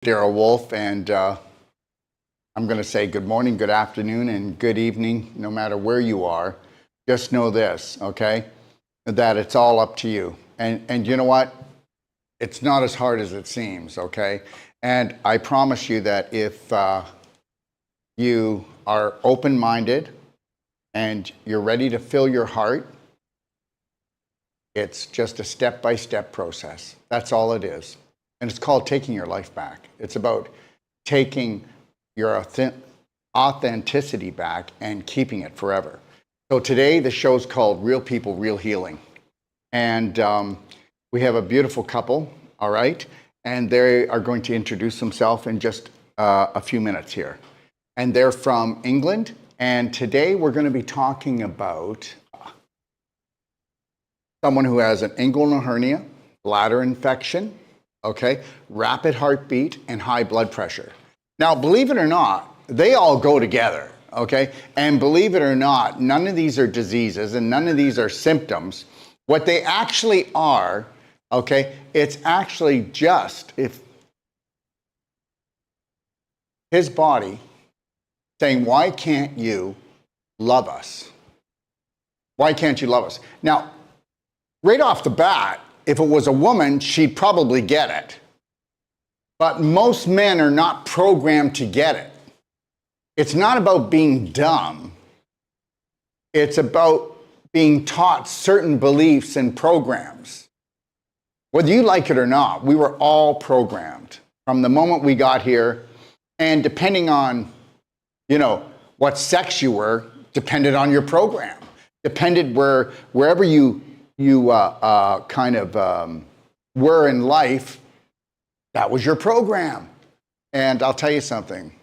Daryl Wolf, and I'm going to say good morning, good afternoon, and good evening, no matter where you are. Just know this, okay, that it's all up to you. And you know what? It's not as hard as it seems, okay? And I promise you that if you are open-minded and you're ready to fill your heart, it's just a step-by-step process. That's all it is. And it's called taking your life back. It's about taking your authenticity back and keeping it forever. So today the show's called Real People, Real Healing. And we have a beautiful couple, all right? And they are going to introduce themselves in just a few minutes here. And they're from England. And today we're going to be talking about someone who has an inguinal hernia, bladder infection, okay, rapid heartbeat, and high blood pressure. Now, believe it or not, they all go together, okay? And believe it or not, none of these are diseases and none of these are symptoms. What they actually are, okay, it's actually just if his body saying, why can't you love us? Why can't you love us? Now, right off the bat, if it was a woman, she'd probably get it. But most men are not programmed to get it. It's not about being dumb. It's about being taught certain beliefs and programs. Whether you like it or not, we were all programmed from the moment we got here. And depending on, what sex you were, depended on your program. Depended wherever you were in life, that was your program. And I'll tell you something.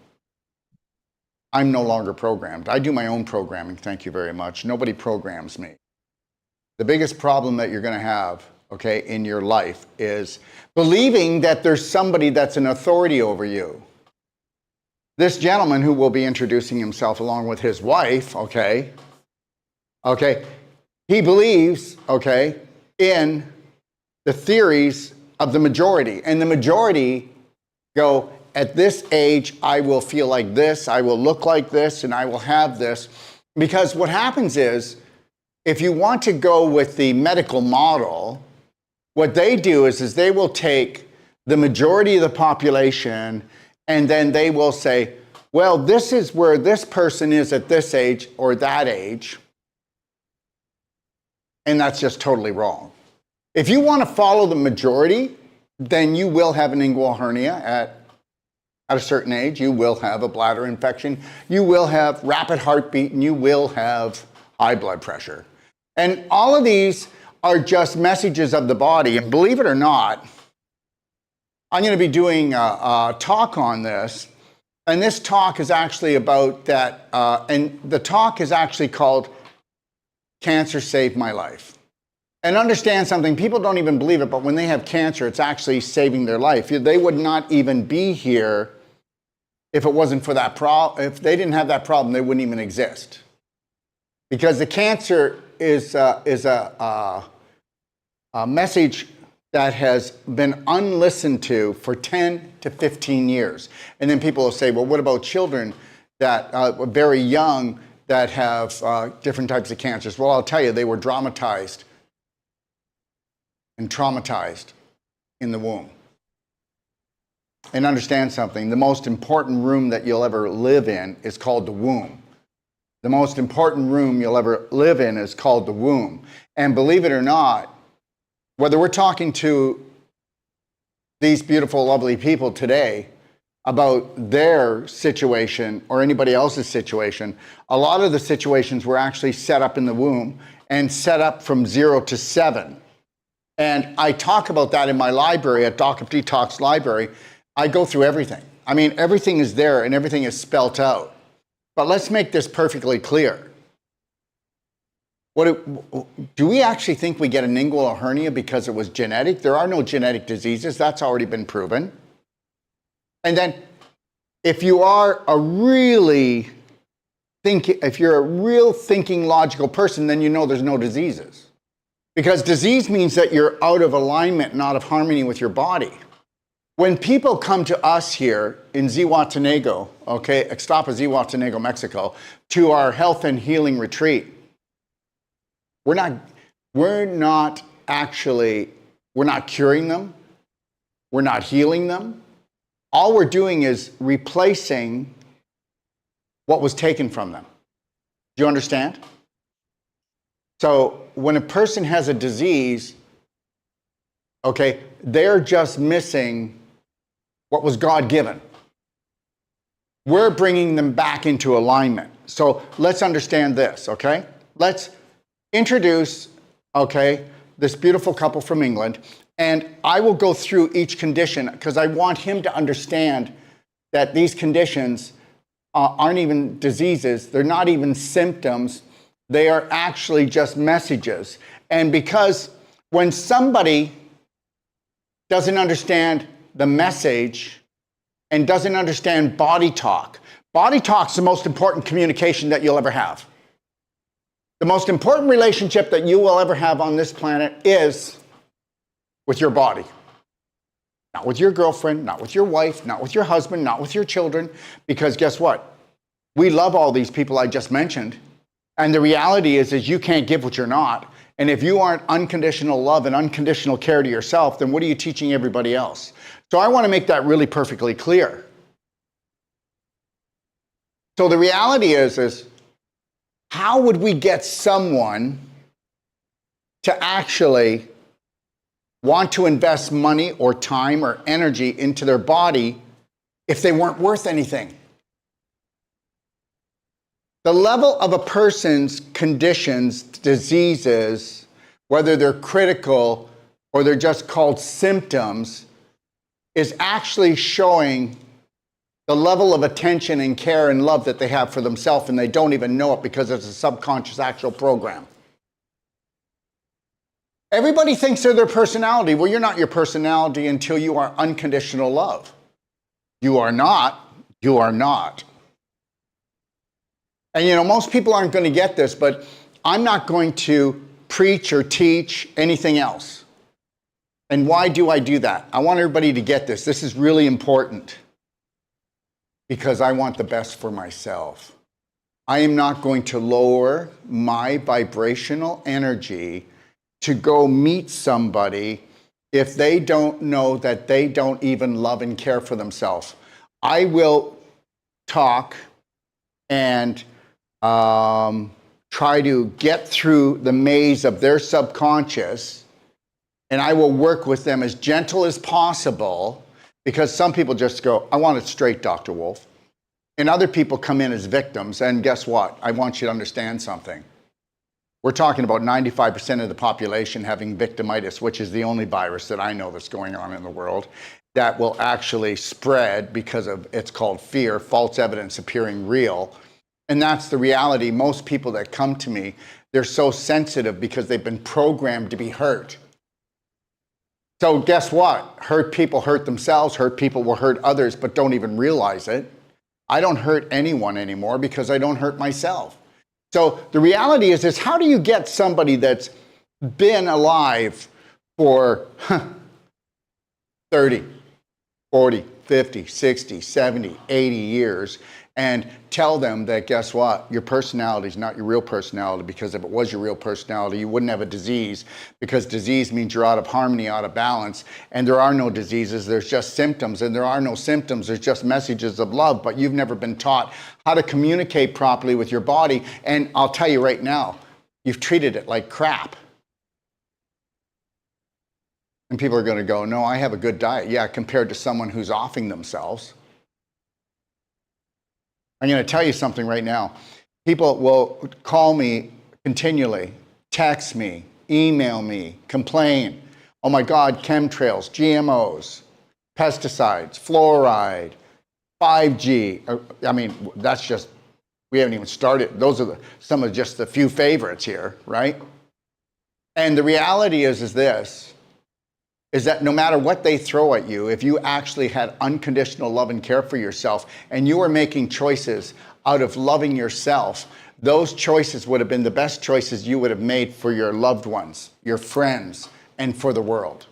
I'm no longer programmed. I do my own programming, thank you very much. Nobody programs me. The biggest problem that you're going to have, okay, in your life is believing that there's somebody that's an authority over you. This gentleman who will be introducing himself along with his wife, okay, he believes, okay, in the theories of the majority. And the majority go, at this age, I will feel like this, I will look like this, and I will have this. Because what happens is, if you want to go with the medical model, what they do is they will take the majority of the population and then they will say, well, this is where this person is at this age or that age. And that's just totally wrong. If you want to follow the majority, then you will have an inguinal hernia at a certain age. You will have a bladder infection. You will have rapid heartbeat, and you will have high blood pressure. And all of these are just messages of the body. And believe it or not, I'm going to be doing a talk on this. And this talk is actually about that. And the talk is actually called Cancer Saved My Life. And understand something, people don't even believe it, but when they have cancer, it's actually saving their life. They would not even be here if it wasn't for that problem. If they didn't have that problem, they wouldn't even exist. Because the cancer is a message that has been unlistened to for 10 to 15 years. And then people will say, well, what about children that are very young that have different types of cancers? Well, I'll tell you, they were dramatized and traumatized in the womb. And understand something, the most important room that you'll ever live in is called the womb. The most important room you'll ever live in is called the womb. And believe it or not, whether we're talking to these beautiful, lovely people today about their situation or anybody else's situation, a lot of the situations were actually set up in the womb and set up from 0 to 7. And I talk about that in my library at Dr. Talks Library. I go through everything. I mean, everything is there and everything is spelt out. But let's make this perfectly clear. Do we actually think we get an inguinal hernia because it was genetic? There are no genetic diseases. That's already been proven. And then if you are if you're a real thinking, logical person, then you know there's no diseases. Because disease means that you're out of alignment, not of harmony with your body. When people come to us here in Zihuatanejo, okay, Ixtapa, Zihuatanejo, Mexico, to our health and healing retreat, we're not curing them. We're not healing them. All we're doing is replacing what was taken from them. Do you understand? So when a person has a disease, okay, they're just missing what was God-given. We're bringing them back into alignment. So let's understand this, okay? Let's introduce, okay, this beautiful couple from England, and I will go through each condition because I want him to understand that these conditions aren't even diseases, they're not even symptoms, they are actually just messages. And because when somebody doesn't understand the message and doesn't understand body talk's the most important communication that you'll ever have. The most important relationship that you will ever have on this planet is with your body. Not with your girlfriend, not with your wife, not with your husband, not with your children, because guess what? We love all these people I just mentioned, and the reality is you can't give what you're not, and if you aren't unconditional love and unconditional care to yourself, then what are you teaching everybody else? So I want to make that really perfectly clear. So the reality is how would we get someone to actually want to invest money or time or energy into their body if they weren't worth anything? The level of a person's conditions, diseases, whether they're critical or they're just called symptoms, is actually showing the level of attention and care and love that they have for themselves, and they don't even know it because it's a subconscious actual program. Everybody thinks they're their personality. Well, you're not your personality until you are unconditional love. You are not. You are not. And most people aren't going to get this, but I'm not going to preach or teach anything else. And why do I do that? I want everybody to get this. This is really important because I want the best for myself. I am not going to lower my vibrational energy to go meet somebody if they don't know that they don't even love and care for themselves. I will talk and try to get through the maze of their subconscious, and I will work with them as gentle as possible, because some people just go, I want it straight, Dr. Wolf. And other people come in as victims, and guess what? I want you to understand something. We're talking about 95% of the population having victimitis, which is the only virus that I know that's going on in the world that will actually spread because of, it's called fear, false evidence appearing real. And that's the reality. Most people that come to me, they're so sensitive because they've been programmed to be hurt. So guess what? Hurt people hurt themselves, hurt people will hurt others, but don't even realize it. I don't hurt anyone anymore because I don't hurt myself. So the reality is how do you get somebody that's been alive for 30, 40, 50, 60, 70, 80 years and tell them that, guess what? Your personality is not your real personality, because if it was your real personality, you wouldn't have a disease, because disease means you're out of harmony, out of balance, and there are no diseases, there's just symptoms, and there are no symptoms, there's just messages of love, but you've never been taught how to communicate properly with your body, and I'll tell you right now, you've treated it like crap. And people are going to go, no, I have a good diet. Yeah, compared to someone who's offing themselves. I'm going to tell you something right now. People will call me continually, text me, email me, complain. Oh my God, chemtrails, GMOs, pesticides, fluoride, 5G. I mean, that's just, we haven't even started. Those are some of just the few favorites here, right? And the reality is this, is that no matter what they throw at you, if you actually had unconditional love and care for yourself, and you were making choices out of loving yourself, those choices would have been the best choices you would have made for your loved ones, your friends, and for the world.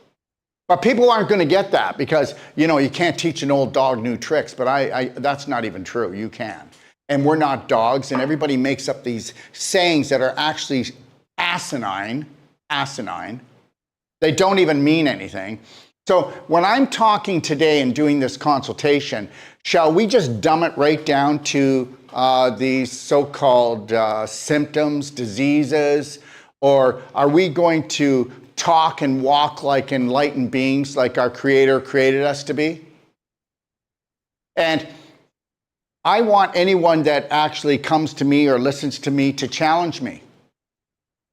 But people aren't going to get that because, you can't teach an old dog new tricks, but that's not even true. You can. And we're not dogs, and everybody makes up these sayings that are actually asinine. They don't even mean anything. So when I'm talking today and doing this consultation, shall we just dumb it right down to these so-called symptoms, diseases, or are we going to talk and walk like enlightened beings like our Creator created us to be? And I want anyone that actually comes to me or listens to me to challenge me.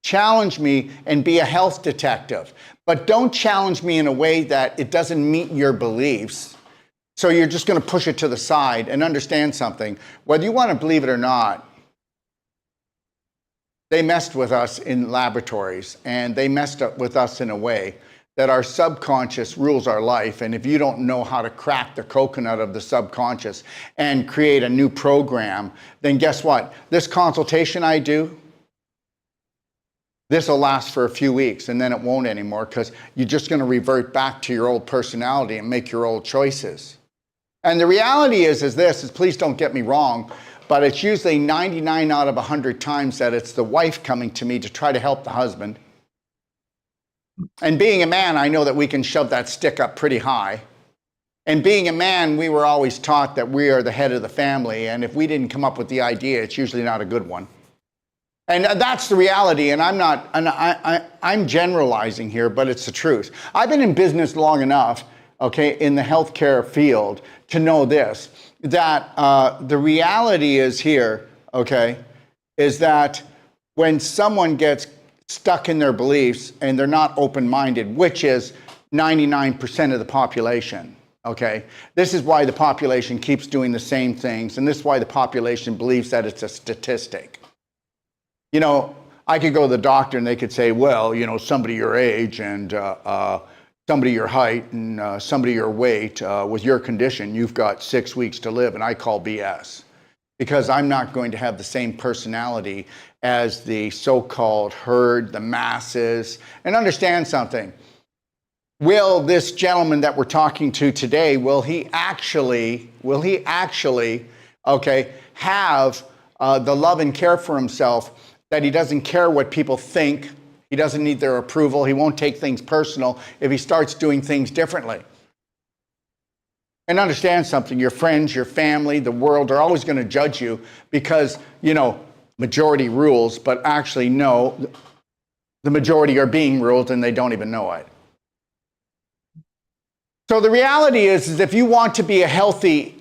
Challenge me and be a health detective. But don't challenge me in a way that it doesn't meet your beliefs. So you're just going to push it to the side and understand something. Whether you want to believe it or not, they messed with us in laboratories, and they messed up with us in a way that our subconscious rules our life. And if you don't know how to crack the coconut of the subconscious and create a new program, then guess what? This consultation I do, this will last for a few weeks, and then it won't anymore because you're just going to revert back to your old personality and make your old choices. And the reality is please don't get me wrong, but it's usually 99 out of 100 times that it's the wife coming to me to try to help the husband. And being a man, I know that we can shove that stick up pretty high. And being a man, we were always taught that we are the head of the family, and if we didn't come up with the idea, it's usually not a good one. And that's the reality, and I'm generalizing here, but it's the truth. I've been in business long enough, okay, in the healthcare field to know this, that the reality is here, okay, is that when someone gets stuck in their beliefs and they're not open-minded, which is 99% of the population, okay, this is why the population keeps doing the same things, and this is why the population believes that it's a statistic. I could go to the doctor and they could say, well, somebody your age and somebody your height and somebody your weight, with your condition, you've got 6 weeks to live, and I call BS. Because I'm not going to have the same personality as the so-called herd, the masses. And understand something. Will this gentleman that we're talking to today, will he actually, okay, have the love and care for himself that he doesn't care what people think? He doesn't need their approval. He won't take things personal if he starts doing things differently. And understand something, your friends, your family, the world are always going to judge you because, majority rules, but actually no, the majority are being ruled and they don't even know it. So the reality is if you want to be a healthy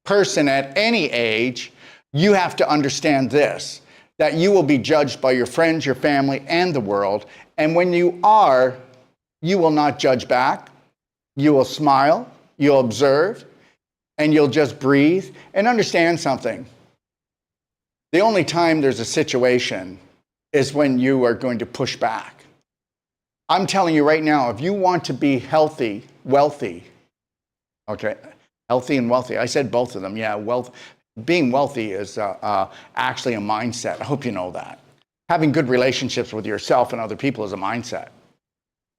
person at any age, you have to understand this, that you will be judged by your friends, your family, and the world. And when you are, you will not judge back. You will smile, you'll observe, and you'll just breathe. And understand something. The only time there's a situation is when you are going to push back. I'm telling you right now, if you want to be healthy, wealthy, okay, healthy and wealthy, I said both of them, yeah, being wealthy is actually a mindset. I hope you know that. Having good relationships with yourself and other people is a mindset.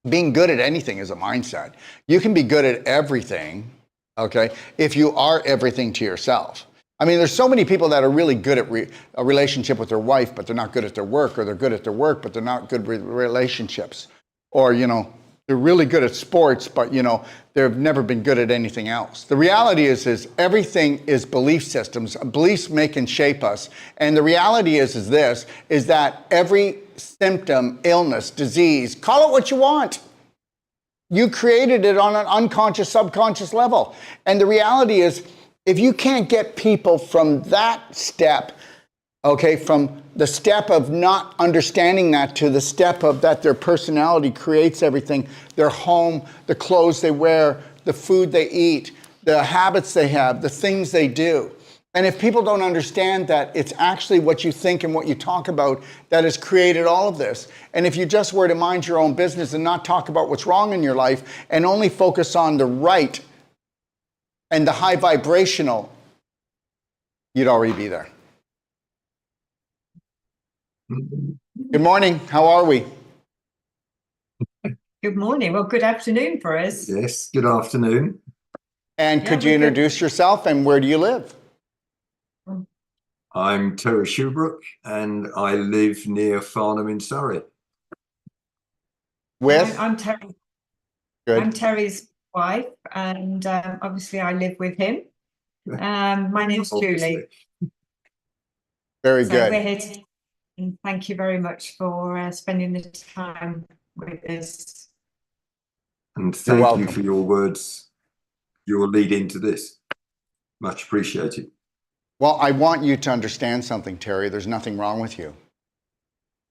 Being good at anything is a mindset. You can be good at everything, okay, if you are everything to yourself. I mean, there's so many people that are really good at a relationship with their wife, but they're not good at their work, or they're good at their work, but they're not good with relationships. Or, they're really good at sports, but, they've never been good at anything else. The reality is everything is belief systems. Beliefs make and shape us. And the reality is that every symptom, illness, disease, call it what you want. You created it on an unconscious, subconscious level. And the reality is, if you can't get people from that step, okay, from the step of not understanding that to the step of that their personality creates everything, their home, the clothes they wear, the food they eat, the habits they have, the things they do. And if people don't understand that it's actually what you think and what you talk about that has created all of this. And if you just were to mind your own business and not talk about what's wrong in your life and only focus on the right and the high vibrational, you'd already be there. Good morning. How are we? Good morning. Well, good afternoon for us. Yes, good afternoon. And Yeah, could you we're good. introduce yourself and where do you live? I'm Terry Shoebrook and I live near Farnham in Surrey. With? I'm Terry. Good. I'm Terry's wife, and obviously I live with him. My name's Julie. Very So good. we're here today, and thank you very much for spending this time with us. And You're thank you welcome. for your words, your lead into this. Much appreciated. Well, I want you to understand something, Terry. There's nothing wrong with you.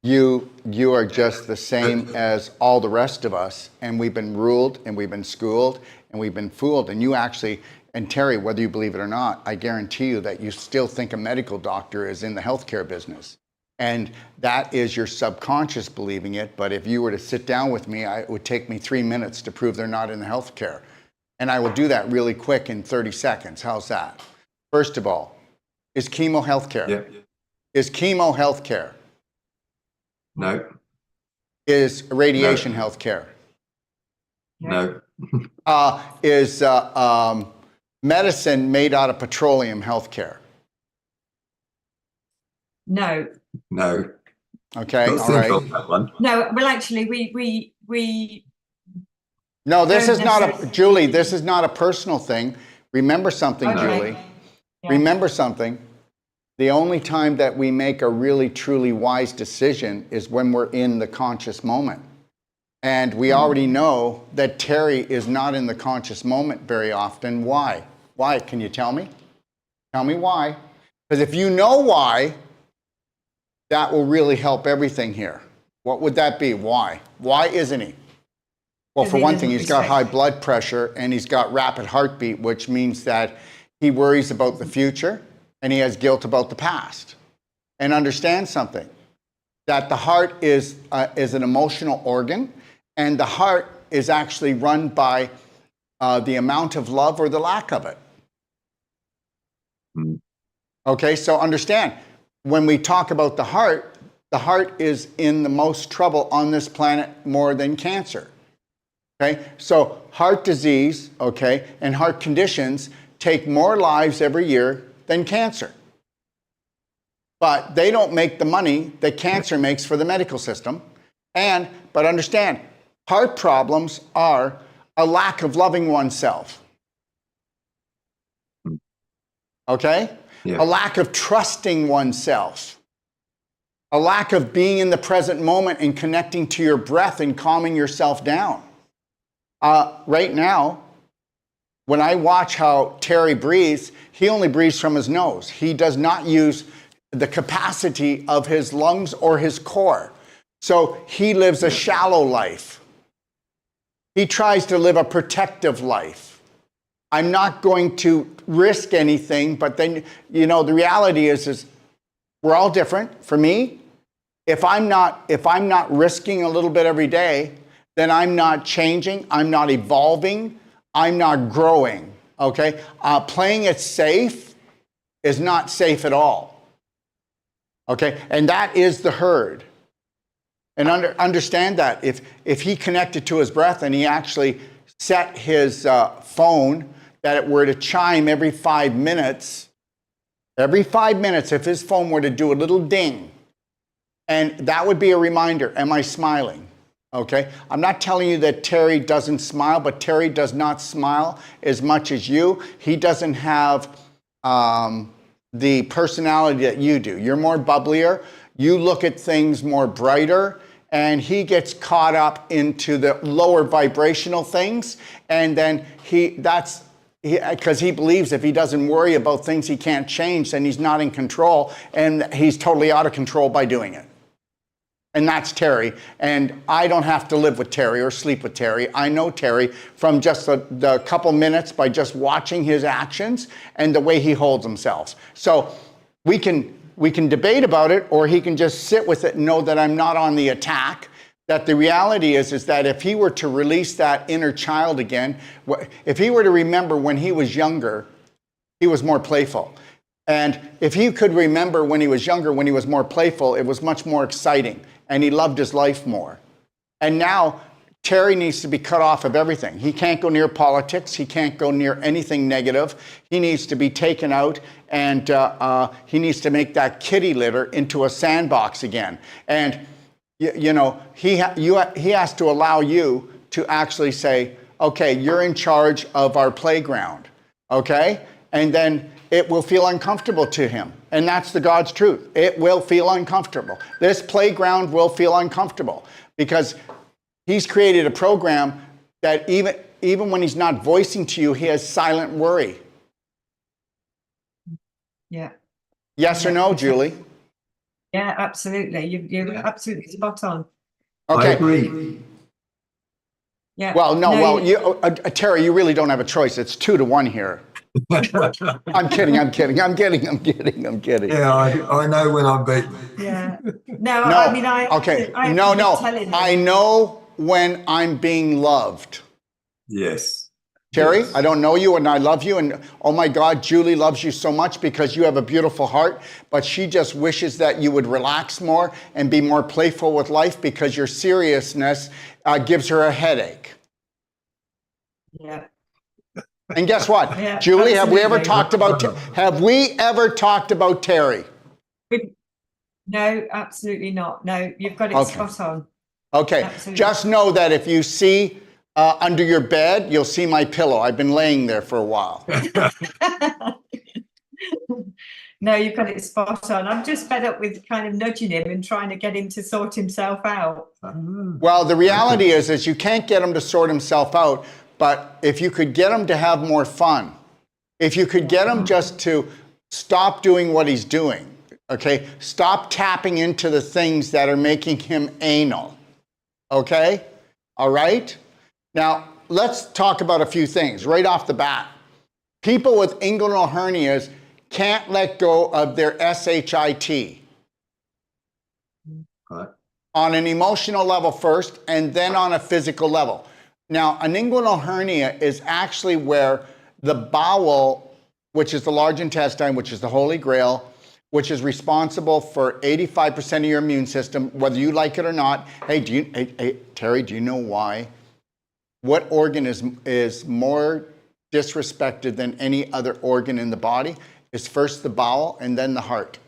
You are just the same as all the rest of us, and we've been ruled and we've been schooled and we've been fooled. And you actually, and Terry, whether you believe it or not, I guarantee you that you still think a medical doctor is in the healthcare business. And that is your subconscious believing it. But if you were to sit down with me, it would take me 3 minutes to prove they're not in the healthcare. And I will do that really quick in 30 seconds. How's that? First of all, is chemo healthcare? Yeah. Is chemo healthcare? No. Is radiation healthcare? No. Is medicine made out of petroleum healthcare? No. No. Okay, Got to all think right. of that one. No, well, actually, we No, this don't is not a, necessarily- Julie, this is not a personal thing. Remember something, Okay. Julie. Yeah. Remember something. The only time that we make a really, truly wise decision is when we're in the conscious moment. And we already know that Terry is not in the conscious moment very often. Why? Why? Can you tell me? Tell me why. Because if you know why, that will really help everything here. What would that be? Why? Why isn't he? Well, Because for he one doesn't thing, he's got high respect- blood pressure and he's got rapid heartbeat, which means that he worries about the future and he has guilt about the past. And understand something, that the heart is an emotional organ, and the heart is actually run by the amount of love or the lack of it. Okay, so understand, when we talk about the heart is in the most trouble on this planet more than cancer. Okay, so heart disease, okay, and heart conditions take more lives every year than cancer. But they don't make the money that cancer makes for the medical system. But understand, heart problems are a lack of loving oneself. Okay? Yeah. A lack of trusting oneself. A lack of being in the present moment and connecting to your breath and calming yourself down. Right now, when I watch how Terry breathes, he only breathes from his nose. He does not use the capacity of his lungs or his core. So he lives a shallow life. He tries to live a protective life. I'm not going to risk anything, but then, the reality is we're all different. For me, if I'm not risking a little bit every day, then I'm not changing, I'm not evolving, I'm not growing, okay? Playing it safe is not safe at all, okay? And that is the herd. And understand that. If he connected to his breath and he actually set his phone that it were to chime every 5 minutes, if his phone were to do a little ding, and that would be a reminder, am I smiling? Okay, I'm not telling you that Terry doesn't smile, but Terry does not smile as much as you. He doesn't have the personality that you do. You're more bubblier. You look at things more brighter, and he gets caught up into the lower vibrational things. And then because he believes if he doesn't worry about things he can't change, then he's not in control, and he's totally out of control by doing it. And that's Terry. And I don't have to live with Terry or sleep with Terry. I know Terry from just the couple minutes by just watching his actions and the way he holds himself. So we can debate about it, or he can just sit with it and know that I'm not on the attack. That the reality is that if he were to release that inner child again, if he were to remember when he was younger, he was more playful. And if he could remember when he was younger, when he was more playful, it was much more exciting. And he loved his life more. And now Terry needs to be cut off of everything. He can't go near politics. He can't go near anything negative. He needs to be taken out, and he needs to make that kitty litter into a sandbox again. And you know, he has to allow you to actually say, okay, you're in charge of our playground, okay? And then it will feel uncomfortable to him. And that's the God's truth. It will feel uncomfortable. This playground will feel uncomfortable because he's created a program that even when he's not voicing to you, he has silent worry. Yeah. Yes or no, Julie? Yeah, absolutely. You're absolutely spot on. Okay. I agree. Yeah. Well, no, Terry, you really don't have a choice. It's 2-1 here. I'm kidding. Yeah, I know when I'm beaten. Yeah. No, No. I mean, Okay. I No. telling him. I know when I'm being loved. Yes. Terry, Yes. I don't know you and I love you. And oh my God, Julie loves you so much because you have a beautiful heart. But she just wishes that you would relax more and be more playful with life because your seriousness gives her a headache. Yeah. And guess what? Yeah, Julie, have we ever absolutely. talked about Terry? No, absolutely not. No, you've got it Okay. spot on. Okay, Absolutely. just know that if you see under your bed, you'll see my pillow. I've been laying there for a while. No, you've got it spot on. I'm just fed up with kind of nudging him and trying to get him to sort himself out. Well, the reality is you can't get him to sort himself out, but if you could get him to have more fun, if you could get him just to stop doing what he's doing, okay? Stop tapping into the things that are making him anal, okay? All right? Now, let's talk about a few things right off the bat. People with inguinal hernias can't let go of their SHIT. Right. On an emotional level first, and then on a physical level. Now, an inguinal hernia is actually where the bowel, which is the large intestine, which is the Holy Grail, which is responsible for 85% of your immune system, whether you like it or not. Hey, Terry, do you know why? What organ is more disrespected than any other organ in the body? Is first the bowel and then the heart.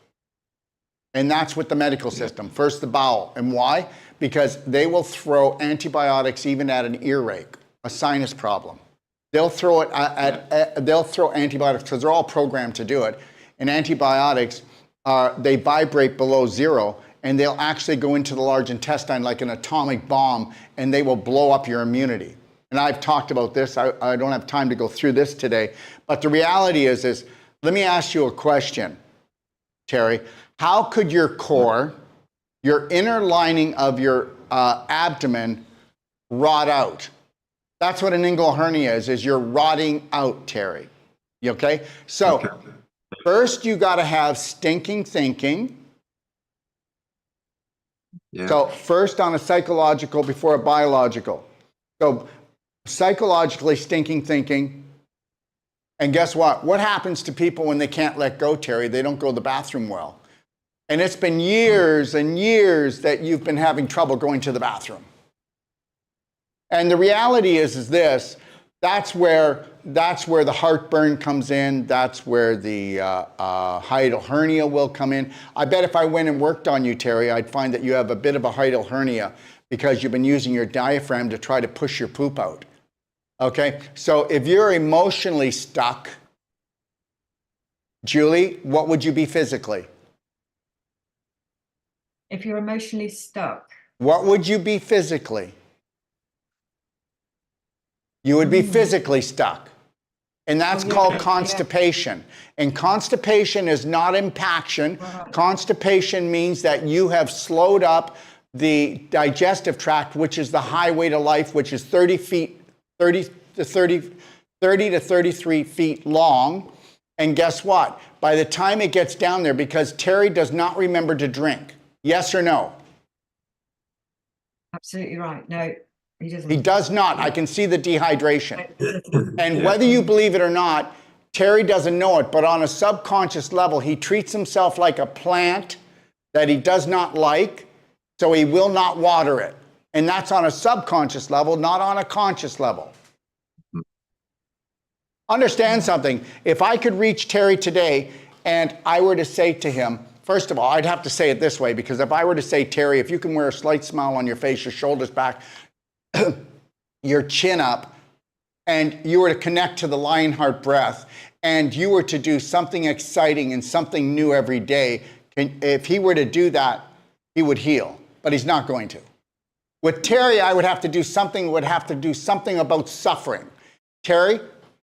And that's with the medical system. First the bowel. And why? Because they will throw antibiotics even at an earache, a sinus problem. They'll throw it they'll throw antibiotics because they're all programmed to do it. And antibiotics they vibrate below zero, and they'll actually go into the large intestine like an atomic bomb, and they will blow up your immunity. And I've talked about this. I don't have time to go through this today. But the reality is let me ask you a question, Terry. How could your core, your inner lining of your abdomen, rot out? That's what an inguinal hernia is you're rotting out, Terry. You okay? So first you got to have stinking thinking. Yeah. So first on a psychological before a biological. So psychologically stinking thinking. And guess what? What happens to people when they can't let go, Terry? They don't go to the bathroom well. And it's been years and years that you've been having trouble going to the bathroom. And the reality is this, that's where the heartburn comes in, that's where the hiatal hernia will come in. I bet if I went and worked on you, Terry, I'd find that you have a bit of a hiatal hernia because you've been using your diaphragm to try to push your poop out. Okay, so if you're emotionally stuck, Julie, what would you be physically? If you're emotionally stuck. What would you be physically? You would be physically stuck. And that's called constipation. And constipation is not impaction. Constipation means that you have slowed up the digestive tract, which is the highway to life, which is 30 to 33 feet long. And guess what? By the time it gets down there, because Terry does not remember to drink. Yes or no? Absolutely right. No, he doesn't. He does not. I can see the dehydration. And whether you believe it or not, Terry doesn't know it, but on a subconscious level, he treats himself like a plant that he does not like, so he will not water it. And that's on a subconscious level, not on a conscious level. Understand something. If I could reach Terry today and I were to say to him, first of all, I'd have to say it this way, because if I were to say, Terry, if you can wear a slight smile on your face, your shoulders back, your chin up, and you were to connect to the Lionheart breath, and you were to do something exciting and something new every day, if he were to do that, he would heal, but he's not going to. With Terry, I would have to do something about suffering. Terry,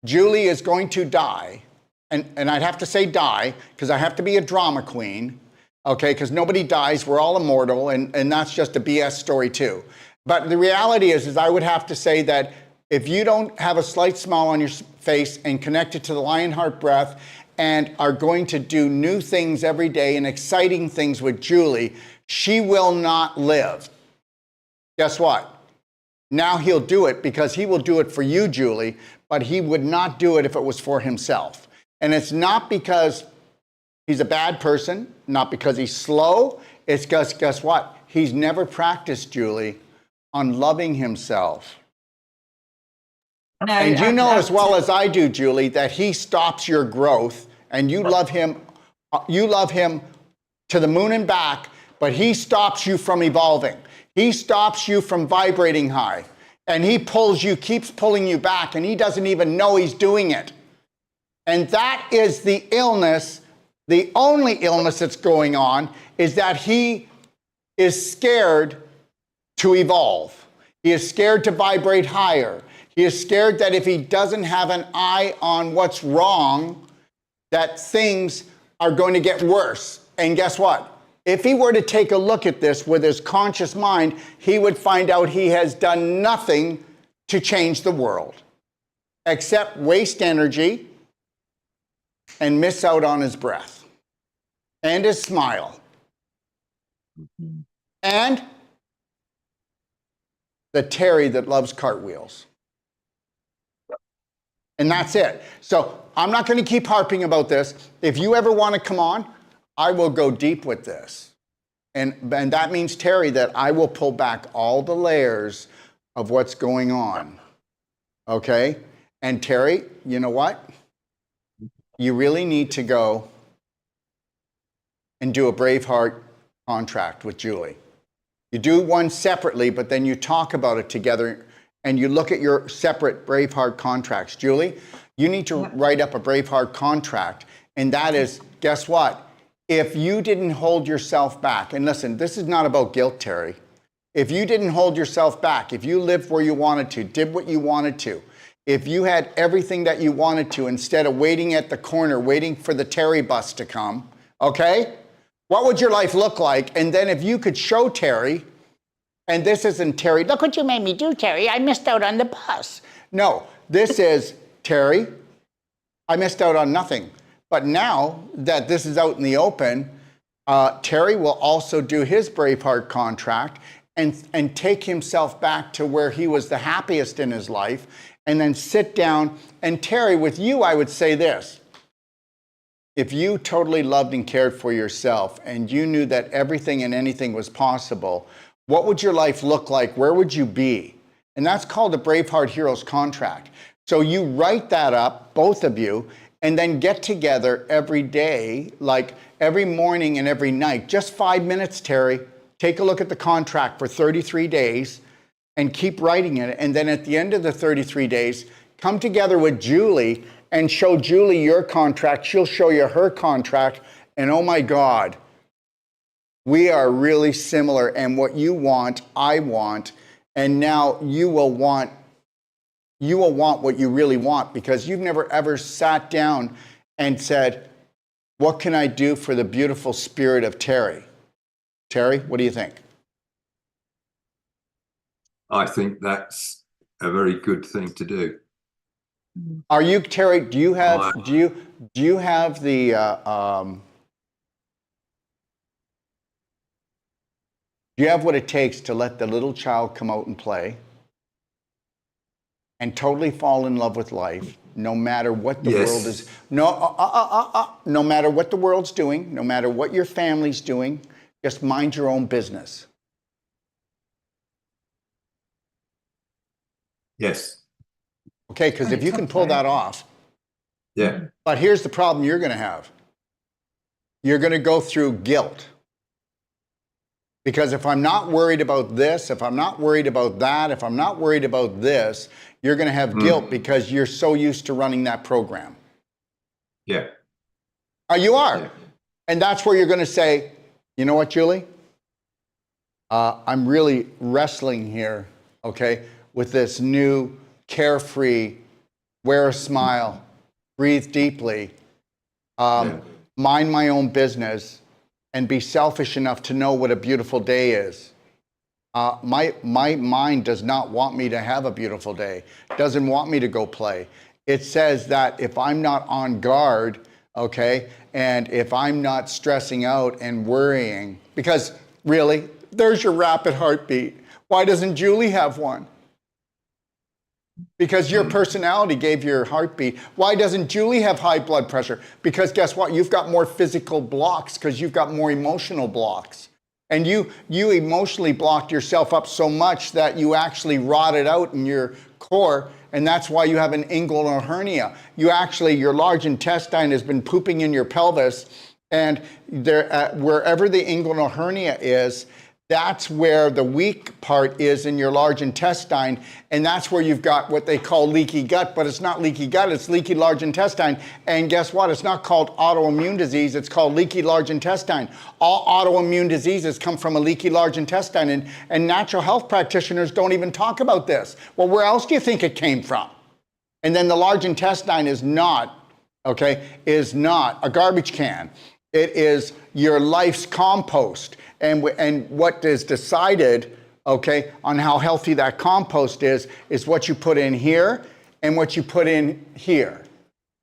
Julie is going to die, and I'd have to say die, because I have to be a drama queen, okay, because nobody dies, we're all immortal, and that's just a BS story too. But the reality is I would have to say that if you don't have a slight smile on your face and connect it to the Lionheart breath and are going to do new things every day and exciting things with Julie, she will not live. Guess what? Now he'll do it because he will do it for you, Julie, but he would not do it if it was for himself. And it's not because he's a bad person, not because he's slow. It's because, guess what? He's never practiced, Julie, on loving himself. No, And you know as well as I do, Julie, that he stops your growth, and you love him to the moon and back, but he stops you from evolving. He stops you from vibrating high, and he keeps pulling you back, and he doesn't even know he's doing it. And that is the illness. The only illness that's going on is that he is scared to evolve. He is scared to vibrate higher. He is scared that if he doesn't have an eye on what's wrong, that things are going to get worse. And guess what? If he were to take a look at this with his conscious mind, he would find out he has done nothing to change the world except waste energy and miss out on his breath and his smile and the Terry that loves cartwheels. And that's it. So I'm not going to keep harping about this. If you ever want to come on, I will go deep with this. And that means, Terry, that I will pull back all the layers of what's going on. Okay? And Terry, you know what? You really need to go and do a Braveheart contract with Julie. You do one separately, but then you talk about it together and you look at your separate Braveheart contracts. Julie, you need to write up a Braveheart contract. And that is, guess what? If you didn't hold yourself back, and listen, this is not about guilt, Terry. If you didn't hold yourself back, if you lived where you wanted to, did what you wanted to, if you had everything that you wanted to instead of waiting at the corner, waiting for the Terry bus to come, okay? What would your life look like? And then if you could show Terry, and this isn't Terry, look what you made me do, Terry, I missed out on the bus. No, this is, Terry, I missed out on nothing. But now that this is out in the open, Terry will also do his Braveheart contract and take himself back to where he was the happiest in his life, and then sit down. And Terry, with you, I would say this. If you totally loved and cared for yourself and you knew that everything and anything was possible, what would your life look like? Where would you be? And that's called a Braveheart Heroes contract. So you write that up, both of you, and then get together every day, like every morning and every night, just 5 minutes, Terry. Take a look at the contract for 33 days and keep writing it. And then at the end of the 33 days, come together with Julie and show Julie your contract. She'll show you her contract. And oh my God, we are really similar. And what you want, I want. And now you will want what you really want, because you've never ever sat down and said, what can I do for the beautiful spirit of Terry? Terry, what do you think? I think that's a very good thing to do. Are you, Terry, do you have the do you have what it takes to let the little child come out and play and totally fall in love with life, no matter what the world is, no matter what the world's doing, no matter what your family's doing, just mind your own business? Yes. Okay, because if you can pull that off, Yeah. but here's the problem you're going to have. You're going to go through guilt. Because if I'm not worried about this, if I'm not worried about that, if I'm not worried about this, you're going to have guilt because you're so used to running that program. Yeah. You are. Yeah. And that's where you're going to say, you know what, Julie? I'm really wrestling here, okay, with this new carefree, wear a smile, breathe deeply, mind my own business, and be selfish enough to know what a beautiful day is. My mind does not want me to have a beautiful day, doesn't want me to go play. It says that if I'm not on guard, okay, and if I'm not stressing out and worrying, because really, there's your rapid heartbeat. Why doesn't Julie have one? Because your personality gave your heartbeat. Why doesn't Julie have high blood pressure? Because guess what? You've got more physical blocks because you've got more emotional blocks. And you emotionally blocked yourself up so much that you actually rotted out in your core, and that's why you have an inguinal hernia. Your large intestine has been pooping in your pelvis, and wherever the inguinal hernia is, that's where the weak part is in your large intestine, and that's where you've got what they call leaky gut, but it's not leaky gut, it's leaky large intestine. And guess what? It's not called autoimmune disease, it's called leaky large intestine. All autoimmune diseases come from a leaky large intestine, and natural health practitioners don't even talk about this. Well, where else do you think it came from? And then the large intestine is not a garbage can. It is your life's compost. And what is decided, okay, on how healthy that compost is what you put in here and what you put in here.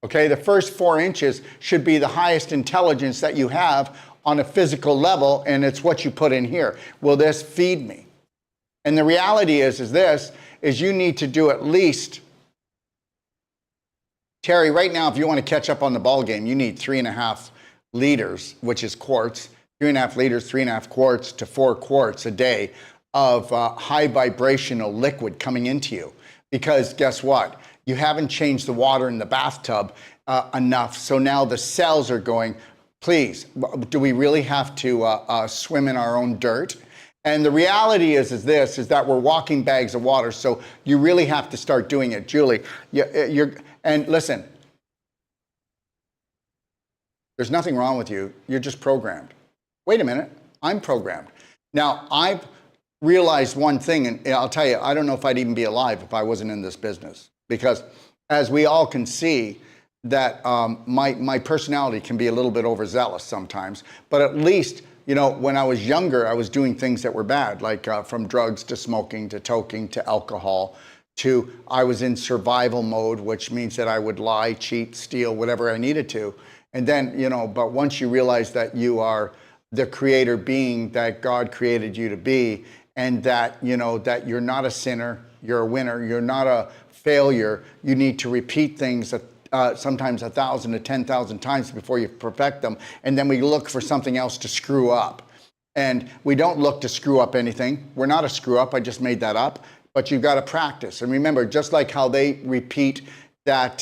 Okay, the first 4 inches should be the highest intelligence that you have on a physical level, and it's what you put in here. Will this feed me? And the reality is you need to do at least, Terry, right now, if you want to catch up on the ball game, you need 3.5 liters, which is quarts. 3.5 liters, 3.5 quarts to 4 quarts a day of high vibrational liquid coming into you. Because guess what? You haven't changed the water in the bathtub enough. So now the cells are going, please, do we really have to swim in our own dirt? And the reality is that we're walking bags of water. So you really have to start doing it. Julie, and listen, there's nothing wrong with you. You're just programmed. Wait a minute, I'm programmed. Now, I've realized one thing, and I'll tell you, I don't know if I'd even be alive if I wasn't in this business. Because as we all can see, that my personality can be a little bit overzealous sometimes. But at least, when I was younger, I was doing things that were bad, like from drugs to smoking to toking to alcohol, to I was in survival mode, which means that I would lie, cheat, steal, whatever I needed to. And then, but once you realize that you are the creator being that God created you to be, and that, that you're not a sinner, you're a winner, you're not a failure. You need to repeat things sometimes 1,000 to 10,000 times before you perfect them. And then we look for something else to screw up. And we don't look to screw up anything. We're not a screw up. I just made that up. But you've got to practice. And remember, just like how they repeat that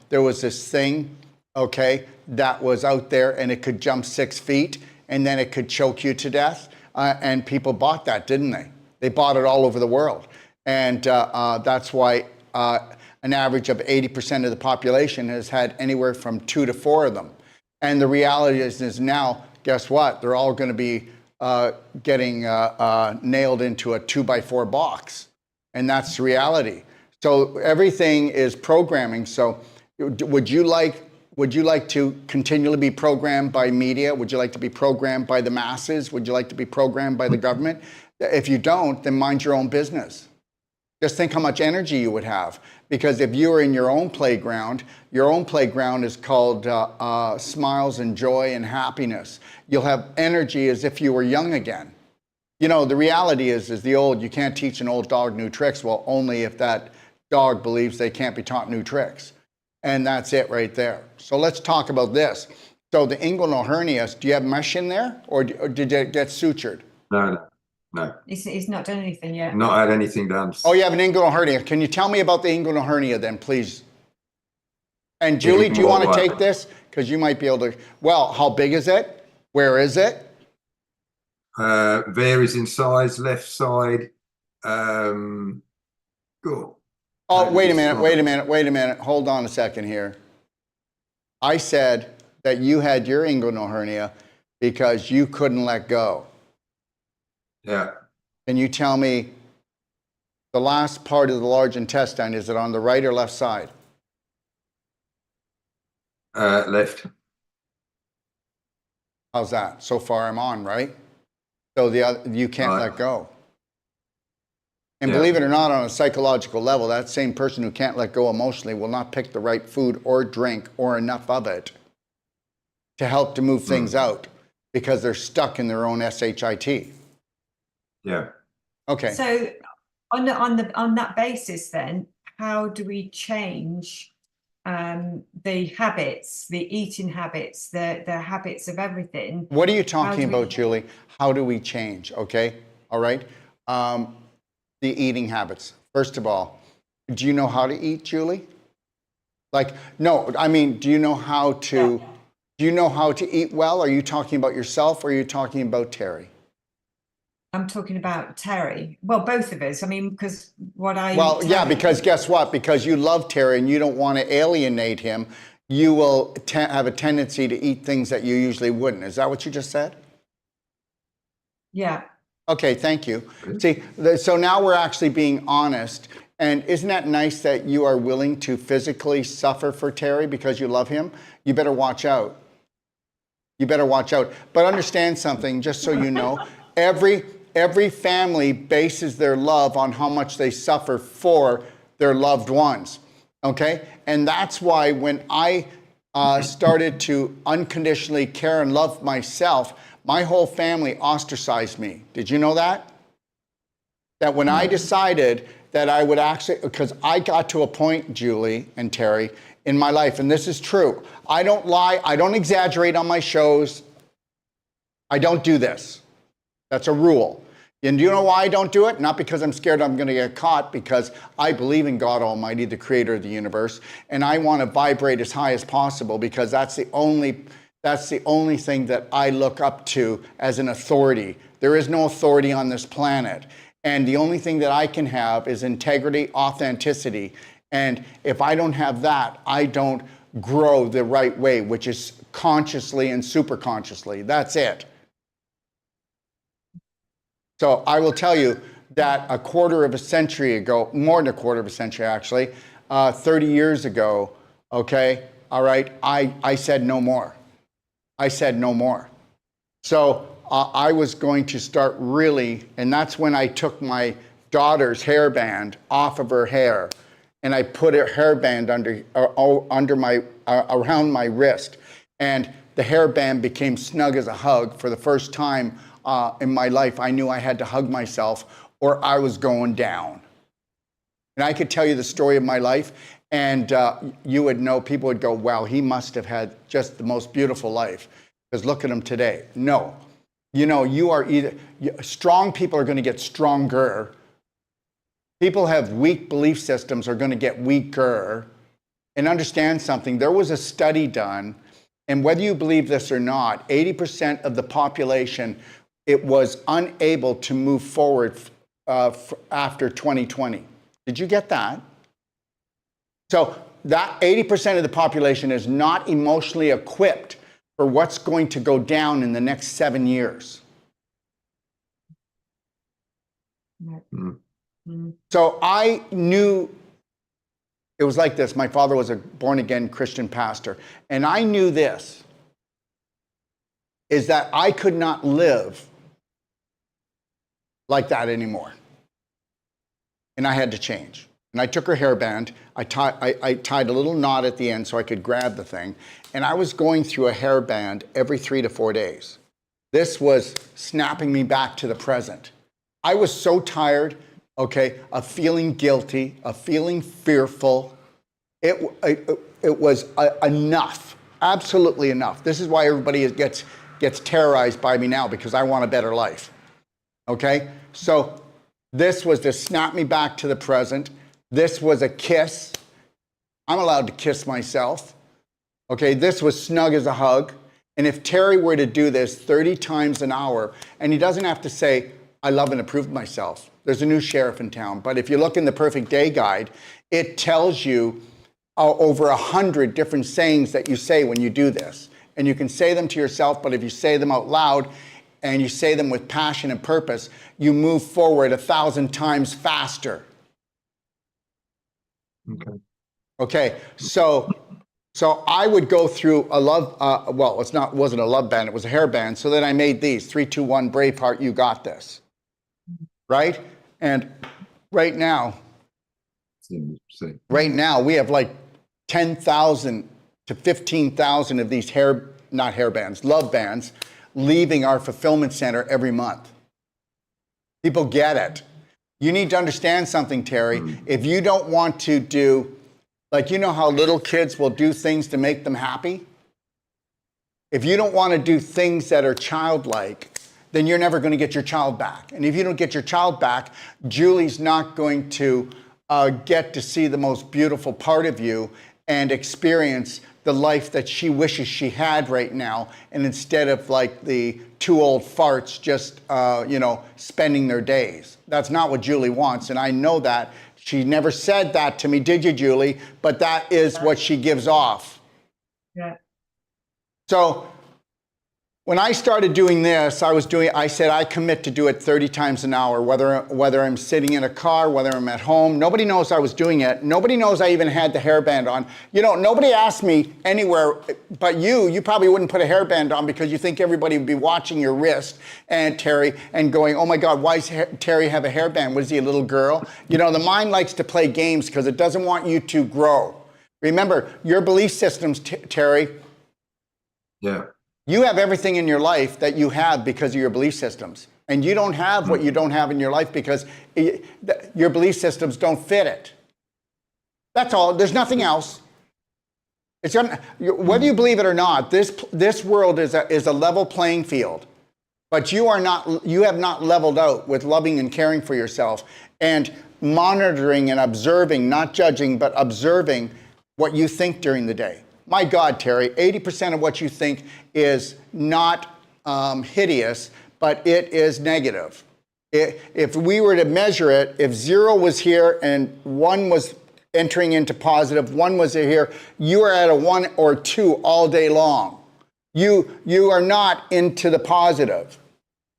there was this thing, okay, that was out there and it could jump 6 feet and then it could choke you to death. And people bought that, didn't they? They bought it all over the world. And that's why an average of 80% of the population has had anywhere from 2 to 4 of them. And the reality is now, guess what? They're all going to be getting nailed into a 2x4 box. And that's the reality. So everything is programming. So would you like to continually be programmed by media? Would you like to be programmed by the masses? Would you like to be programmed by the government? If you don't, then mind your own business. Just think how much energy you would have. Because if you were in your own playground is called smiles and joy and happiness. You'll have energy as if you were young again. The reality is you can't teach an old dog new tricks. Well, only if that dog believes they can't be taught new tricks. And that's it right there. So let's talk about this. So the inguinal hernias, do you have mesh in there or did it get sutured? No. No, He's not done anything yet. not had anything done. Oh, you have an inguinal hernia. Can you tell me about the inguinal hernia then, please? And Julie, do you want to take this? Because you might be able to. Well, how big is it? Where is it? Varies in size, left side. Go. Oh, wait a minute. Hold on a second here. I said that you had your inguinal hernia because you couldn't let go. Yeah. Can you tell me the last part of the large intestine, is it on the right or left side? Left. How's that? So far I'm on, right? So the other, you can't Right. let go. And Yeah. believe it or not, on a psychological level, that same person who can't let go emotionally will not pick the right food or drink or enough of it to help to move things out because they're stuck in their own shit. Yeah. Okay. So on that basis, then, how do we change the habits, the eating habits, the habits of everything? What are you talking How do we- about, Julie? How do we change? Okay. All right. The eating habits. First of all, do you know how to eat, Julie? Like, no, I mean, do you know how to, do you know how to eat well? Are you talking about yourself or are you talking about Terry? I'm talking about Terry. Well, both of us. I mean, because Well, yeah, because guess what? Because you love Terry and you don't want to alienate him, you will have a tendency to eat things that you usually wouldn't. Is that what you just said? Yeah. Okay, thank you. See, so now we're actually being honest. And isn't that nice that you are willing to physically suffer for Terry because you love him? You better watch out. You better watch out. But understand something, just so you know, every family bases their love on how much they suffer for their loved ones. Okay? And that's why when I started to unconditionally care and love myself, my whole family ostracized me. Did you know that? That when I decided that I would actually, because I got to a point, Julie and Terry, in my life, and this is true. I don't lie. I don't exaggerate on my shows. I don't do this. That's a rule. And do you know why I don't do it? Not because I'm scared I'm going to get caught, because I believe in God Almighty, the creator of the universe, and I want to vibrate as high as possible because that's the only thing that I look up to as an authority. There is no authority on this planet. And the only thing that I can have is integrity, authenticity. And if I don't have that, I don't grow the right way, which is consciously and super consciously. That's it. So I will tell you that a quarter of a century ago, more than a quarter of a century actually, 30 years ago, okay, all right, I said no more. I said no more. So I was going to start really, and that's when I took my daughter's hairband off of her hair, and I put a hairband around my wrist, and the hairband became snug as a hug. For the first time in my life, I knew I had to hug myself, or I was going down. And I could tell you the story of my life, and you would know. People would go, "Wow, he must have had just the most beautiful life." Because look at him today. No. You know, you are either, strong people are going to get stronger. People have weak belief systems are going to get weaker. And understand something, there was a study done, and whether you believe this or not, 80% of the population, it was unable to move forward after 2020. Did you get that? So that 80% of the population is not emotionally equipped for what's going to go down in the next 7 years. So I knew it was like this. My father was a born-again Christian pastor. And I knew this, is that I could not live like that anymore. And I had to change. And I took her hairband, I tied a little knot at the end so I could grab the thing, and I was going through a hairband every 3 to 4 days. This was snapping me back to the present. I was so tired, okay, of feeling guilty, of feeling fearful. It was enough, absolutely enough. This is why everybody gets terrorized by me now, because I want a better life. Okay? So this was to snap me back to the present. This was a kiss. I'm allowed to kiss myself. Okay, this was snug as a hug. And if Terry were to do this 30 times an hour, and he doesn't have to say, I love and approve of myself. There's a new sheriff in town. But if you look in the Perfect Day Guide, it tells you over 100 different sayings that you say when you do this. And you can say them to yourself, but if you say them out loud and you say them with passion and purpose, you move forward 1,000 times faster. Okay. Okay, so I would go through a love, well, wasn't a love band, it was a hair band. So then I made these, 3, 2, 1, Braveheart, you got this. Right? And right now we have like 10,000 to 15,000 of these love bands leaving our fulfillment center every month. People get it. You need to understand something, Terry. If you don't want to do, like, you know how little kids will do things to make them happy? If you don't want to do things that are childlike, then you're never going to get your child back. And if you don't get your child back, Julie's not going to get to see the most beautiful part of you and experience the life that she wishes she had right now. And instead of like the 2 old farts just, spending their days. That's not what Julie wants. And I know that. She never said that to me, did you, Julie? But that is what she gives off. Yeah. So when I started doing this, I said I commit to do it 30 times an hour, whether I'm sitting in a car, whether I'm at home. Nobody knows I was doing it. Nobody knows I even had the hairband on. Nobody asked me anywhere but you probably wouldn't put a hairband on because you think everybody would be watching your wrist, and Terry, and going, oh my God, why does Terry have a hairband? Was he a little girl? The mind likes to play games because it doesn't want you to grow. Remember, your belief systems, Terry. Yeah. You have everything in your life that you have because of your belief systems. And you don't have what you don't have in your life because your belief systems don't fit it. That's all. There's nothing else. Whether you believe it or not, this world is a level playing field. But you have not leveled out with loving and caring for yourself and monitoring and observing, not judging, but observing what you think during the day. My God, Terry, 80% of what you think is not hideous, but it is negative. If we were to measure it, if 0 was here and 1 was entering into positive, 1 was here, you are at a 1 or 2 all day long. You are not into the positive.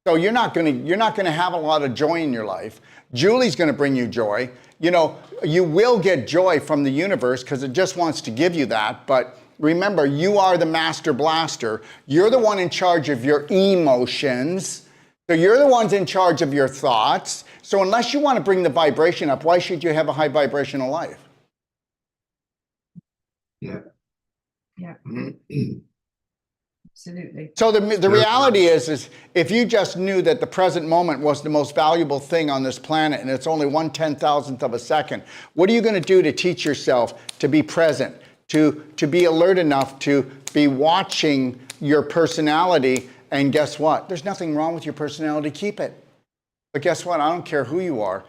So you're not going to have a lot of joy in your life. Julie's going to bring you joy. You will get joy from the universe because it just wants to give you that. But remember, you are the master blaster. You're the one in charge of your emotions. So you're the ones in charge of your thoughts. So unless you want to bring the vibration up, why should you have a high vibrational life? Yeah. Yeah. Absolutely. So the reality is if you just knew that the present moment was the most valuable thing on this planet and it's only 1/10,000th of a second, what are you going to do to teach yourself to be present, to be alert enough to be watching your personality? And guess what? There's nothing wrong with your personality. Keep it. But guess what? I don't care who you are.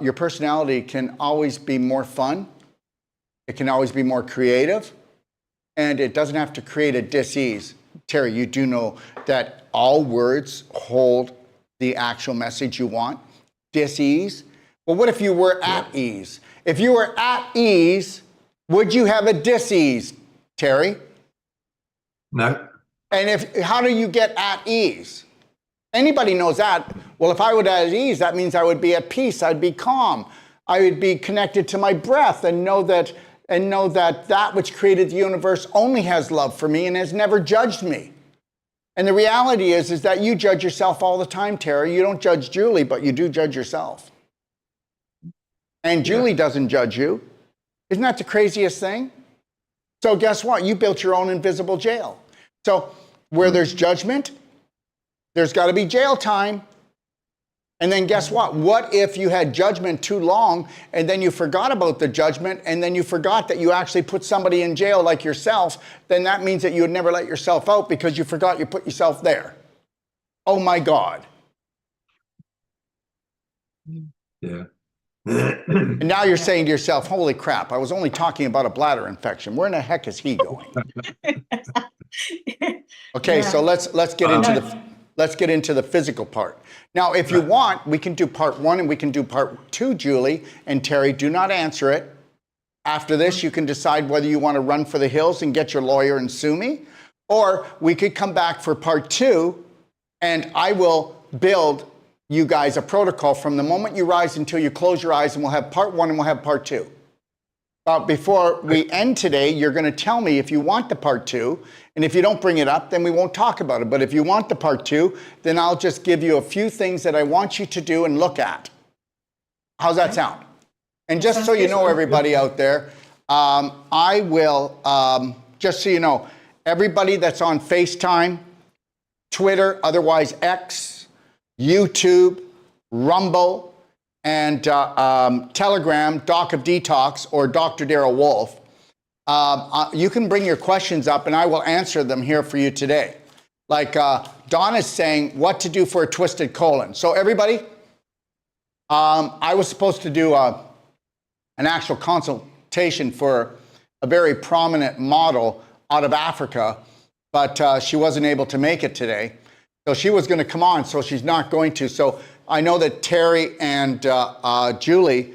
Your personality can always be more fun. It can always be more creative. And it doesn't have to create a dis-ease. Terry, you do know that all words hold the actual message you want. Dis-ease. Well, what if you were at ease? If you were at ease, would you have a dis-ease, Terry? No. And how do you get at ease? Anybody knows that. Well, if I were at ease, that means I would be at peace. I'd be calm. I would be connected to my breath and know that that which created the universe only has love for me and has never judged me. And the reality is that you judge yourself all the time, Terry. You don't judge Julie, but you do judge yourself. And Julie doesn't judge you. Isn't that the craziest thing? So guess what? You built your own invisible jail. So where there's judgment, there's got to be jail time. And then guess what? What if you had judgment too long and then you forgot about the judgment and then you forgot that you actually put somebody in jail like yourself? Then that means that you would never let yourself out because you forgot you put yourself there. Oh my God. Yeah. And now you're saying to yourself, holy crap, I was only talking about a bladder infection. Where in the heck is he going? Okay, so let's get into the physical part. Now, if you want, we can do part 1 and we can do part 2, Julie and Terry. Do not answer it. After this, you can decide whether you want to run for the hills and get your lawyer and sue me, or we could come back for part 2 and I will build you guys a protocol from the moment you rise until you close your eyes, and we'll have part 1 and we'll have part 2. Before we end today, you're going to tell me if you want the part 2, and if you don't bring it up, then we won't talk about it. But if you want the part 2, then I'll just give you a few things that I want you to do and look at. How's that sound? And just so you know, everybody out there, I will, just so you know, everybody that's on FaceTime, Twitter, otherwise X, YouTube, Rumble, and Telegram, Doc of Detox, or Dr. Darrell Wolf. You can bring your questions up and I will answer them here for you today. Like Don is saying, what to do for a twisted colon. So everybody, I was supposed to do an actual consultation for a very prominent model out of Africa, but she wasn't able to make it today. So she was going to come on, so she's not going to. So I know that Terry and Julie,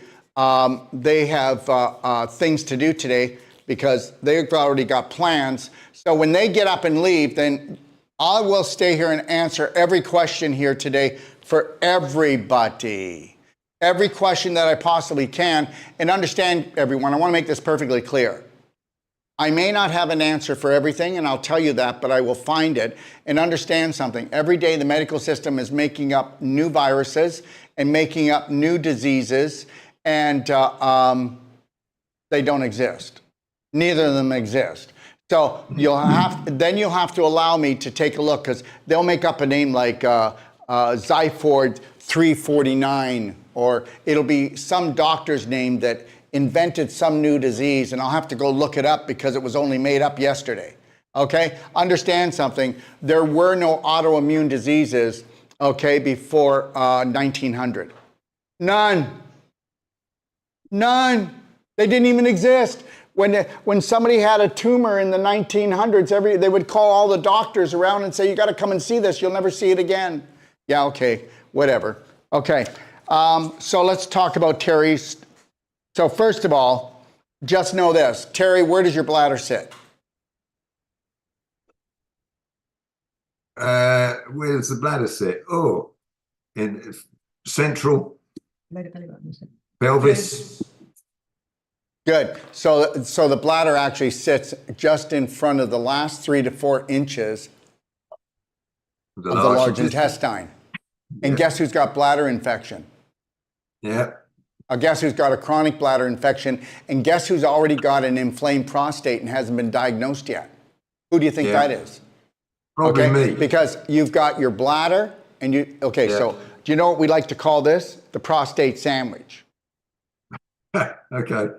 they have things to do today because they've already got plans. So when they get up and leave, then I will stay here and answer every question here today for everybody. Every question that I possibly can. And understand, everyone, I want to make this perfectly clear. I may not have an answer for everything, and I'll tell you that, but I will find it. And understand something. Every day the medical system is making up new viruses and making up new diseases, and they don't exist. Neither of them exist. So you'll have to allow me to take a look, because they'll make up a name like Zyford 349, or it'll be some doctor's name that invented some new disease, and I'll have to go look it up because it was only made up yesterday. Okay? Understand something. There were no autoimmune diseases, okay, before 1900. None. None. They didn't even exist. When somebody had a tumor in the 1900s, they would call all the doctors around and say, you got to come and see this. You'll never see it again. Yeah, okay, whatever. Okay, so let's talk about Terry's. So first of all, just know this. Terry, where does your bladder sit? Where does the bladder sit? Oh, in central pelvis. Good. So the bladder actually sits just in front of the last 3 to 4 inches of the large intestine. And guess who's got bladder infection? Yeah. Guess who's got a chronic bladder infection? And guess who's already got an inflamed prostate and hasn't been diagnosed yet? Who do you think that is? Probably me. Because you've got your bladder and you, so do you know what we like to call this? The prostate sandwich. Okay.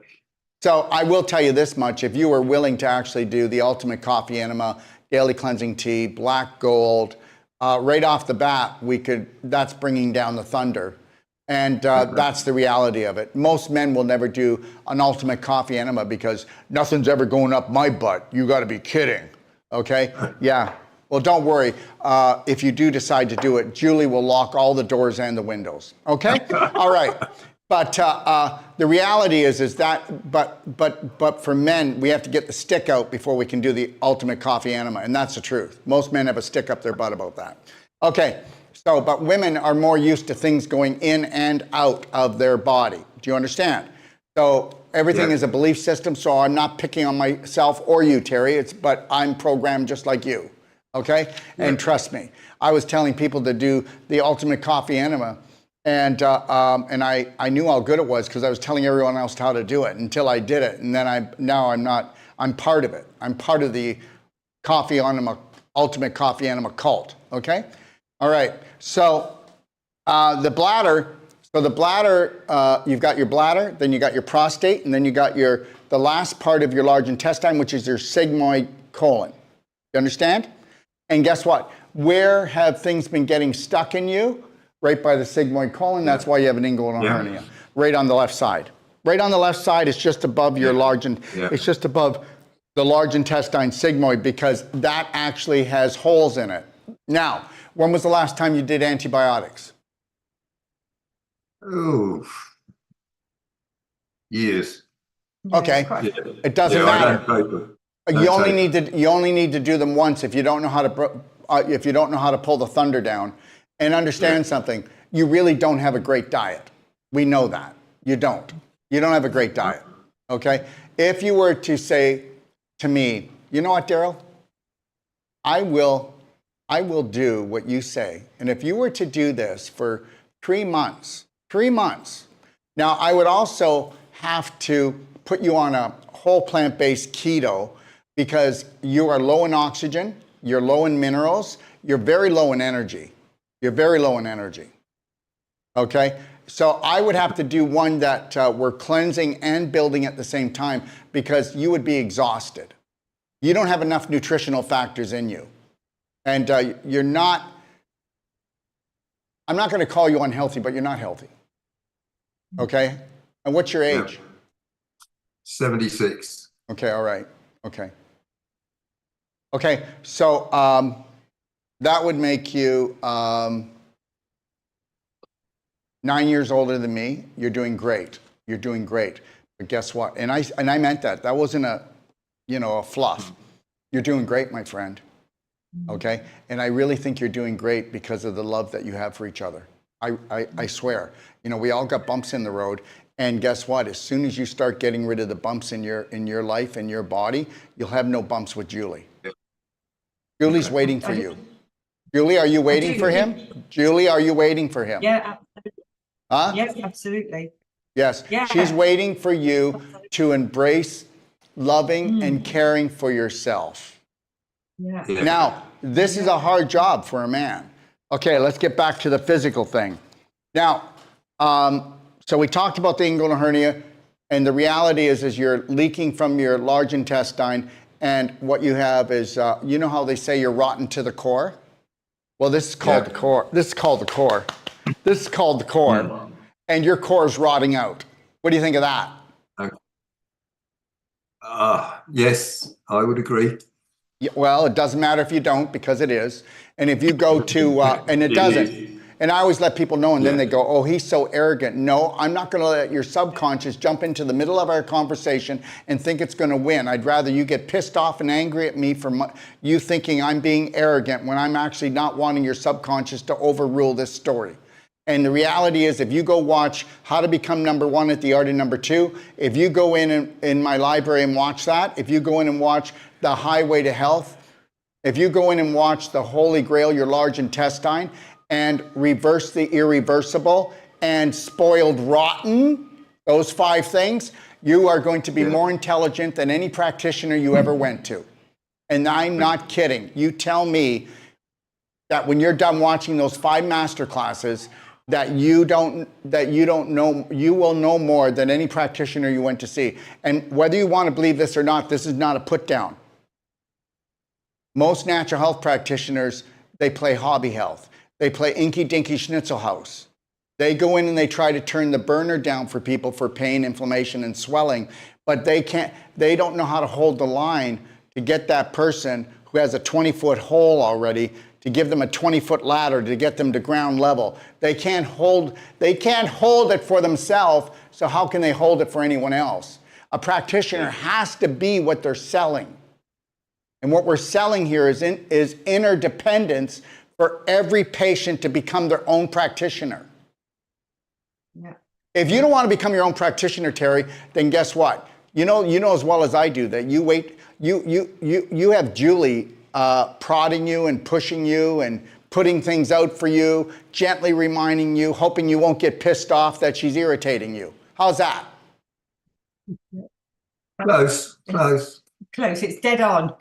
So I will tell you this much. If you were willing to actually do the Ultimate Coffee Enema, Daily Cleansing Tea, Black Gold, right off the bat, that's bringing down the thunder. And that's the reality of it. Most men will never do an Ultimate Coffee Enema because nothing's ever going up my butt. You got to be kidding. Okay? Yeah. Well, don't worry. If you do decide to do it, Julie will lock all the doors and the windows. Okay? All right. But the reality is that, but for men, we have to get the stick out before we can do the Ultimate Coffee Enema. And that's the truth. Most men have a stick up their butt about that. Okay. So, but women are more used to things going in and out of their body. Do you understand? So everything is a belief system. So I'm not picking on myself or you, Terry. But I'm programmed just like you. Okay? Yeah. And trust me, I was telling people to do the Ultimate Coffee Enema, and I knew how good it was because I was telling everyone else how to do it until I did it, and then I'm part of it. I'm part of the Coffee Enema, Ultimate Coffee Enema cult. Okay? All right, so the bladder, you've got your bladder, then you got your prostate, and then you got the last part of your large intestine, which is your sigmoid colon. You understand? And guess what? Where have things been getting stuck in you? right by the sigmoid colon. That's why you have an inguinal Yeah. hernia, right on the left side. Right on the left side is just above your large, it's just above the large intestine sigmoid, because that actually has holes in it. Now, when was the last time you did antibiotics? Oh, years. Yeah, it's Okay, quite- Yeah. it doesn't Yeah, I matter. don't paper. You only need to do them once if you don't know how to pull the thunder down. And understand something, you really don't have a great diet. We know that. You don't. You don't have a great diet. Okay? If you were to say to me, you know what, Daryl? I will do what you say. And if you were to do this for 3 months, now I would also have to put you on a whole plant-based keto, because you are low in oxygen, you're low in minerals, you're very low in energy. You're very low in energy. Okay? So I would have to do one that we're cleansing and building at the same time, because you would be exhausted. You don't have enough nutritional factors in you. And you're not, I'm not going to call you unhealthy, but you're not healthy. Okay? And what's your age? 76. Okay, all right. Okay. Okay, so that would make you 9 years older than me. You're doing great. You're doing great. But guess what? And I meant that. That wasn't a fluff. You're doing great, my friend. Okay? And I really think you're doing great because of the love that you have for each other. I swear. We all got bumps in the road. And guess what? As soon as you start getting rid of the bumps in your life and your body, you'll have no bumps with Julie. Julie's waiting for you. Julie, are you waiting for him? Julie, are you waiting for him? Yeah, Huh? yes, absolutely. Yes. Yeah. She's waiting for you to embrace loving and caring for yourself. Yeah. Yeah. Now, this is a hard job for a man. Okay, let's get back to the physical thing. Now, so we talked about the inguinal hernia, and the reality is you're leaking from your large intestine, and what you have is, you know how they say you're rotten to the core? Well, this is called the core. This is called the core. This is called the core. And your core is rotting out. What do you think of that? Yes, I would agree. Yeah, well, it doesn't matter if you don't, because it is. And if you go to, and it doesn't. And I always let people know, and then they go, oh, he's so arrogant. No, I'm not going to let your subconscious jump into the middle of our conversation and think it's going to win. I'd rather you get pissed off and angry at me for you thinking I'm being arrogant when I'm actually not wanting your subconscious to overrule this story. And the reality is, if you go watch How to Become Number One at the Art of Number Two, if you go in my library and watch that, if you go in and watch The Highway to Health, if you go in and watch The Holy Grail, Your Large Intestine, and Reverse the Irreversible, and Spoiled Rotten, those 5 things, you are going to be more intelligent than any practitioner you ever went to. And I'm not kidding. You tell me that when you're done watching those 5 master classes, that you will know more than any practitioner you went to see. And whether you want to believe this or not, this is not a put down. Most natural health practitioners, they play hobby health. They play Inky Dinky Schnitzel House. They go in and they try to turn the burner down for people for pain, inflammation, and swelling, but they don't know how to hold the line to get that person who has a 20-foot hole already, to give them a 20-foot ladder to get them to ground level. They can't hold it for themselves, so how can they hold it for anyone else? A practitioner has to be what they're selling. And what we're selling here is interdependence for every patient to become their own practitioner. Yeah. If you don't want to become your own practitioner, Terry, then guess what? You know as well as I do that you have Julie prodding you and pushing you and putting things out for you, gently reminding you, hoping you won't get pissed off that she's irritating you. How's that? Close. Close, it's dead on.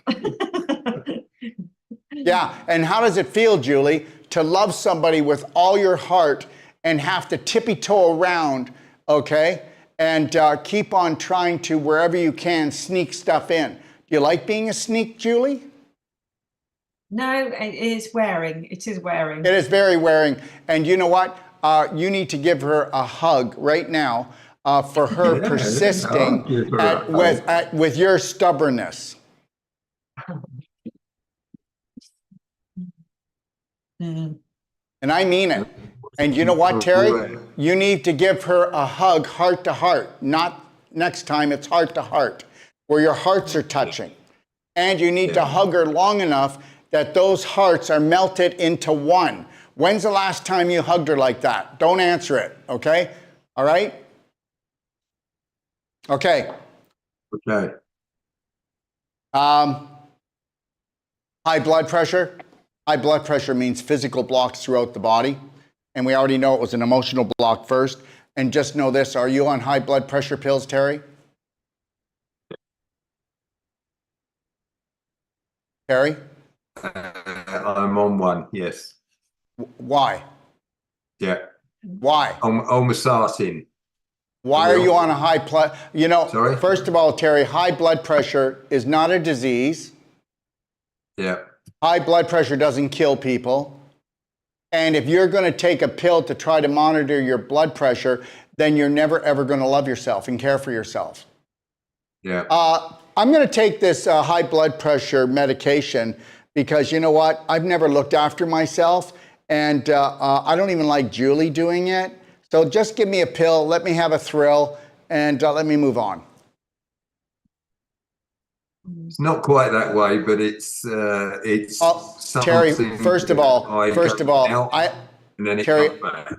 Yeah, and how does it feel, Julie, to love somebody with all your heart and have to tippy-toe around, okay, and keep on trying to, wherever you can, sneak stuff in? Do you like being a sneak, Julie? No, it is wearing. It is wearing. It is very wearing. And you know what? You need to give her a hug right now for her Yeah, persisting I'll give her a hug. with your stubbornness. Mm. And I mean it. And you know what, Terry? You need to give her a hug heart to heart. Not next time, it's heart to heart, where your hearts are touching. And you need to hug her long enough that those hearts are melted into one. When's the last time you hugged her like that? Don't answer it, okay? All right? Okay. Okay. High blood pressure. High blood pressure means physical blocks throughout the body. And we already know it was an emotional block first. And just know this, are you on high blood pressure pills, Terry? Terry? I'm on one, yes. Why? Yeah. Why? Olmesartan. Why are you on a high blood? You know, Sorry? first of all, Terry, high blood pressure is not a disease. Yeah. High blood pressure doesn't kill people. And if you're going to take a pill to try to monitor your blood pressure, then you're never, ever going to love yourself and care for yourself. Yeah. I'm going to take this high blood pressure medication because you know what? I've never looked after myself, and I don't even like Julie doing it. So just give me a pill, let me have a thrill, and let me move on. It's not quite that way, but it's Terry, something first of all, out, and then it Terry, comes back.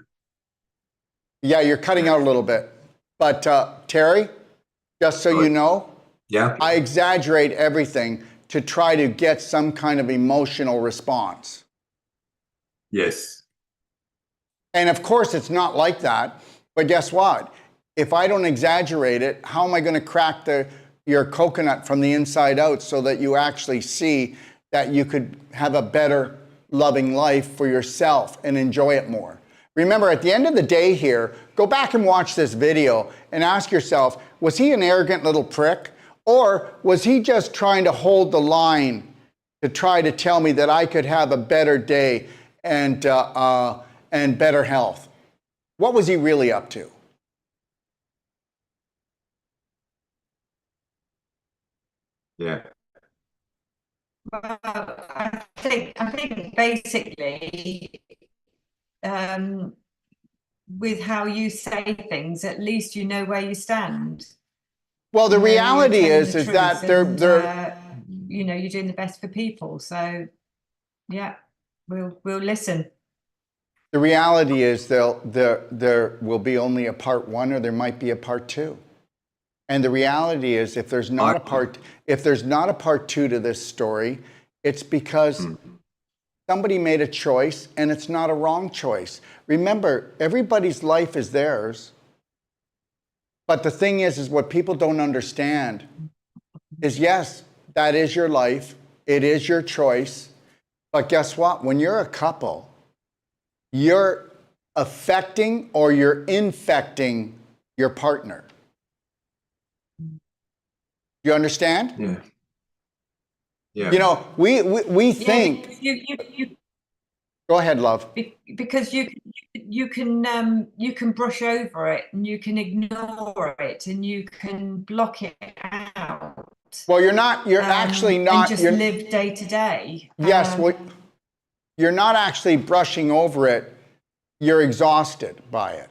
yeah, you're cutting out a little bit. But Terry, just so you know, Yeah. I exaggerate everything to try to get some kind of emotional response. Yes. And of course, it's not like that. But guess what? If I don't exaggerate it, how am I going to crack your coconut from the inside out so that you actually see that you could have a better loving life for yourself and enjoy it more? Remember, at the end of the day here, go back and watch this video and ask yourself, was he an arrogant little prick? Or was he just trying to hold the line to try to tell me that I could have a better day and better health? What was he really up to? Yeah. Well, I think basically, with how you say things, at least you know where you stand. Well, the You know, you're reality telling is the that truth they're and, you know, you're doing the best for people. So, yeah, we'll listen. the reality is there will be only a part one, or there might be a part two. And the reality is, if there's not a part two to this story, it's because somebody made a choice, and it's not a wrong choice. Remember, everybody's life is theirs. But the thing is what people don't understand is, yes, that is your life. It is your choice. But guess what? When you're a couple, you're affecting or you're infecting your partner. You understand? Yeah. Yeah. You know, we think. You Go ahead, love. because you can brush over it and you can ignore it and you can block it out. Well, you're not. You're actually not. And just live day to day. Yes. Well, you're not actually brushing over it. You're exhausted by it.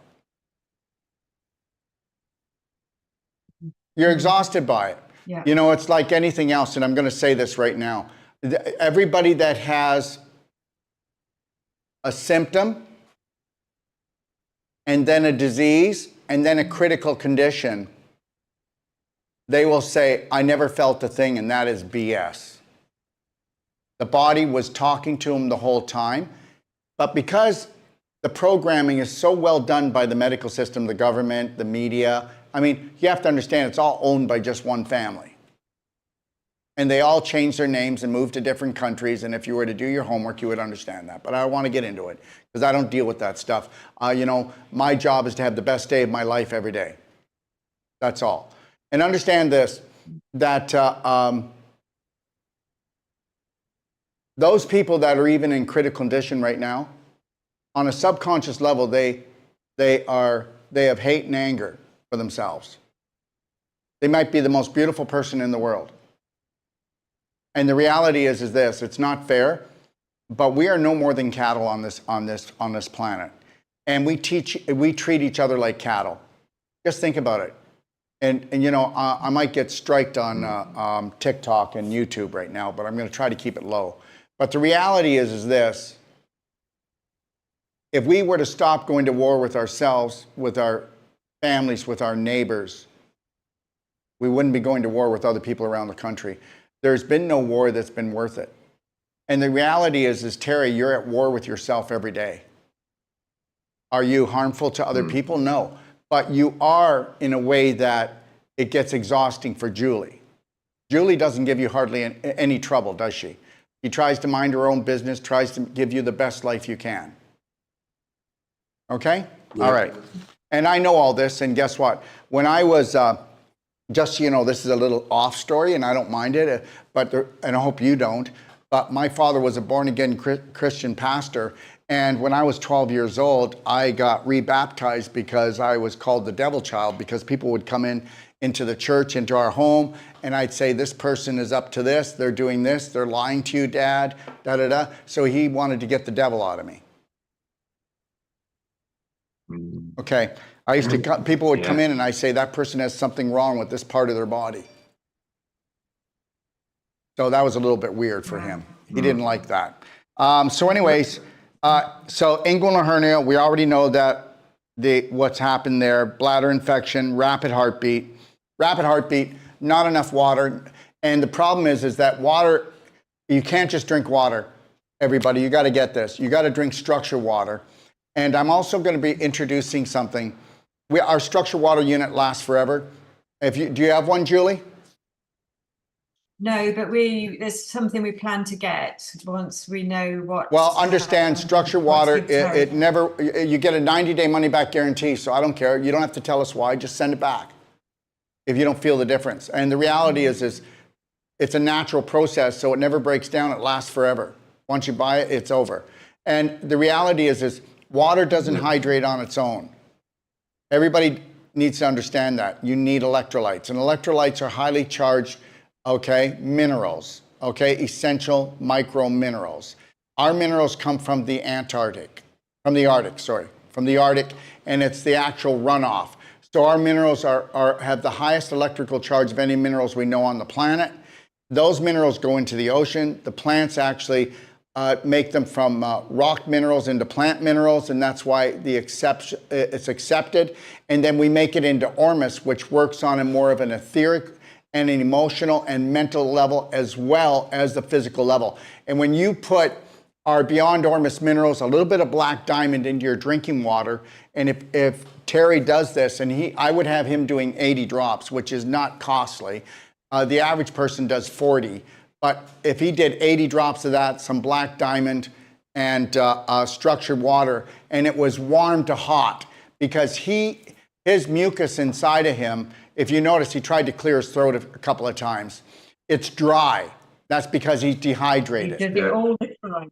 You're exhausted by it. Yeah. You know, it's like anything else, and I'm going to say this right now. Everybody that has a symptom, and then a disease, and then a critical condition, they will say, I never felt a thing, and that is BS. The body was talking to them the whole time, but because the programming is so well done by the medical system, the government, the media, I mean, you have to understand it's all owned by just one family. And they all changed their names and moved to different countries. And if you were to do your homework, you would understand that. But I don't want to get into it because I don't deal with that stuff. You know, my job is to have the best day of my life every day. That's all. And understand this, that those people that are even in critical condition right now, on a subconscious level, they have hate and anger for themselves. They might be the most beautiful person in the world. And the reality is this, it's not fair, but we are no more than cattle on this planet. And we treat each other like cattle. Just think about it. And you know, I might get striked on TikTok and YouTube right now, but I'm going to try to keep it low. But the reality is this. If we were to stop going to war with ourselves, with our families, with our neighbors, we wouldn't be going to war with other people around the country. There's been no war that's been worth it. And the reality is Terry, you're at war with yourself every day. Are you harmful to other people? No. But you are in a way that it gets exhausting for Julie. Julie doesn't give you hardly any trouble, does she? She tries to mind her own business, tries to give you the best life you can. Okay? Yeah. All right. And I know all this, and guess what? When I was, just so you know, this is a little off story, and I don't mind it, and I hope you don't, but my father was a born-again Christian pastor, and when I was 12 years old, I got rebaptized because I was called the devil child, because people would come into the church, into our home, and I'd say, this person is up to this, they're doing this, they're lying to you, Dad, da-da-da. So he wanted to get the devil out of me. Okay, I used to, people would come in and I say, that person has something wrong with this part of their body. So that was a little bit weird for him. He didn't like that. So anyways, so inguinal hernia, we already know that what's happened there, bladder infection, rapid heartbeat, not enough water. And the problem is that water, you can't just drink water, everybody. You got to get this. You got to drink structured water. And I'm also going to be introducing something. Our structured water unit lasts forever. Do you have one, Julie? No, but there's something we plan to get once we know what. Well, understand structured water, it never, you get a 90-day money-back guarantee, so I don't care. You don't have to tell us why, just send it back if you don't feel the difference. And the reality is it's a natural process, so it never breaks down, it lasts forever. Once you buy it, it's over. And the reality is water doesn't hydrate on its own. Everybody needs to understand that. You need electrolytes, and electrolytes are highly charged, okay, minerals, okay, essential micro minerals. Our minerals come from the Arctic, and it's the actual runoff. So our minerals have the highest electrical charge of any minerals we know on the planet. Those minerals go into the ocean. The plants actually make them from rock minerals into plant minerals, and that's why it's accepted. And then we make it into ormus, which works on a more of an etheric and an emotional and mental level, as well as the physical level. And when you put our Beyond Ormus minerals, a little bit of black diamond into your drinking water, and if Terry does this, and I would have him doing 80 drops, which is not costly. The average person does 40. But if he did 80 drops of that, some black diamond and structured water, and it was warm to hot, because his mucus inside of him, if you notice, he tried to clear his throat a couple of times. It's dry. That's because he's dehydrated. He did it all the time.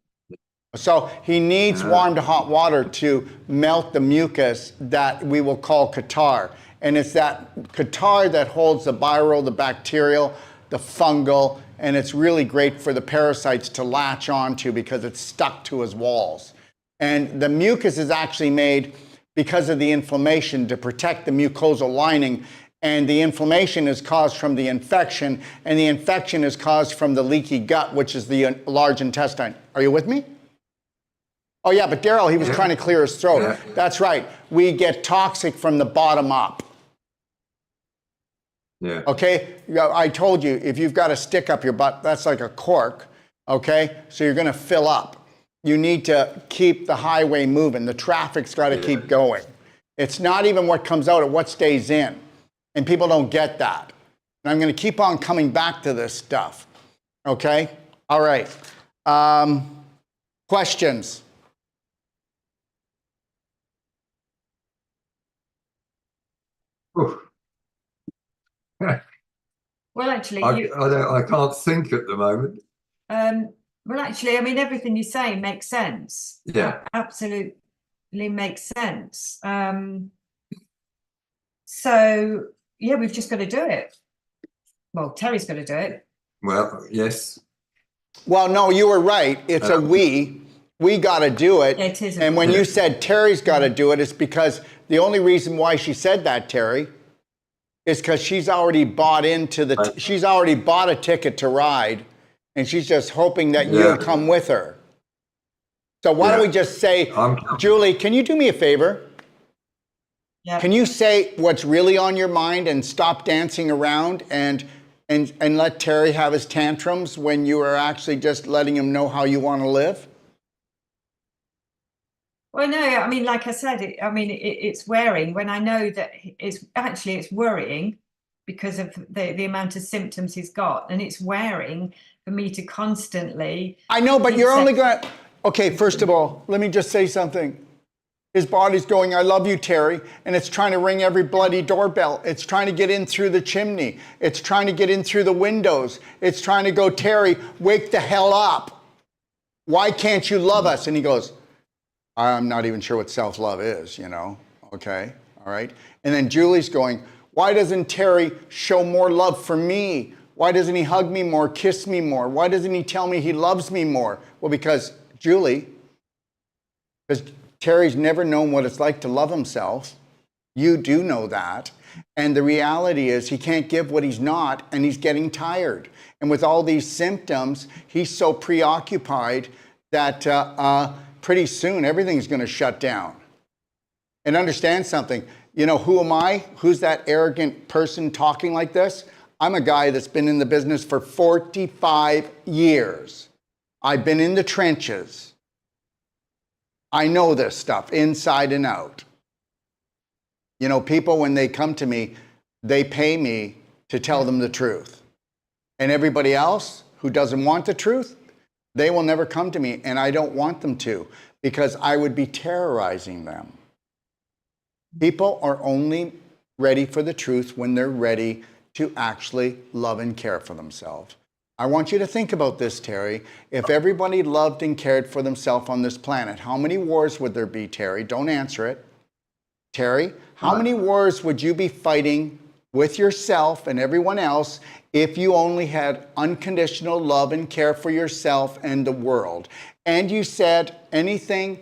So he needs warm to hot water to melt the mucus that we will call catarrh. And it's that catarrh that holds the viral, the bacterial, the fungal, and it's really great for the parasites to latch onto because it's stuck to his walls. And the mucus is actually made because of the inflammation to protect the mucosal lining, and the inflammation is caused from the infection, and the infection is caused from the leaky gut, which is the large intestine. Are you with me? Oh yeah, but Daryl, he was trying to clear his throat. Yeah. That's right. We get toxic from the bottom up. Yeah. Okay, I told you, if you've got a stick up your butt, that's like a cork, okay? So you're gonna fill up. You need to keep the highway moving. The traffic's gotta keep going. It's not even what comes out, it's what stays in. And people don't get that. And I'm gonna keep on coming back to this stuff, okay? All right, questions? Well, actually, I can't think at the moment. Well, actually, I mean, everything you're saying makes sense. Yeah. Absolutely makes sense. So yeah, we've just got to do it. Well, Terry's got to do it. Well, yes. Well, no, you were right. It's a we. We got to do it. Yeah, it is. And when you said Terry's got to do it, it's because the only reason why she said that, Terry, is because she's already bought into the. She's already bought a ticket to ride, and she's just hoping that you'll come with her. So why don't we just say, Julie, can you do me a favor? Yeah. Can you say what's really on your mind and stop dancing around and let Terry have his tantrums when you are actually just letting him know how you want to live? Well, no, I mean, like I said, it's wearing when I know that it's worrying because of the amount of symptoms he's got, and it's wearing for me to constantly. I know, but you're only going to. Okay, first of all, let me just say something. His body's going, I love you, Terry, and it's trying to ring every bloody doorbell. It's trying to get in through the chimney. It's trying to get in through the windows. It's trying to go, Terry, wake the hell up. Why can't you love us? And he goes, I'm not even sure what self-love is, you know, okay, all right? And then Julie's going, why doesn't Terry show more love for me? Why doesn't he hug me more, kiss me more? Why doesn't he tell me he loves me more? Well, because Julie, because Terry's never known what it's like to love himself. You do know that. And the reality is he can't give what he's not, and he's getting tired. And with all these symptoms, he's so preoccupied that pretty soon everything's going to shut down. And understand something. You know, who am I? Who's that arrogant person talking like this? I'm a guy that's been in the business for 45 years. I've been in the trenches. I know this stuff inside and out. You know, people, when they come to me, they pay me to tell them the truth. And everybody else who doesn't want the truth, they will never come to me, and I don't want them to, because I would be terrorizing them. People are only ready for the truth when they're ready to actually love and care for themselves. I want you to think about this, Terry. If everybody loved and cared for themselves on this planet, how many wars would there be, Terry? Don't answer it. Terry, how many wars would you be fighting with yourself and everyone else if you only had unconditional love and care for yourself and the world? And you said anything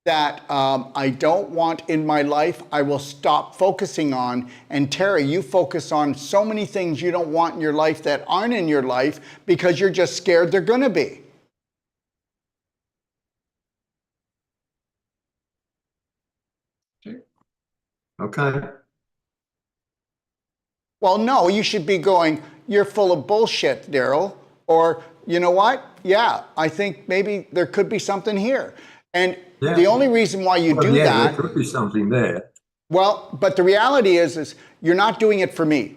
that I don't want in my life, I will stop focusing on. And Terry, you focus on so many things you don't want in your life that aren't in your life because you're just scared they're going to be. Okay. Well, no, you should be going, you're full of bullshit, Daryl. Or, you know what? Yeah, I think maybe there could be something here. And the only reason why you do that, there could be something there. Well, but the reality is you're not doing it for me.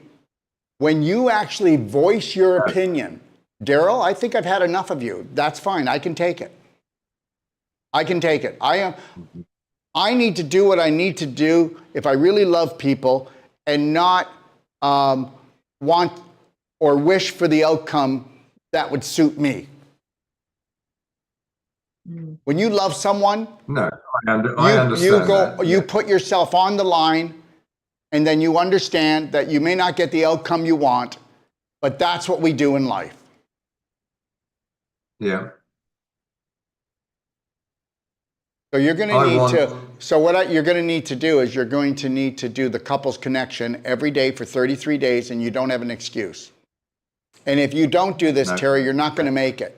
When you actually voice your opinion, Daryl, I think I've had enough of you. That's fine. I can take it. I can take it. I need to do what I need to do if I really love people and not want or wish for the outcome that would suit me. When you love someone, no, I understand you put yourself on the line, and then you understand that you may not get the outcome you want, but that's what we do in life. Yeah. So you're going to need to. So what you're going to need to do is you're going to need to do the couples connection every day for 33 days, and you don't have an excuse. And if you don't do this, Terry, you're not going to make it.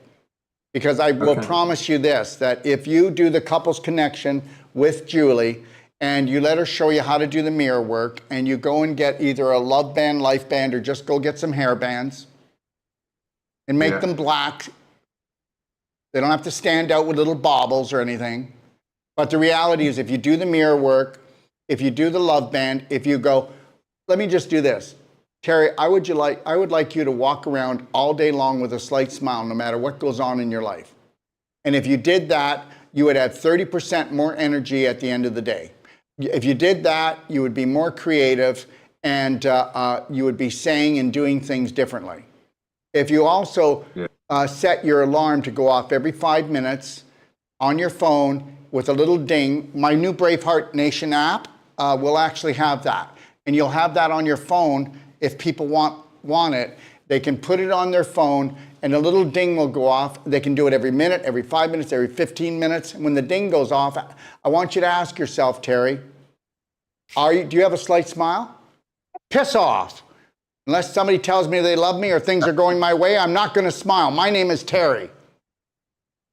Because I will promise you this, that if you do the couples connection with Julie and you let her show you how to do the mirror work and you go and get either a love band, life band, or just go get some hair bands and make them black. They don't have to stand out with little baubles or anything. But the reality is if you do the mirror work, if you do the love band, if you go, let me just do this. Terry, I would like you to walk around all day long with a slight smile, no matter what goes on in your life. And if you did that, you would have 30% more energy at the end of the day. If you did that, you would be more creative and you would be saying and doing things differently. If you also set your alarm to go off every 5 minutes on your phone with a little ding. My new Braveheart Nation app will actually have that. And you'll have that on your phone if people want it. They can put it on their phone and a little ding will go off. They can do it every minute, every 5 minutes, every 15 minutes. And when the ding goes off, I want you to ask yourself, Terry, do you have a slight smile? Piss off. Unless somebody tells me they love me or things are going my way, I'm not going to smile. My name is Terry.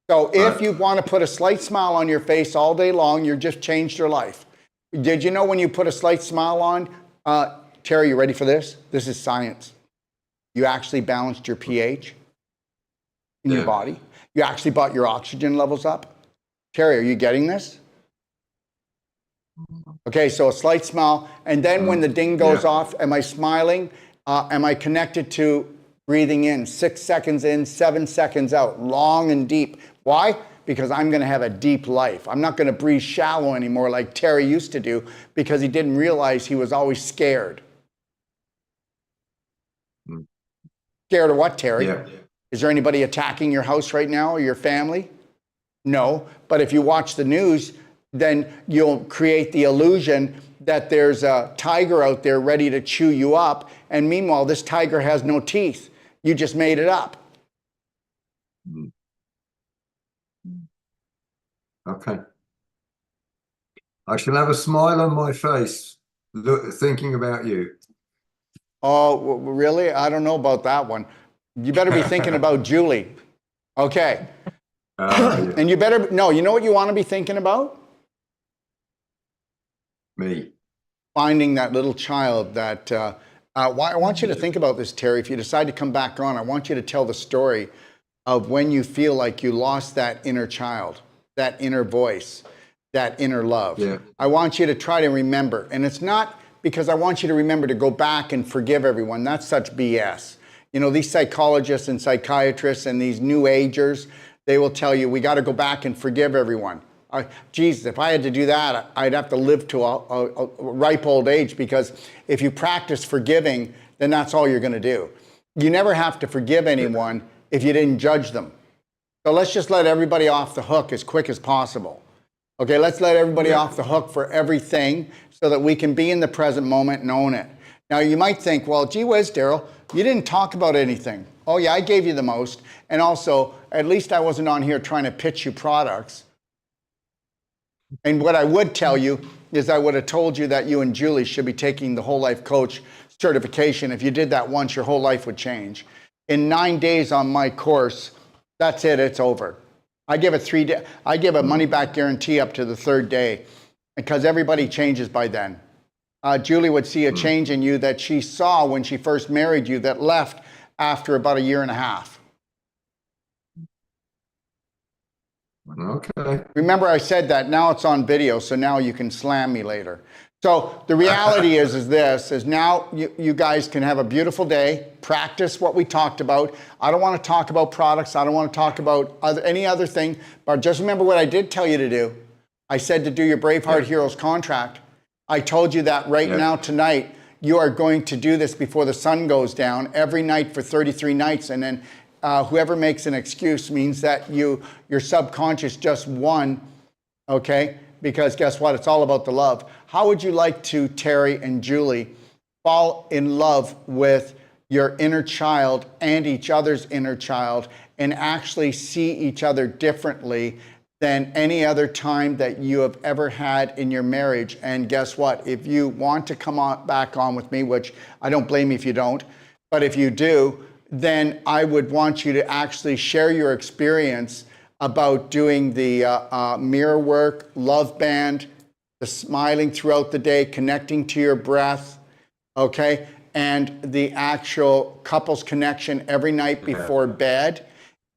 So if you want to put a slight smile on your face all day long, you've just changed your life. Did you know when you put a slight smile on, Terry, you ready for this? This is science. You actually balanced your pH in your body. You actually brought your oxygen levels up. Terry, are you getting this? Okay, so a slight smile. And then when the ding goes off, am I smiling? Am I connected to breathing in? 6 seconds in, 7 seconds out, long and deep. Why? Because I'm going to have a deep life. I'm not going to breathe shallow anymore like Terry used to do because he didn't realize he was always scared. Scared of what, Terry? Yeah. Is there anybody attacking your house right now or your family? No. But if you watch the news, then you'll create the illusion that there's a tiger out there ready to chew you up. And meanwhile, this tiger has no teeth. You just made it up. Okay. I shall have a smile on my face thinking about you. Oh, really? I don't know about that one. You better be thinking about Julie. Okay. Yeah. And you better, no, you know what you want to be thinking about? Me. Finding that little child that, I want you to think about this, Terry. If you decide to come back on, I want you to tell the story of when you feel like you lost that inner child, that inner voice, that inner love. Yeah. I want you to try to remember. And it's not because I want you to remember to go back and forgive everyone. That's such BS. You know, these psychologists and psychiatrists and these new agers, they will tell you, we got to go back and forgive everyone. Jesus, if I had to do that, I'd have to live to a ripe old age, because if you practice forgiving, then that's all you're going to do. You never have to forgive anyone if you didn't judge them. So let's just let everybody off the hook as quick as possible. Okay, let's let everybody off the hook for everything so that we can be in the present moment and own it. Now, you might think, well, gee whiz, Daryl, you didn't talk about anything. Oh, yeah, I gave you the most. And also, at least I wasn't on here trying to pitch you products. And what I would tell you is I would have told you that you and Julie should be taking the Whole Life Coach certification. If you did that once, your whole life would change. In 9 days on my course, that's it, it's over. I give a money-back guarantee up to the 3rd day, because everybody changes by then. Julie would see a change in you that she saw when she first married you that left after about 1.5 years. Okay. Remember, I said that. Now it's on video, so now you can slam me later. So the reality is now you guys can have a beautiful day, practice what we talked about. I don't want to talk about products. I don't want to talk about any other thing, but just remember what I did tell you to do. I said to do your Braveheart Heroes contract. I told you that right now tonight, you are going to do this before the sun goes down every night for 33 nights. And then whoever makes an excuse means that your subconscious just won, okay? Because guess what? It's all about the love. How would you like to, Terry and Julie, fall in love with your inner child and each other's inner child and actually see each other differently than any other time that you have ever had in your marriage? And guess what? If you want to come back on with me, which I don't blame you if you don't, but if you do, then I would want you to actually share your experience about doing the mirror work, love band, the smiling throughout the day, connecting to your breath, okay? And the actual couples connection every night before bed,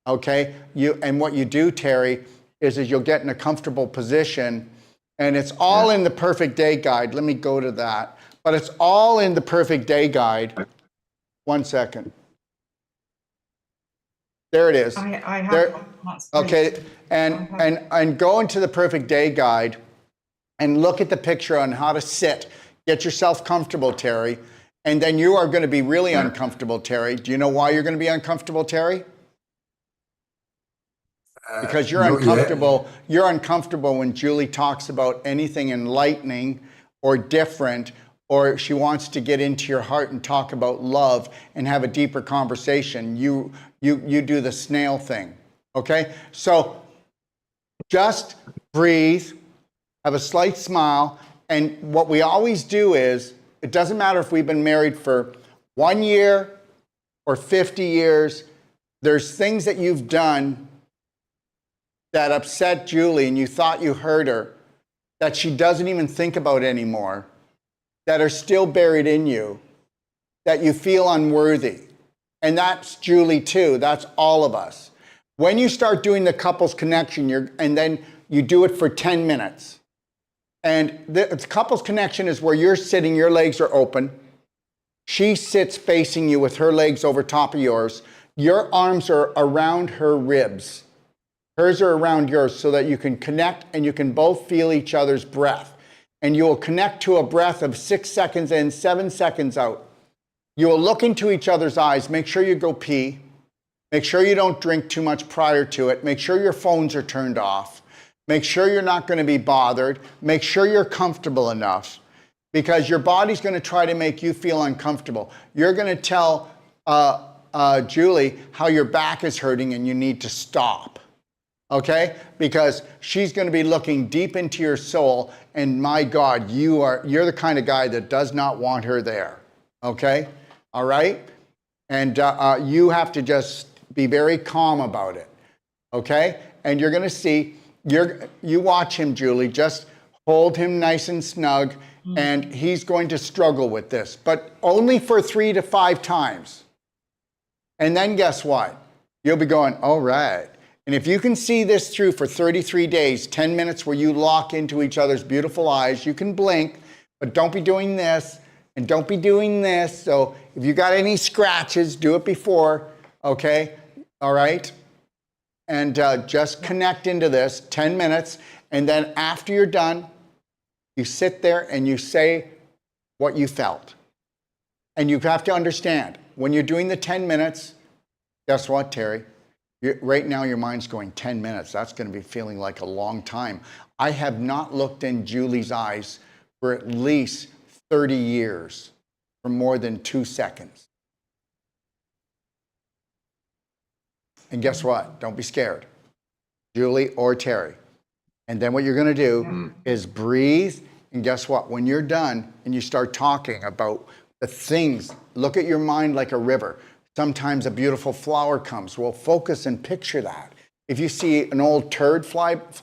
okay? And what you do, Terry, is you'll get in a comfortable position, and it's all in the Perfect Day Guide. Let me go to that. But it's all in the Perfect Day Guide. 1 second. There it is. I have there, one. That's okay, and go into the Perfect Day Guide and look at the picture on how to sit. Get yourself comfortable, Terry. And then you are going to be really uncomfortable, Terry. Do you know why you're going to be uncomfortable, Terry? Because you're not yet. uncomfortable. You're uncomfortable when Julie talks about anything enlightening or different, or she wants to get into your heart and talk about love and have a deeper conversation. You do the snail thing. Okay? So just breathe, have a slight smile, and what we always do is, it doesn't matter if we've been married for 1 year or 50 years, there's things that you've done that upset Julie and you thought you hurt her, that she doesn't even think about anymore, that are still buried in you, that you feel unworthy. And that's Julie too. That's all of us. When you start doing the couples connection, and then you do it for 10 minutes. And the couples connection is where you're sitting, your legs are open. She sits facing you with her legs over top of yours. Your arms are around her ribs. Hers are around yours so that you can connect and you can both feel each other's breath. And you will connect to a breath of 6 seconds in, 7 seconds out. You will look into each other's eyes. Make sure you go pee. Make sure you don't drink too much prior to it. Make sure your phones are turned off. Make sure you're not going to be bothered. Make sure you're comfortable enough, because your body's going to try to make you feel uncomfortable. You're going to tell Julie how your back is hurting and you need to stop. Okay? Because she's going to be looking deep into your soul, and my God, you're the kind of guy that does not want her there. Okay? All right? And you have to just be very calm about it. Okay? And you're going to see, you watch him, Julie, just hold him nice and snug, and he's going to struggle with this, but only for 3 to 5 times. And then guess what? You'll be going, all right. And if you can see this through for 33 days, 10 minutes where you lock into each other's beautiful eyes, you can blink, but don't be doing this and don't be doing this. So if you got any scratches, do it before, okay? All right? And just connect into this 10 minutes. And then after you're done, you sit there and you say what you felt. And you have to understand, when you're doing the 10 minutes, guess what, Terry? Right now, your mind's going 10 minutes. That's going to be feeling like a long time. I have not looked in Julie's eyes for at least 30 years for more than 2 seconds. And guess what? Don't be scared, Julie or Terry. And then what you're going to do is breathe. And guess what? When you're done and you start talking about the things, look at your mind like a river. Sometimes a beautiful flower comes. Well, focus and picture that. If you see an old turd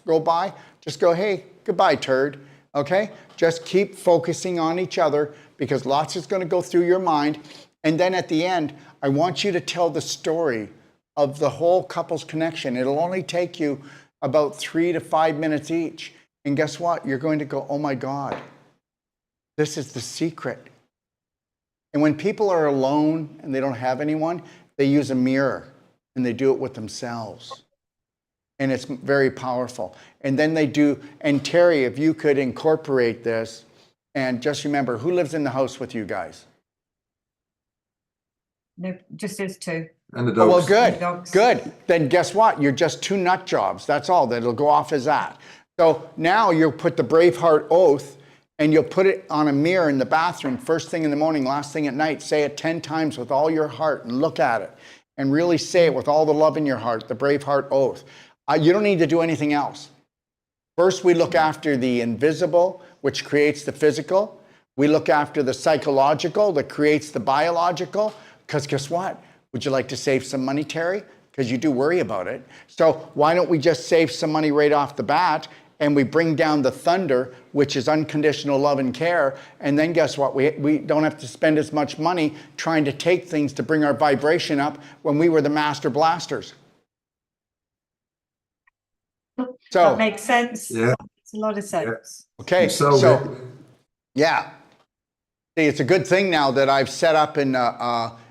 go by, just go, hey, goodbye, turd. Okay? Just keep focusing on each other, because lots is going to go through your mind. And then at the end, I want you to tell the story of the whole couple's connection. It'll only take you about 3 to 5 minutes each. And guess what? You're going to go, oh my God, this is the secret. And when people are alone and they don't have anyone, they use a mirror and they do it with themselves. And it's very powerful. And then they do, and Terry, if you could incorporate this, and just remember, who lives in the house with you guys? No, just us two. And the Oh, dogs. well, The dogs. good. Then guess what? You're just 2 nut jobs. That's all. That'll go off as that. So now you'll put the Braveheart oath, and you'll put it on a mirror in the bathroom, first thing in the morning, last thing at night. Say it 10 times with all your heart and look at it. And really say it with all the love in your heart, the Braveheart oath. You don't need to do anything else. First, we look after the invisible, which creates the physical. We look after the psychological, that creates the biological. Because guess what? Would you like to save some money, Terry? Because you do worry about it. So why don't we just save some money right off the bat, and we bring down the thunder, which is unconditional love and care. And then guess what? We don't have to spend as much money trying to take things to bring our vibration up when we were the master blasters. So That makes sense. Yeah. It's a lot of sense. okay, You sold so it. yeah. See, it's a good thing now that I've set up in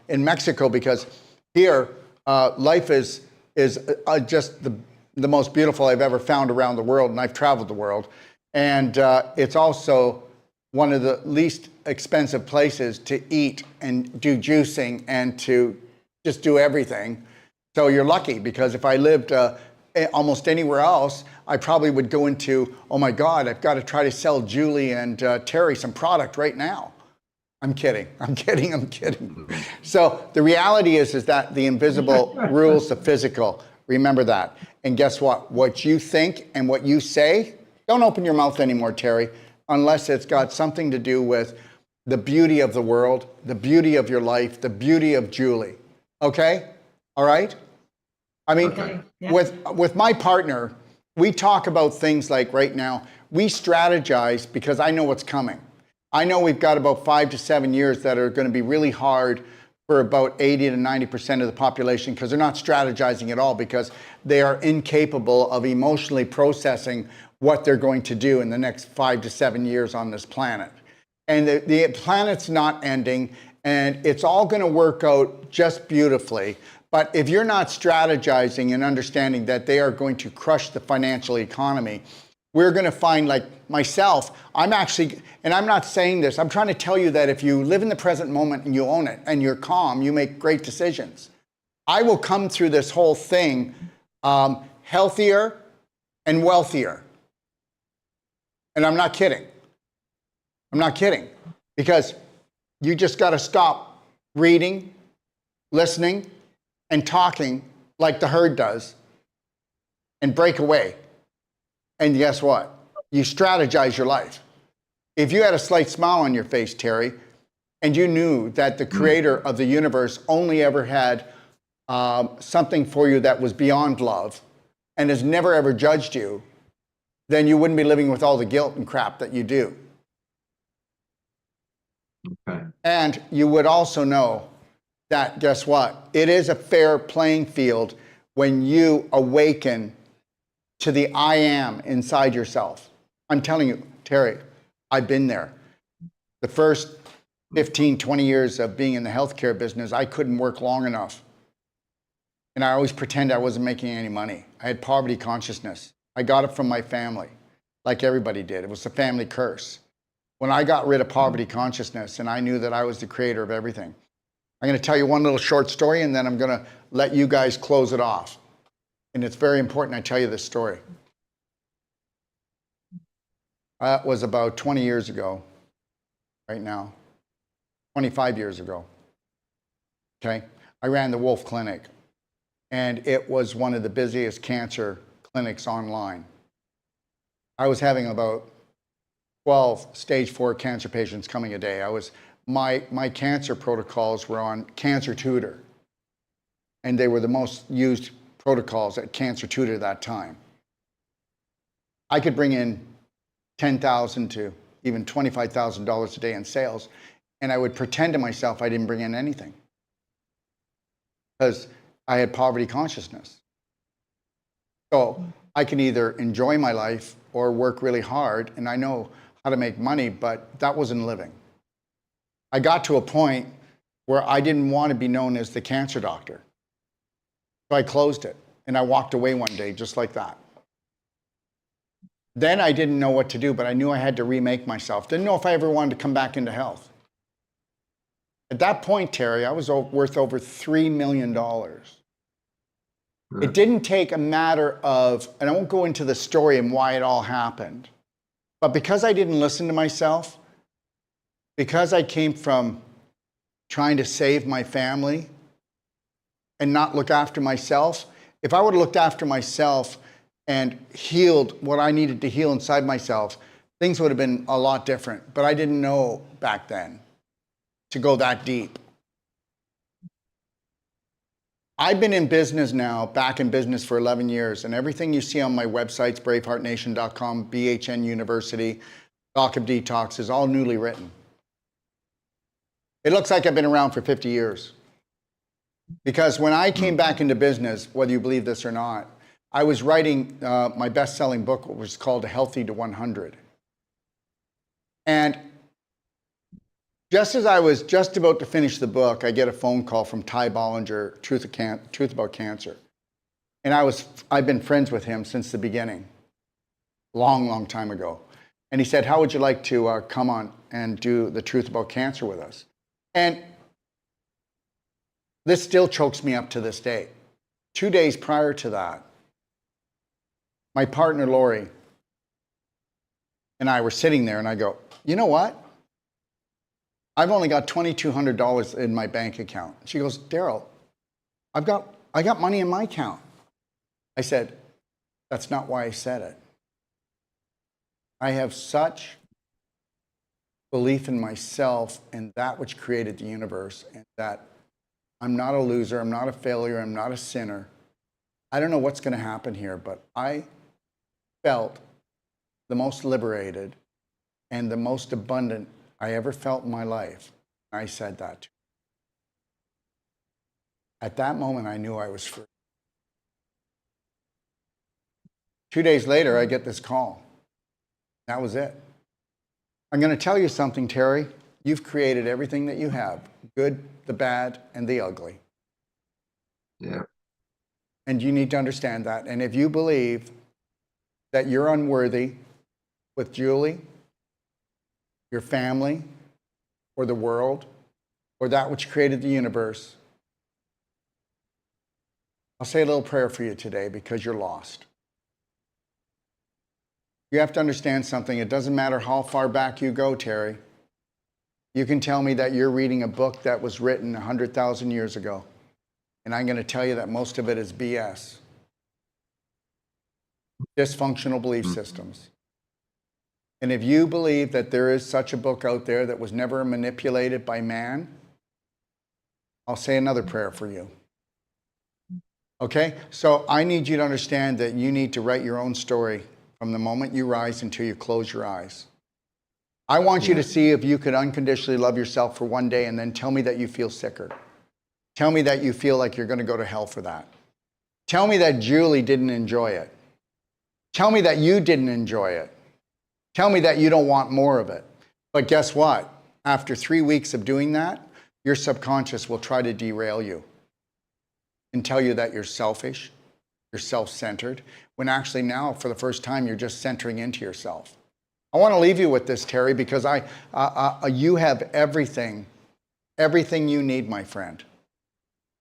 Mexico, because here life is just the most beautiful I've ever found around the world, and I've traveled the world. And it's also one of the least expensive places to eat and do juicing and to just do everything. So you're lucky, because if I lived almost anywhere else, I probably would go into, oh my God, I've got to try to sell Julie and Terry some product right now. I'm kidding. I'm kidding. I'm kidding. So the reality is that the invisible rules the physical. Remember that. And guess what? What you think and what you say, don't open your mouth anymore, Terry, unless it's got something to do with the beauty of the world, the beauty of your life, the beauty of Julie. Okay? All right? I mean, Okay, yeah. with my partner, we talk about things like right now, we strategize because I know what's coming. I know we've got about 5 to 7 years that are going to be really hard for about 80 to 90% of the population because they're not strategizing at all because they are incapable of emotionally processing what they're going to do in the next 5 to 7 years on this planet. And the planet's not ending, and it's all going to work out just beautifully. But if you're not strategizing and understanding that they are going to crush the financial economy, we're going to find, like myself, I'm actually, and I'm not saying this, I'm trying to tell you that if you live in the present moment and you own it and you're calm, you make great decisions. I will come through this whole thing healthier and wealthier. And I'm not kidding. I'm not kidding. Because you just got to stop reading, listening, and talking like the herd does and break away. And guess what? You strategize your life. If you had a slight smile on your face, Terry, and you knew that the creator of the universe only ever had something for you that was beyond love and has never ever judged you, then you wouldn't be living with all the guilt and crap that you do. Okay. And you would also know that, guess what? It is a fair playing field when you awaken to the I am inside yourself. I'm telling you, Terry, I've been there. The first 15, 20 years of being in the healthcare business, I couldn't work long enough. And I always pretend I wasn't making any money. I had poverty consciousness. I got it from my family, like everybody did. It was a family curse. When I got rid of poverty consciousness and I knew that I was the creator of everything, I'm going to tell you one little short story and then I'm going to let you guys close it off. And it's very important I tell you this story. That was about 20 years ago, right now, 25 years ago. Okay? I ran the Wolf Clinic, and it was one of the busiest cancer clinics online. I was having about 12 stage 4 cancer patients coming a day. My cancer protocols were on Cancer Tutor, and they were the most used protocols at Cancer Tutor at that time. I could bring in $10,000 to even $25,000 a day in sales, and I would pretend to myself I didn't bring in anything because I had poverty consciousness. So I can either enjoy my life or work really hard, and I know how to make money, but that wasn't living. I got to a point where I didn't want to be known as the cancer doctor. So I closed it, and I walked away one day just like that. Then I didn't know what to do, but I knew I had to remake myself. Didn't know if I ever wanted to come back into health. At that point, Terry, I was worth over $3 million. It didn't take a matter of, and I won't go into the story and why it all happened, but because I didn't listen to myself, because I came from trying to save my family and not look after myself, if I would have looked after myself and healed what I needed to heal inside myself, things would have been a lot different. But I didn't know back then to go that deep. I've been in business now, back in business for 11 years, and everything you see on my websites, braveheartnation.com, BHN University, Doc of Detox, is all newly written. It looks like I've been around for 50 years. Because when I came back into business, whether you believe this or not, I was writing my best-selling book, which was called Healthy to 100. And just as I was just about to finish the book, I get a phone call from Ty Bollinger, Truth About Cancer. And I've been friends with him since the beginning, long, long time ago. And he said, how would you like to come on and do the Truth About Cancer with us? And this still chokes me up to this day. 2 days prior to that, my partner, Lori, and I were sitting there, and I go, you know what? I've only got $2,200 in my bank account. She goes, Daryl, I got money in my account. I said, that's not why I said it. I have such belief in myself and that which created the universe, and that I'm not a loser, I'm not a failure, I'm not a sinner. I don't know what's going to happen here, but I felt the most liberated and the most abundant I ever felt in my life. I said that to her. At that moment, I knew I was free. 2 days later, I get this call. That was it. I'm going to tell you something, Terry. You've created everything that you have, good, the bad, and the ugly. Yeah. And you need to understand that. And if you believe that you're unworthy with Julie, your family, or the world, or that which created the universe, I'll say a little prayer for you today because you're lost. You have to understand something. It doesn't matter how far back you go, Terry. You can tell me that you're reading a book that was written 100,000 years ago, and I'm going to tell you that most of it is BS. Dysfunctional belief systems. And if you believe that there is such a book out there that was never manipulated by man, I'll say another prayer for you. Okay? So I need you to understand that you need to write your own story from the moment you rise until you close your eyes. I want you to see if you could unconditionally love yourself for one day and then tell me that you feel sicker. Tell me that you feel like you're going to go to hell for that. Tell me that Julie didn't enjoy it. Tell me that you didn't enjoy it. Tell me that you don't want more of it. But guess what? After 3 weeks of doing that, your subconscious will try to derail you and tell you that you're selfish, you're self-centered, when actually now, for the first time, you're just centering into yourself. I want to leave you with this, Terry, because you have everything you need, my friend.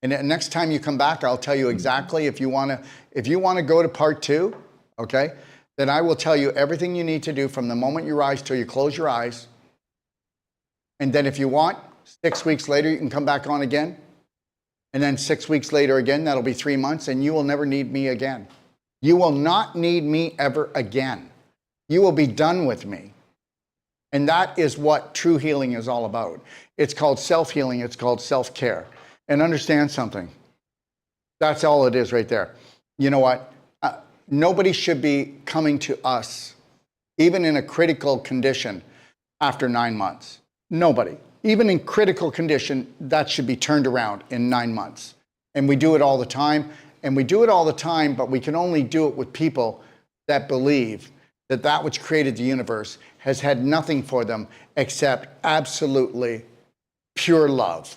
And next time you come back, I'll tell you exactly if you want to go to part 2, okay? Then I will tell you everything you need to do from the moment you rise till you close your eyes. And then if you want, 6 weeks later, you can come back on again. And then 6 weeks later again, that'll be 3 months, and you will never need me again. You will not need me ever again. You will be done with me. And that is what true healing is all about. It's called self-healing. It's called self-care. And understand something. That's all it is right there. You know what? Nobody should be coming to us, even in a critical condition, after 9 months. Nobody. Even in critical condition, that should be turned around in 9 months. And we do it all the time. And we do it all the time, but we can only do it with people that believe that that which created the universe has had nothing for them except absolutely pure love.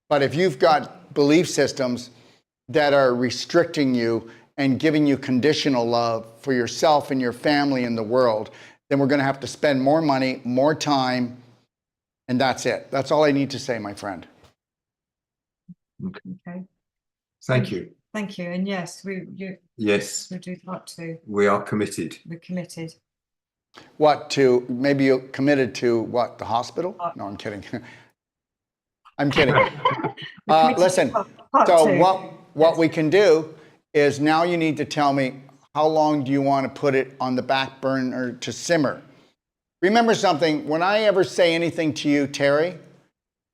But if you've got belief systems that are restricting you and giving you conditional love for yourself and your family and the world, then we're going to have to spend more money, more time, and that's it. That's all I need to say, my friend. Okay. Thank you. Thank you. And yes, Yes, we'll do part 2. we are committed. We're committed. What, to, maybe you're committed to what, the hospital? No, I'm kidding. I'm kidding. Listen, part so 2. what we can do is now you need to tell me how long do you want to put it on the back burner to simmer. Remember something, when I ever say anything to you, Terry,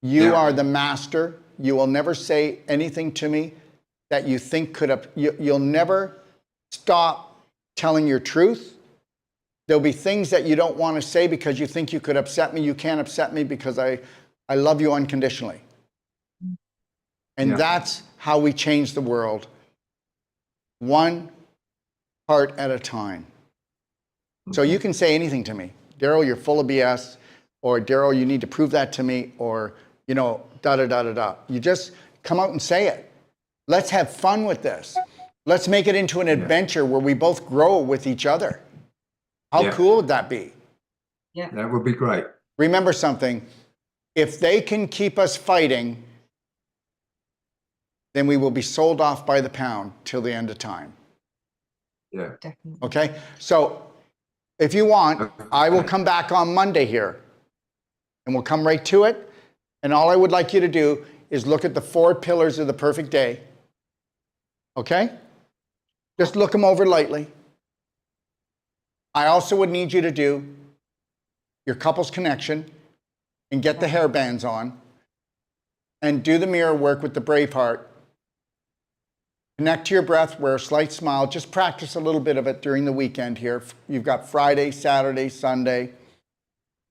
you are the master. You will never say anything to me that you think could have, you'll never stop telling your truth. There'll be things that you don't want to say because you think you could upset me. You can't upset me because I love you unconditionally. And that's how we change the world, one part at a time. So you can say anything to me. Daryl, you're full of BS, or Daryl, you need to prove that to me, or, you know, da-da-da-da-da. You just come out and say it. Let's have fun with this. Let's make it into an adventure where we both grow with each other. How cool would that be? Yeah. That would be great. Remember something, if they can keep us fighting, then we will be sold off by the pound till the end of time. Yeah. Definitely. Okay? So if you want, I will come back on Monday here and we'll come right to it. And all I would like you to do is look at the 4 pillars of the perfect day. Okay? Just look them over lightly. I also would need you to do your couples connection and get the hairbands on and do the mirror work with the Braveheart. Connect to your breath, wear a slight smile. Just practice a little bit of it during the weekend here. You've got Friday, Saturday, Sunday.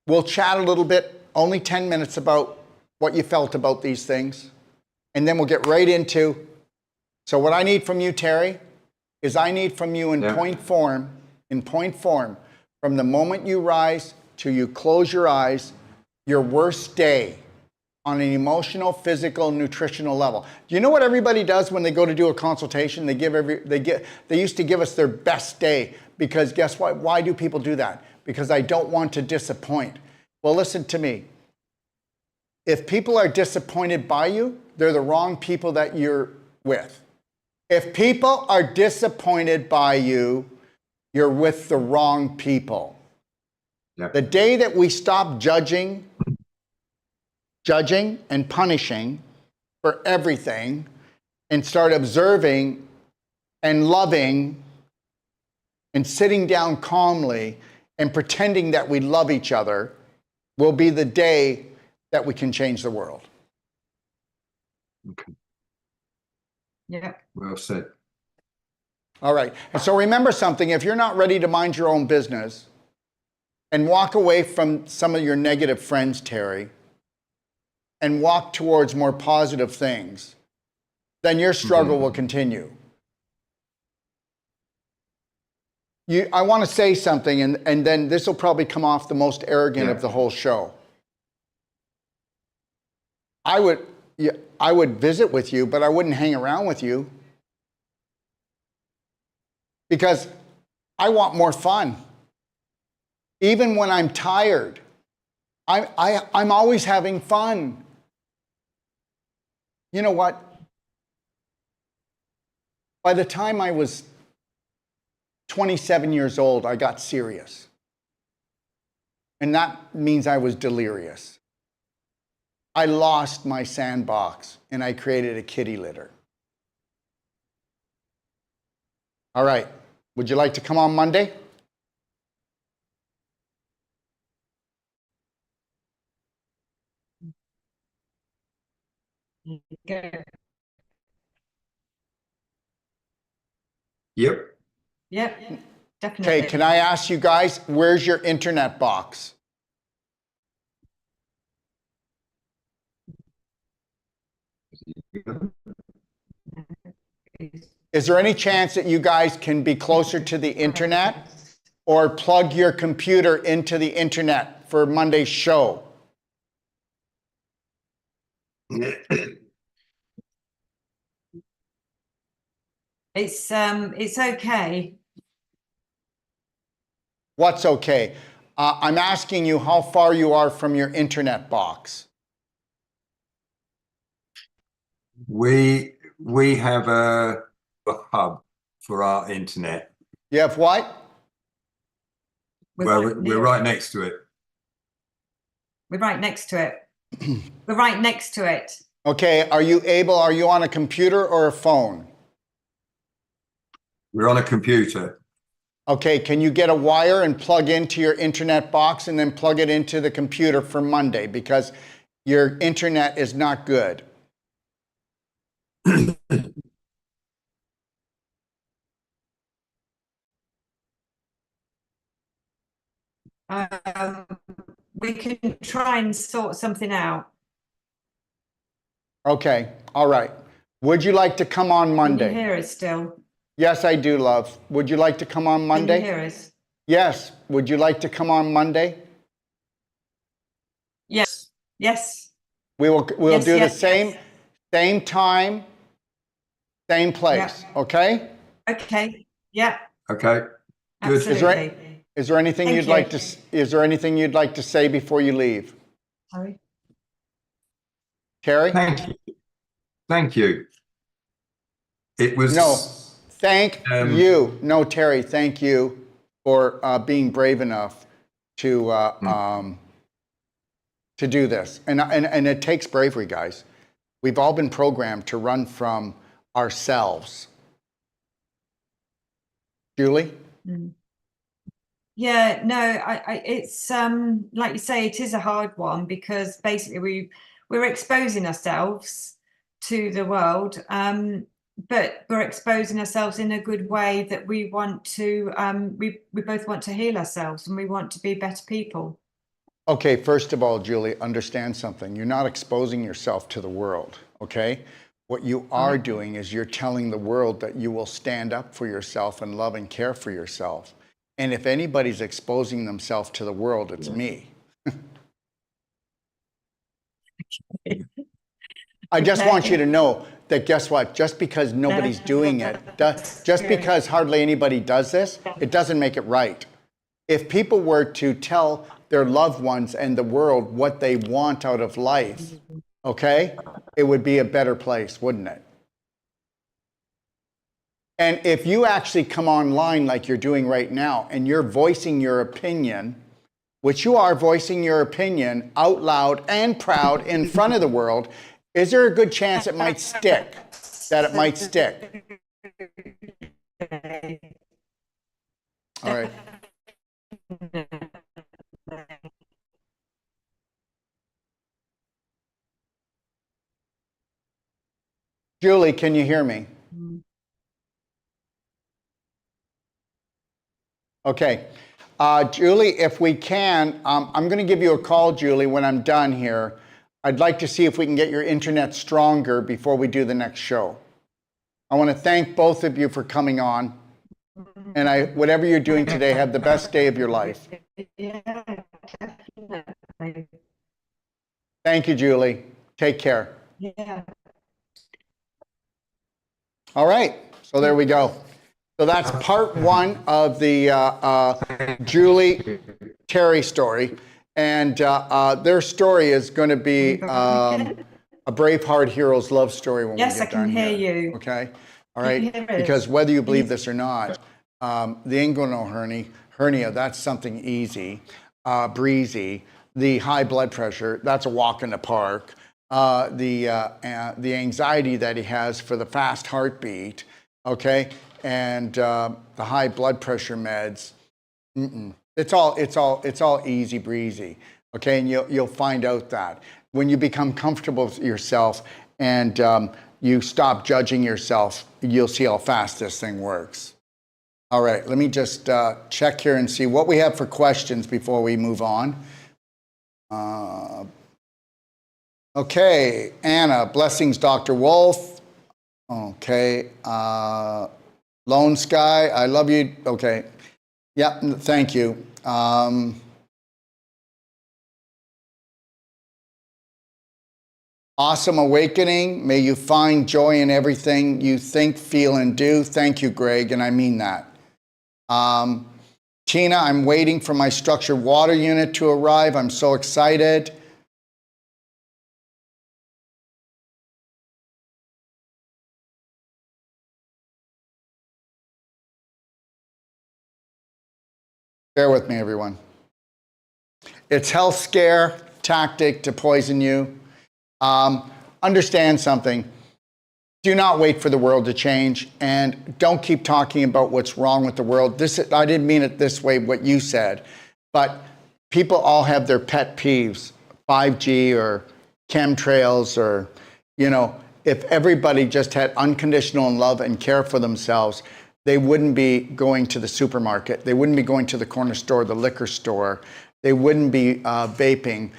We'll chat a little bit, only 10 minutes, about what you felt about these things. And then we'll get right into, so what I need from you, Terry, is I need from you in point form, from the moment you rise to you close your eyes, your worst day on an emotional, physical, nutritional level. Do you know what everybody does when they go to do a consultation? They used to give us their best day, because guess what? Why do people do that? Because I don't want to disappoint. Well, listen to me. If people are disappointed by you, they're the wrong people that you're with. If people are disappointed by you, you're with the wrong people. Yep. The day that we stop judging and punishing for everything and start observing and loving and sitting down calmly and pretending that we love each other will be the day that we can change the world. Okay. Yeah. Well said. All right. And so remember something, if you're not ready to mind your own business and walk away from some of your negative friends, Terry, and walk towards more positive things, then your struggle will continue. I want to say something, and then this will probably come off the most arrogant of the whole show. I would visit with you, but I wouldn't hang around with you, because I want more fun. Even when I'm tired, I'm always having fun. You know what? By the time I was 27 years old, I got serious. And that means I was delirious. I lost my sandbox and I created a kitty litter. All right. Would you like to come on Monday? Good. Yep. Yep. Definitely. Okay, can I ask you guys, where's your internet box? Is there any chance that you guys can be closer to the internet or plug your computer into the internet for Monday's show? It's okay. What's okay? I'm asking you how far you are from your internet box. We have a hub for our internet. You have what? We're right next to it. We're right next to it. We're right next to it. Okay, are you on a computer or a phone? We're on a computer. Okay, can you get a wire and plug into your internet box and then plug it into the computer for Monday, because your internet is not good. We can try and sort something out. Okay, all right. Would you like to come on Can Monday? you hear us still? Yes, I do, love. Would you like to come on Monday? Can you hear us? Yes. Would you like to come on Monday? Yes. Yes. We'll Yes, do yes, the yes. same time, same place. Yeah. Okay? Okay. Yeah. Okay. Good. Absolutely. Is there anything Thank you'd you. like to is there anything you'd like to say before you leave? Sorry. Terry? Thank you. Thank you. It was No. Thank you. No, Terry, thank you for being brave enough to do this. And it takes bravery, guys. We've all been programmed to run from ourselves. Julie? Yeah, no, it's like you say, it is a hard one because basically we're exposing ourselves to the world, but we're exposing ourselves in a good way that we want to. We both want to heal ourselves and we want to be better people. Okay, first of all, Julie, understand something. You're not exposing yourself to the world, okay? What you are doing is you're telling the world that you will stand up for yourself and love and care for yourself. And if anybody's exposing themselves to the world, it's me. I just want you to know that, guess what? Just because nobody's doing it, just because hardly anybody does this, it doesn't make it right. If people were to tell their loved ones and the world what they want out of life, okay, it would be a better place, wouldn't it? And if you actually come online like you're doing right now and you're voicing your opinion, which you are voicing your opinion out loud and proud in front of the world, is there a good chance it might stick? That it might stick? All right. Julie, can you hear me? Okay. Julie, if we can, I'm going to give you a call, Julie, when I'm done here. I'd like to see if we can get your internet stronger before we do the next show. I want to thank both of you for coming on. And whatever you're doing today, have the best day of your life. Thank you, Julie. Take care. Yeah. All right. So there we go. So that's part one of the Julie Terry story. And their story is going to be a Braveheart hero's love story when we get done. Yes, I can hear you. Okay. All right. Because whether you believe this or not, the inguinal hernia, that's something easy, breezy. The high blood pressure, that's a walk in the park. The anxiety that he has for the fast heartbeat, okay, and the high blood pressure meds, it's all easy breezy, okay, and you'll find out that when you become comfortable with yourself and you stop judging yourself, you'll see how fast this thing works. All right, let me just check here and see what we have for questions before we move on. Okay, Anna, blessings, Dr. Wolf. Okay, Lone Sky, I love you. Okay, yeah, thank you. Awesome awakening. May you find joy in everything you think, feel, and do. Thank you, Greg, and I mean that. Tina, I'm waiting for my structured water unit to arrive. I'm so excited. Bear with me, everyone. It's health scare tactic to poison you. Understand something. Do not wait for the world to change, and don't keep talking about what's wrong with the world. I didn't mean it this way, what you said, but people all have their pet peeves, 5G or chemtrails, or, if everybody just had unconditional love and care for themselves, they wouldn't be going to the supermarket. They wouldn't be going to the corner store, the liquor store. They wouldn't be vaping.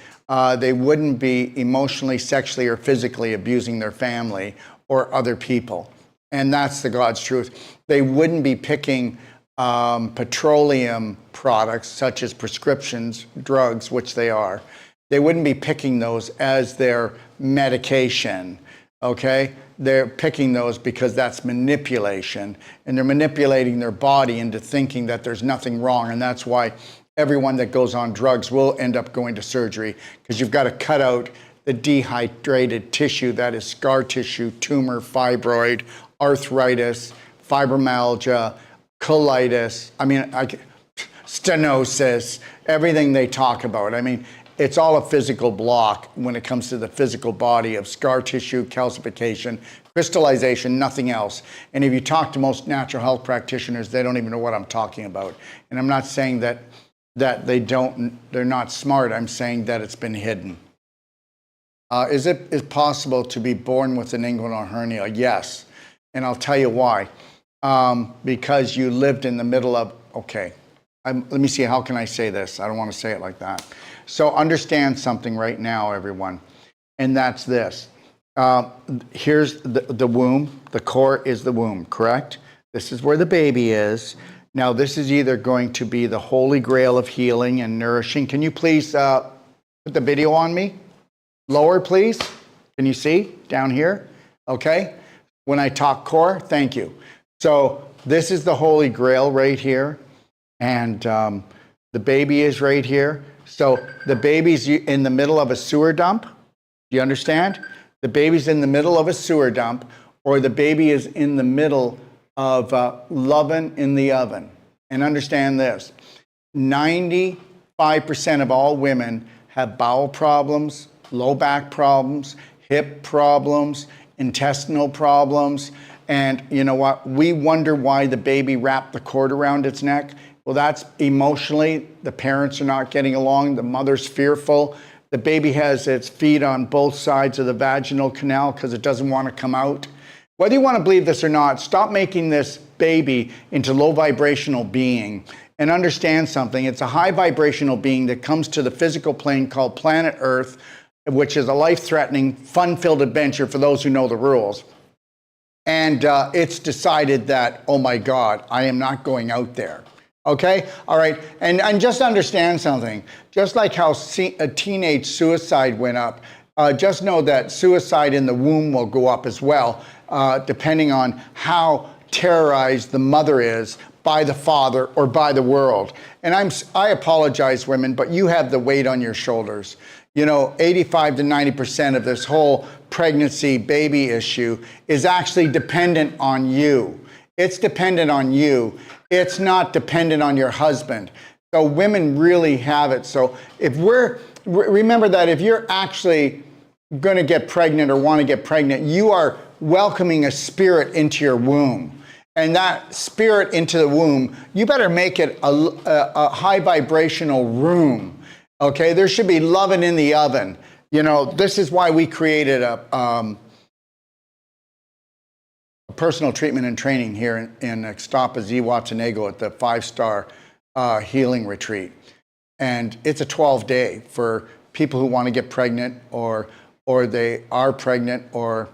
They wouldn't be emotionally, sexually, or physically abusing their family or other people. And that's the God's truth. They wouldn't be picking petroleum products such as prescriptions, drugs, which they are. They wouldn't be picking those as their medication, okay? They're picking those because that's manipulation, and they're manipulating their body into thinking that there's nothing wrong, and that's why everyone that goes on drugs will end up going to surgery, because you've got to cut out the dehydrated tissue that is scar tissue, tumor, fibroid, arthritis, fibromyalgia, colitis, stenosis, everything they talk about. I mean, it's all a physical block when it comes to the physical body of scar tissue, calcification, crystallization, nothing else. And if you talk to most natural health practitioners, they don't even know what I'm talking about. And I'm not saying that they're not smart. I'm saying that it's been hidden. Is it possible to be born with an inguinal hernia? Yes. And I'll tell you why. Because you lived in the middle of, let me see, how can I say this? I don't want to say it like that. So understand something right now, everyone, and that's this. Here's the womb. The core is the womb, correct? This is where the baby is. Now, this is either going to be the holy grail of healing and nourishing. Can you please put the video on me? Lower, please. Can you see down here? Okay. When I talk core, thank you. So this is the holy grail right here. And the baby is right here. So the baby's in the middle of a sewer dump. Do you understand? The baby's in the middle of a sewer dump, or the baby is in the middle of loving in the oven. And understand this, 95% of all women have bowel problems, low back problems, hip problems, intestinal problems. And you know what? We wonder why the baby wrapped the cord around its neck. Well, that's emotionally, the parents are not getting along, the mother's fearful. The baby has its feet on both sides of the vaginal canal because it doesn't want to come out. Whether you want to believe this or not, stop making this baby into low vibrational being and understand something. It's a high vibrational being that comes to the physical plane called planet Earth, which is a life-threatening, fun-filled adventure for those who know the rules. And it's decided that, oh my God, I am not going out there. Okay? All right. And just understand something. Just like how a teenage suicide went up, just know that suicide in the womb will go up as well, depending on how terrorized the mother is by the father or by the world. And I apologize, women, but you have the weight on your shoulders. You know, 85 to 90% of this whole pregnancy baby issue is actually dependent on you. It's dependent on you. It's not dependent on your husband. So women really have it. So if remember that if you're actually going to get pregnant or want to get pregnant, you are welcoming a spirit into your womb. And that spirit into the womb, you better make it a high vibrational room. Okay, there should be loving in the oven. You know, this is why we created a personal treatment and training here in Ixtapa, Zihuatanejo at the 5-star healing retreat. And it's a 12-day for people who want to get pregnant or they are pregnant or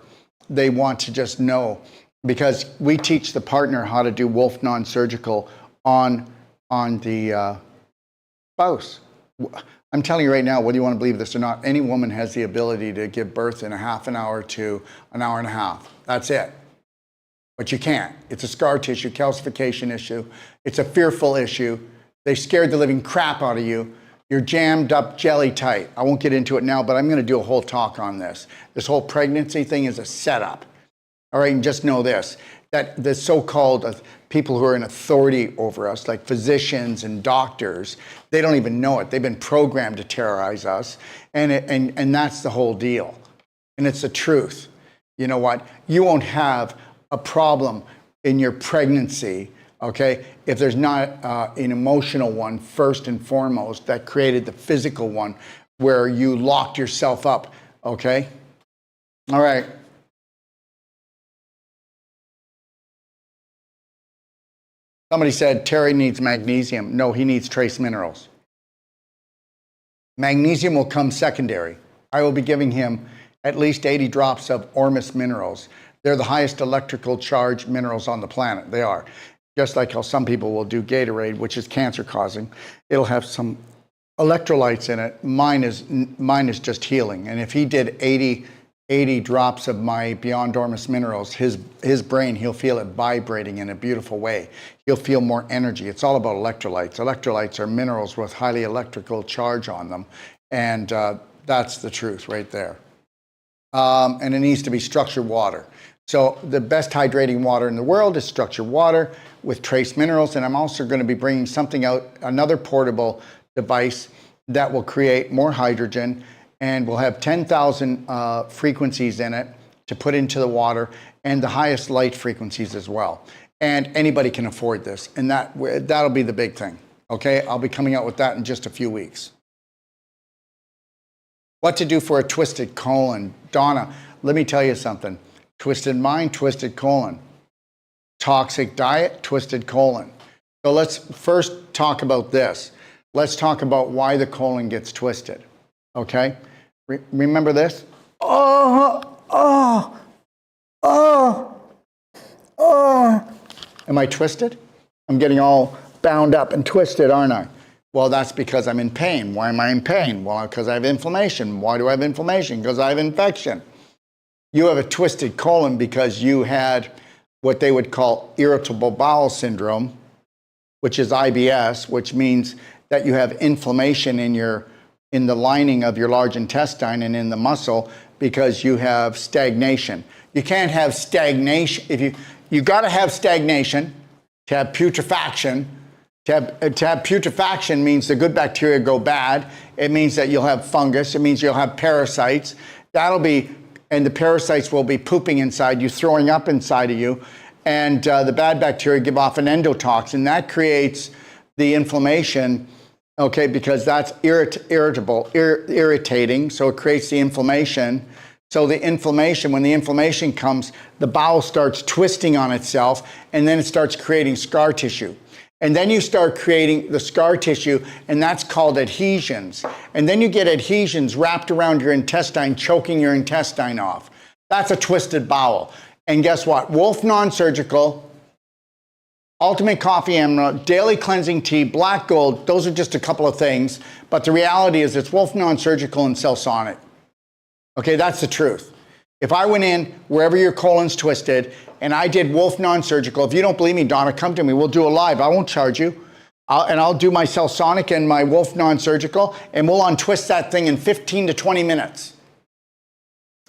they want to just know. Because we teach the partner how to do wolf non-surgical on the spouse. I'm telling you right now, whether you want to believe this or not, any woman has the ability to give birth in a half an hour to an hour and a half. That's it. But you can't. It's a scar tissue calcification issue. It's a fearful issue. They scared the living crap out of you. You're jammed up jelly tight. I won't get into it now, but I'm going to do a whole talk on this. This whole pregnancy thing is a setup. All right, and just know this, that the so-called people who are in authority over us, like physicians and doctors, they don't even know it. They've been programmed to terrorize us, and that's the whole deal. And it's the truth. You know what? You won't have a problem in your pregnancy, okay, if there's not an emotional one first and foremost that created the physical one where you locked yourself up, okay? All right. Somebody said Terry needs magnesium. No, he needs trace minerals. Magnesium will come secondary. I will be giving him at least 80 drops of Ormus minerals. They're the highest electrical charge minerals on the planet. They are. Just like how some people will do Gatorade, which is cancer causing. It'll have some electrolytes in it. Mine is just healing. And if he did 80 drops of my Beyond Ormus minerals, his brain, he'll feel it vibrating in a beautiful way. He'll feel more energy. It's all about electrolytes. Electrolytes are minerals with highly electrical charge on them. And that's the truth right there. And it needs to be structured water. So the best hydrating water in the world is structured water with trace minerals. And I'm also going to be bringing something out, another portable device that will create more hydrogen and will have 10,000 frequencies in it to put into the water, and the highest light frequencies as well. And anybody can afford this, and that'll be the big thing. Okay, I'll be coming out with that in just a few weeks. What to do for a twisted colon? Donna, let me tell you something. Twisted mind, twisted colon. Toxic diet, twisted colon. So let's first talk about this. Let's talk about why the colon gets twisted. Okay? Remember this? Am I twisted? I'm getting all bound up and twisted, aren't I? Well, that's because I'm in pain. Why am I in pain? Well, because I have inflammation. Why do I have inflammation? Because I have infection. You have a twisted colon because you had what they would call irritable bowel syndrome, which is IBS, which means that you have inflammation in the lining of your large intestine and in the muscle because you have stagnation. You can't have stagnation. You got to have stagnation to have putrefaction. To have putrefaction means the good bacteria go bad. It means that you'll have fungus. It means you'll have parasites. And the parasites will be pooping inside you, throwing up inside of you. And the bad bacteria give off an endotoxin. That creates the inflammation, okay, because that's irritating. So it creates the inflammation. So the inflammation, when the inflammation comes, the bowel starts twisting on itself, and then it starts creating scar tissue. And then you start creating the scar tissue, and that's called adhesions. And then you get adhesions wrapped around your intestine, choking your intestine off. That's a twisted bowel. And guess what? Wolf Non-Surgical, Ultimate Coffee Emerald, Daily Cleansing Tea, Black Gold, those are just a couple of things. But the reality is it's Wolf Non-Surgical and Cellsonic. Okay, that's the truth. If I went in wherever your colon's twisted and I did Wolf Non-Surgical, if you don't believe me, Donna, come to me. We'll do a live. I won't charge you. I'll do my Cellsonic and my Wolf Non-Surgical, and we'll untwist that thing in 15 to 20 minutes.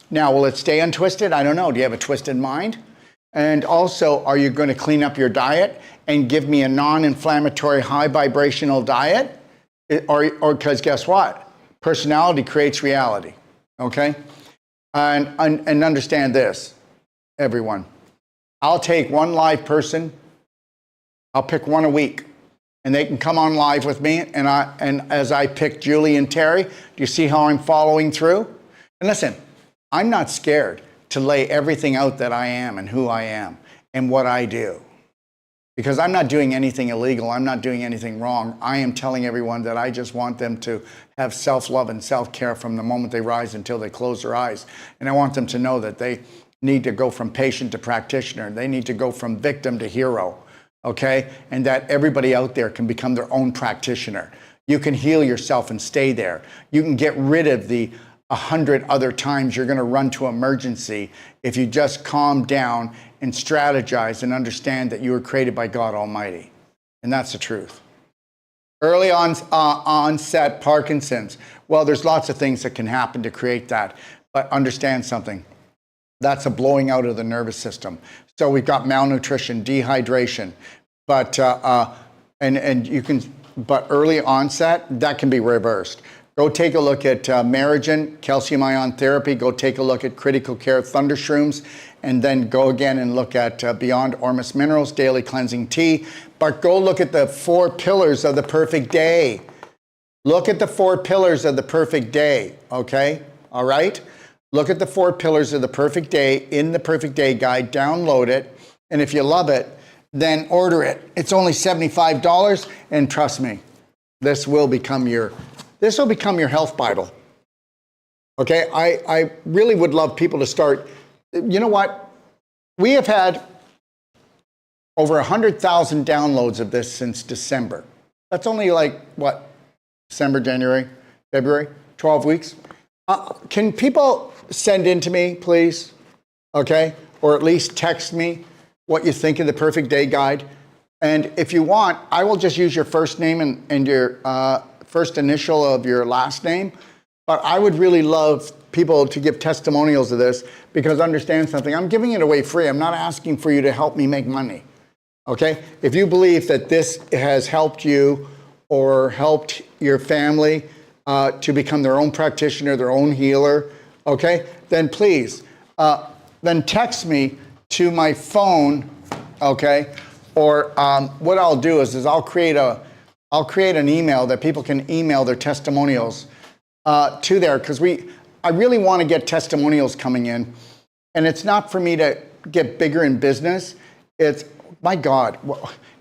Now, will it stay untwisted? I don't know. Do you have a twisted mind? And also, are you going to clean up your diet and give me a non-inflammatory, high vibrational diet? Or because guess what? Personality creates reality. Okay? And understand this, everyone. I'll take one live person. I'll pick one a week, and they can come on live with me. And as I pick Julie and Terry, do you see how I'm following through? And listen, I'm not scared to lay everything out that I am and who I am and what I do, because I'm not doing anything illegal. I'm not doing anything wrong. I am telling everyone that I just want them to have self-love and self-care from the moment they rise until they close their eyes. And I want them to know that they need to go from patient to practitioner. They need to go from victim to hero, okay? And that everybody out there can become their own practitioner. You can heal yourself and stay there. You can get rid of the 100 other times you're going to run to emergency if you just calm down and strategize and understand that you were created by God Almighty. And that's the truth. Early onset Parkinson's. Well, there's lots of things that can happen to create that. But understand something. That's a blowing out of the nervous system. So we've got malnutrition, dehydration. But but early onset, that can be reversed. Go take a look at Merigen, calcium ion therapy. Go take a look at critical care thunder shrooms, and then go again and look at Beyond Ormus Minerals, Daily Cleansing Tea. But go look at the 4 pillars of the perfect day. Look at the 4 pillars of the perfect day, okay? All right? Look at the 4 pillars of the perfect day in the Perfect Day Guide. Download it, and if you love it, then order it. It's only $75, and trust me, this will become your health Bible. Okay, I really would love people to start. You know what? We have had over 100,000 downloads of this since December. That's only like, what, December, January, February, 12 weeks? Can people send in to me, please? Okay, or at least text me what you think of the Perfect Day Guide. And if you want, I will just use your first name and your first initial of your last name. But I would really love people to give testimonials of this, because understand something, I'm giving it away free. I'm not asking for you to help me make money, okay? If you believe that this has helped you or helped your family to become their own practitioner, their own healer, okay, then please, then text me to my phone, okay? Or what I'll do is I'll create an email that people can email their testimonials to there, because I really want to get testimonials coming in, and it's not for me to get bigger in business. It's, my God,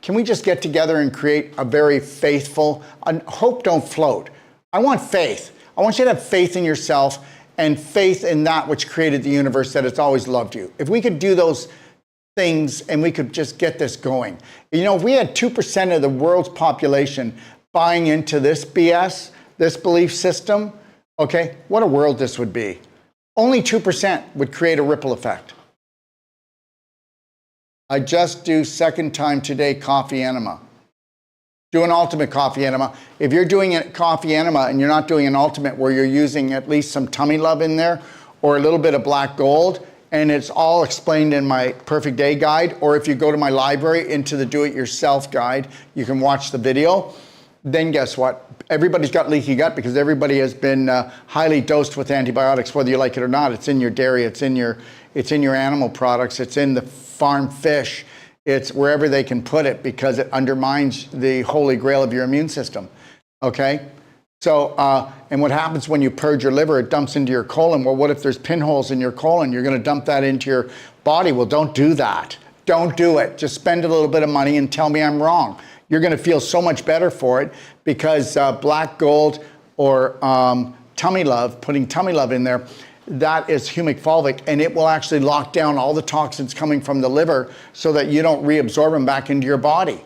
can we just get together and create a very faithful, hope don't float. I want faith. I want you to have faith in yourself and faith in that which created the universe, that it's always loved you. If we could do those things and we could just get this going. You know, if we had 2% of the world's population buying into this BS, this belief system, okay, what a world this would be. Only 2% would create a ripple effect. I just do second time today coffee enema. Do an ultimate coffee enema. If you're doing a coffee enema and you're not doing an ultimate where you're using at least some tummy love in there or a little bit of black gold, and it's all explained in my Perfect Day guide, or if you go to my library into the do-it-yourself guide, you can watch the video. Then guess what? Everybody's got leaky gut because everybody has been highly dosed with antibiotics, whether you like it or not. It's in your dairy, it's in your animal products, it's in the farm fish, it's wherever they can put it, because it undermines the holy grail of your immune system, okay? So, and what happens when you purge your liver, it dumps into your colon. Well, what if there's pinholes in your colon? You're gonna dump that into your body. Well, don't do that. Don't do it. Just spend a little bit of money and tell me I'm wrong. You're gonna feel so much better for it, because black gold or tummy love, putting tummy love in there, that is humic fulvic, and it will actually lock down all the toxins coming from the liver so that you don't reabsorb them back into your body.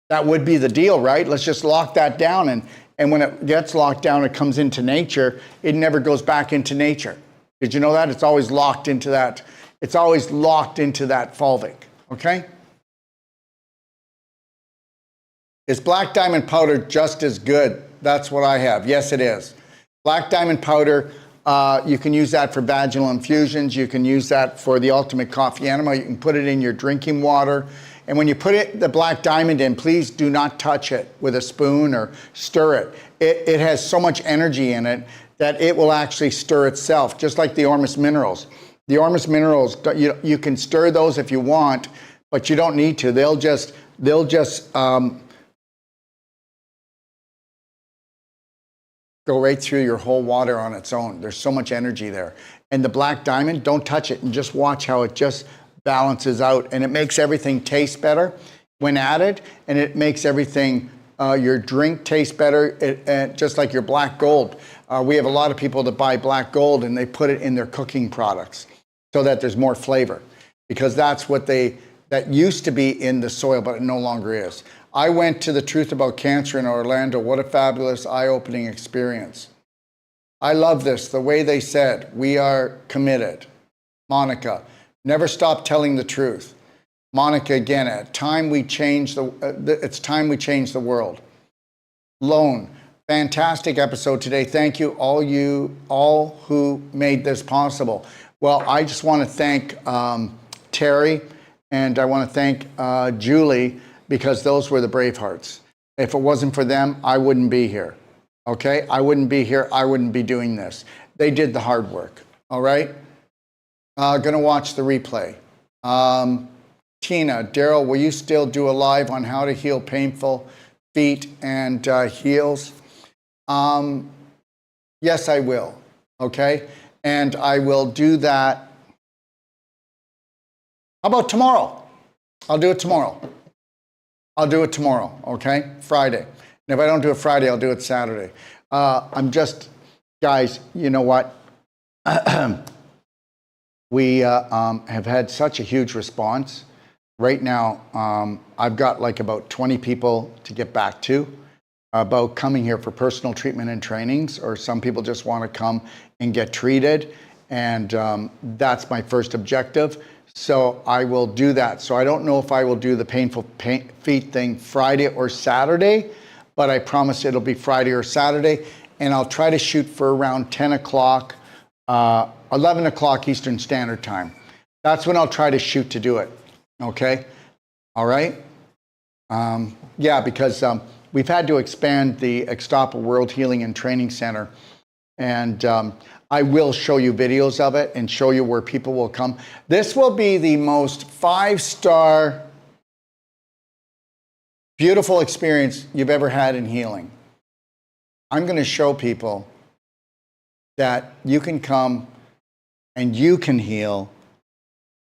That would be the deal, right? Let's just lock that down, and when it gets locked down, it comes into nature. It never goes back into nature. Did you know that? It's always locked into that. It's always locked into that fulvic, okay? Is black diamond powder just as good? That's what I have. Yes, it is. Black diamond powder, you can use that for vaginal infusions. You can use that for the ultimate coffee enema. You can put it in your drinking water. And when you put the black diamond in, please do not touch it with a spoon or stir it. It has so much energy in it that it will actually stir itself, just like the Ormus minerals. The Ormus minerals, you can stir those if you want, but you don't need to. They'll just go right through your whole water on its own. There's so much energy there. And the black diamond, don't touch it and just watch how it just balances out, and it makes everything taste better when added, and it makes everything, your drink taste better, just like your black gold. We have a lot of people that buy black gold and they put it in their cooking products so that there's more flavor, because that's what that used to be in the soil, but it no longer is. I went to the Truth About Cancer in Orlando. What a fabulous, eye-opening experience. I love this, the way they said, we are committed. Monica, never stop telling the truth. Monica, again, it's time we change the world. Lone, fantastic episode today. Thank you, all who made this possible. Well, I just want to thank Terry, and I want to thank Julie, because those were the brave hearts. If it wasn't for them, I wouldn't be here, okay? I wouldn't be here, I wouldn't be doing this. They did the hard work, all right? Gonna watch the replay. Tina, Daryl, will you still do a live on how to heal painful feet and heels? Yes, I will, okay? And I will do that. How about tomorrow? I'll do it tomorrow. I'll do it tomorrow, okay? Friday. And if I don't do it Friday, I'll do it Saturday. Guys, you know what? We have had such a huge response. Right now, I've got like about 20 people to get back to about coming here for personal treatment and trainings, or some people just want to come and get treated. And that's my first objective. So I will do that. So I don't know if I will do the painful feet thing Friday or Saturday, but I promise it'll be Friday or Saturday. And I'll try to shoot for around 10 o'clock 11 o'clock Eastern Standard Time. That's when I'll try to shoot to do it. Okay? All right? Yeah, because we've had to expand the Extapa World Healing and Training Center. And I will show you videos of it and show you where people will come. This will be the most 5-star, beautiful experience you've ever had in healing. I'm going to show people that you can come and you can heal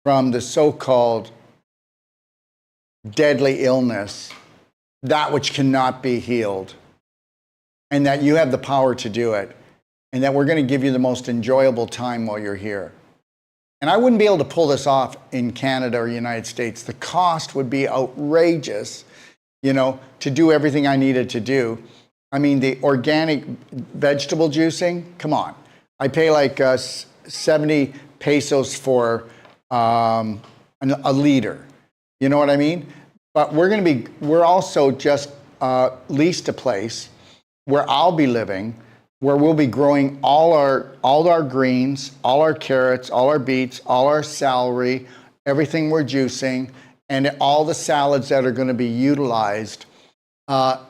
from the so-called deadly illness, that which cannot be healed, and that you have the power to do it, and that we're going to give you the most enjoyable time while you're here. And I wouldn't be able to pull this off in Canada or United States. The cost would be outrageous, you know, to do everything I needed to do. I mean, the organic vegetable juicing, come on. I pay like 70 pesos for a liter. You know what I mean? But we're also just leased a place where I'll be living, where we'll be growing all our greens, all our carrots, all our beets, all our celery, everything we're juicing, and all the salads that are going to be utilized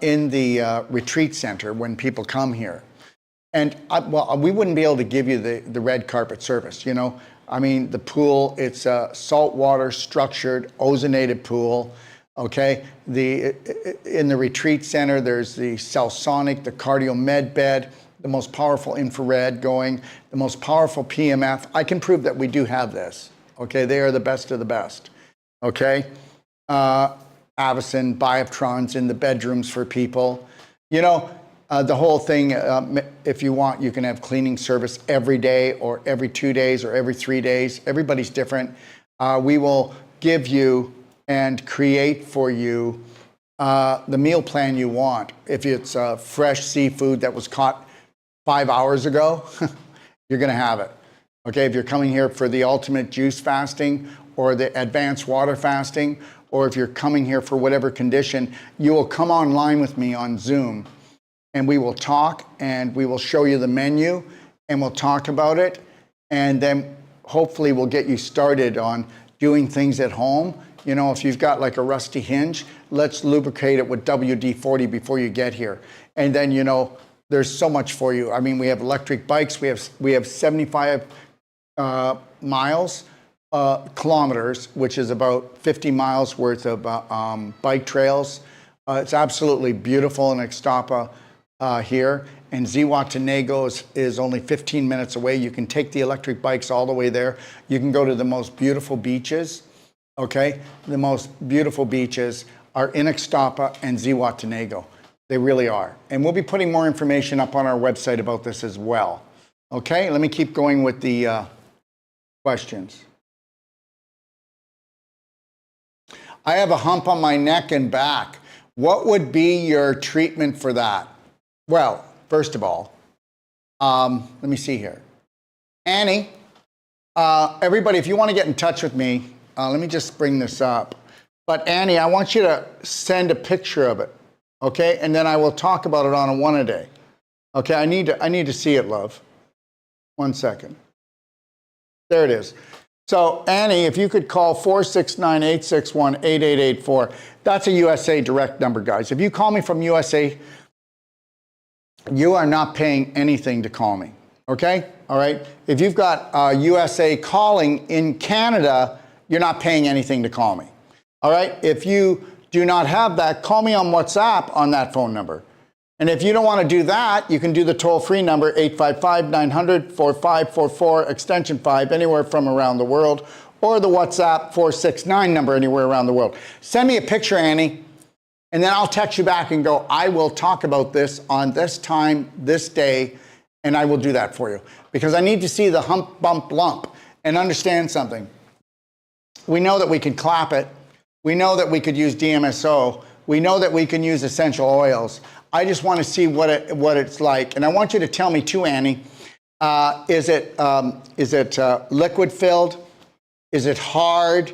in the retreat center when people come here. And we wouldn't be able to give you the red carpet service, you know. I mean, the pool, it's a saltwater structured, ozonated pool, okay? In the retreat center, there's the Cellsonic, the cardio med bed, the most powerful infrared going, the most powerful PMF. I can prove that we do have this, okay? They are the best of the best, okay? Avicen, Bioptrons in the bedrooms for people. You know, the whole thing, if you want, you can have cleaning service every day or every 2 days or every 3 days. Everybody's different. We will give you and create for you the meal plan you want. If it's fresh seafood that was caught 5 hours ago, you're going to have it. Okay, if you're coming here for the ultimate juice fasting or the advanced water fasting, or if you're coming here for whatever condition, you will come online with me on Zoom. And we will talk, and we will show you the menu, and we'll talk about it, and then hopefully we'll get you started on doing things at home. You know, if you've got like a rusty hinge, let's lubricate it with WD-40 before you get here. And then, you know, there's so much for you. I mean, we have electric bikes. We have 75 kilometers, which is about 50 miles worth of bike trails. It's absolutely beautiful in Ixtapa. Here, and Zihuatanejo is only 15 minutes away. You can take the electric bikes all the way there. You can go to the most beautiful beaches, okay? The most beautiful beaches are in Ixtapa and Zihuatanejo. They really are. And we'll be putting more information up on our website about this as well. Okay, let me keep going with the questions. I have a hump on my neck and back. What would be your treatment for that? Well, first of all, let me see here. Annie, everybody, if you want to get in touch with me, let me just bring this up. But Annie, I want you to send a picture of it, okay? And then I will talk about it on a one-a-day. Okay, I need to see it, love. 1 second. There it is. So Annie, if you could call 469-861-8884. That's a USA direct number, guys. If you call me from USA, you are not paying anything to call me, okay? All right? If you've got USA calling in Canada, you're not paying anything to call me, all right? If you do not have that, call me on WhatsApp on that phone number. And if you don't want to do that, you can do the toll-free number, 855-900-4544, extension 5, anywhere from around the world, or the WhatsApp 469 number anywhere around the world. Send me a picture, Annie. And then I'll text you back and go, I will talk about this on this time, this day, and I will do that for you. Because I need to see the hump, bump, lump and understand something. We know that we can clap it. We know that we could use DMSO. We know that we can use essential oils. I just want to see what it's like. And I want you to tell me too, Annie, is it liquid filled? Is it hard?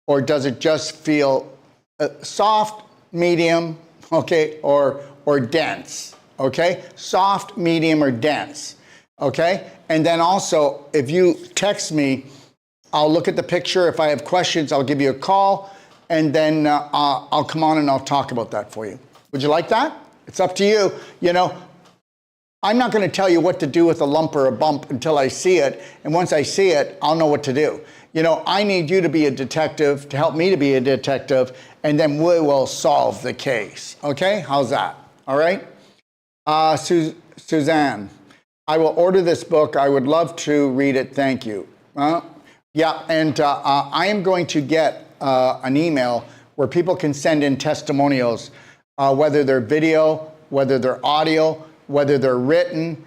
Or does it just feel soft, medium, okay, or dense, okay? Soft, medium, or dense, okay? And then also, if you text me, I'll look at the picture. If I have questions, I'll give you a call, and then I'll come on and I'll talk about that for you. Would you like that? It's up to you. You know, I'm not going to tell you what to do with a lump or a bump until I see it, and once I see it, I'll know what to do. You know, I need you to be a detective, to help me to be a detective, and then we will solve the case. Okay? How's that? All right? Suzanne, I will order this book. I would love to read it. Thank you. Yeah, and I am going to get an email where people can send in testimonials, whether they're video, whether they're audio, whether they're written.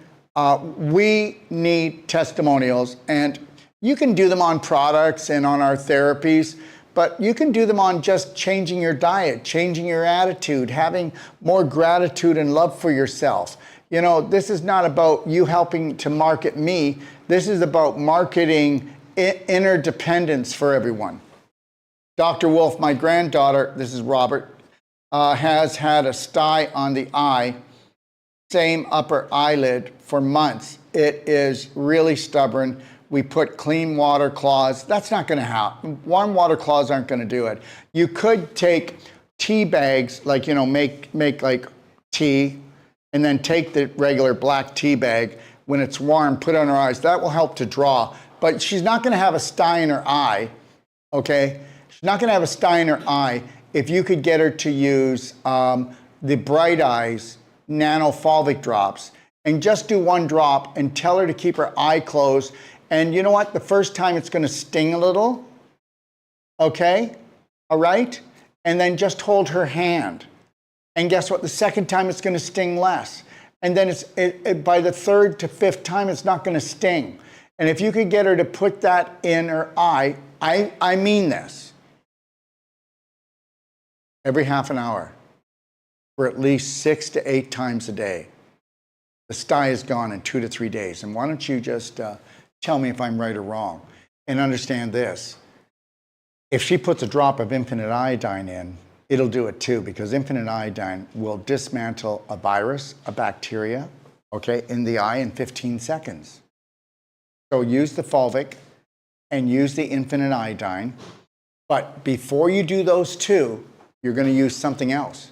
We need testimonials, and you can do them on products and on our therapies, but you can do them on just changing your diet, changing your attitude, having more gratitude and love for yourself. You know, this is not about you helping to market me. This is about marketing interdependence for everyone. Dr. Wolf, my granddaughter, this is Robert, has had a sty on the eye, same upper eyelid, for months. It is really stubborn. We put clean water cloths. That's not going to happen. Warm water cloths aren't going to do it. You could take tea bags, like, you know, make like tea, and then take the regular black tea bag when it's warm, put it on her eyes. That will help to draw. But she's not going to have a sty in her eye, okay? She's not going to have a sty in her eye if you could get her to use the Bright Eyes nanofulvic drops, and just do one drop and tell her to keep her eye closed. And you know what? The first time it's going to sting a little, okay? All right? And then just hold her hand. And guess what? The second time it's going to sting less. And then by the third to fifth time, it's not going to sting. And if you could get her to put that in her eye, I mean this, every half an hour for at least 6 to 8 times a day, the sty is gone in 2 to 3 days. And why don't you just tell me if I'm right or wrong? And understand this. If she puts a drop of infinite iodine in, it'll do it too, because infinite iodine will dismantle a virus, a bacteria, okay, in the eye in 15 seconds. So use the fulvic and use the infinite iodine. But before you do those two, you're going to use something else.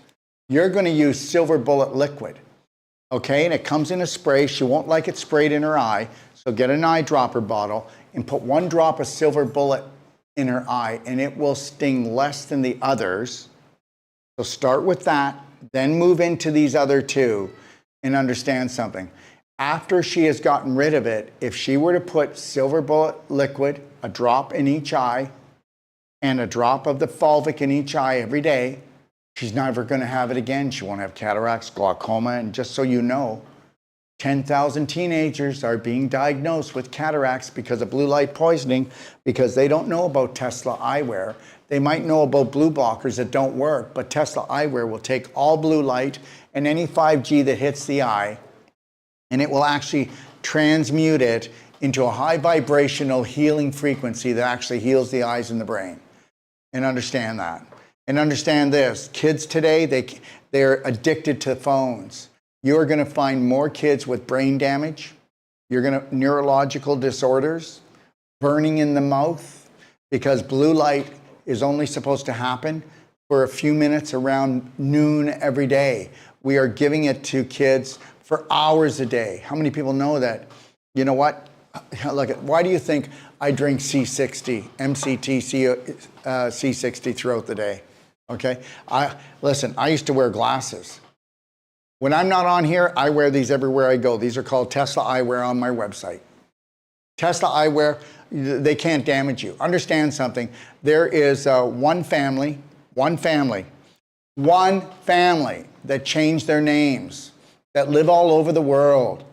You're going to use silver bullet liquid. Okay, and it comes in a spray. She won't like it sprayed in her eye, so get an eyedropper bottle and put 1 drop of silver bullet in her eye, and it will sting less than the others. So start with that, then move into these other 2, and understand something. After she has gotten rid of it, if she were to put silver bullet liquid, a drop in each eye, and a drop of the fulvic in each eye every day, she's never going to have it again. She won't have cataracts, glaucoma, and just so you know, 10,000 teenagers are being diagnosed with cataracts because of blue light poisoning, because they don't know about Tesla eyewear. They might know about blue blockers that don't work, but Tesla eyewear will take all blue light and any 5G that hits the eye, and it will actually transmute it into a high vibrational healing frequency that actually heals the eyes and the brain. And understand that. And understand this, kids today, they're addicted to phones. You're going to find more kids with brain damage. You're going to neurological disorders, burning in the mouth, because blue light is only supposed to happen for a few minutes around noon every day. We are giving it to kids for hours a day. How many people know that? You know what? Look, why do you think I drink C60, MCT, C60 throughout the day? Okay, listen, I used to wear glasses. When I'm not on here, I wear these everywhere I go. These are called Tesla eyewear on my website. Tesla eyewear, they can't damage you. Understand something. There is one family that changed their names, that live all over the world,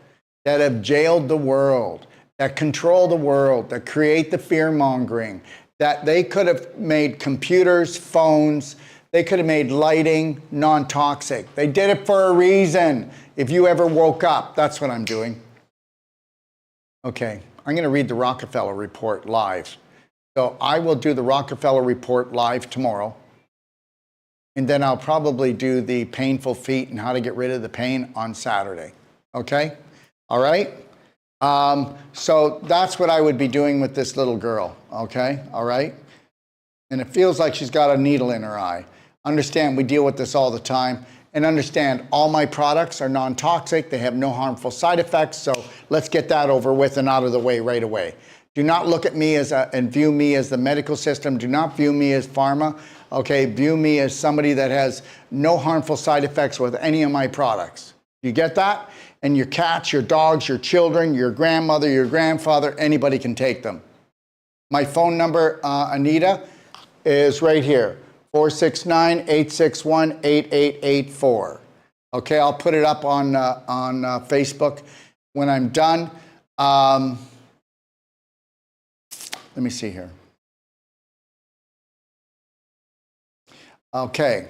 that have jailed the world, that control the world, that create the fear-mongering, that they could have made computers, phones, they could have made lighting non-toxic. They did it for a reason. If you ever woke up, that's what I'm doing. Okay, I'm going to read the Rockefeller Report live. So I will do the Rockefeller Report live tomorrow. And then I'll probably do the painful feet and how to get rid of the pain on Saturday. Okay? All right? So that's what I would be doing with this little girl, okay? All right? And it feels like she's got a needle in her eye. Understand, we deal with this all the time. And understand, all my products are non-toxic. They have no harmful side effects. So let's get that over with and out of the way right away. Do not look at me and view me as the medical system. Do not view me as pharma. Okay, view me as somebody that has no harmful side effects with any of my products. You get that? And your cats, your dogs, your children, your grandmother, your grandfather, anybody can take them. My phone number, Anita, is right here. 469-861-8884. Okay, I'll put it up on Facebook when I'm done. Let me see here. Okay.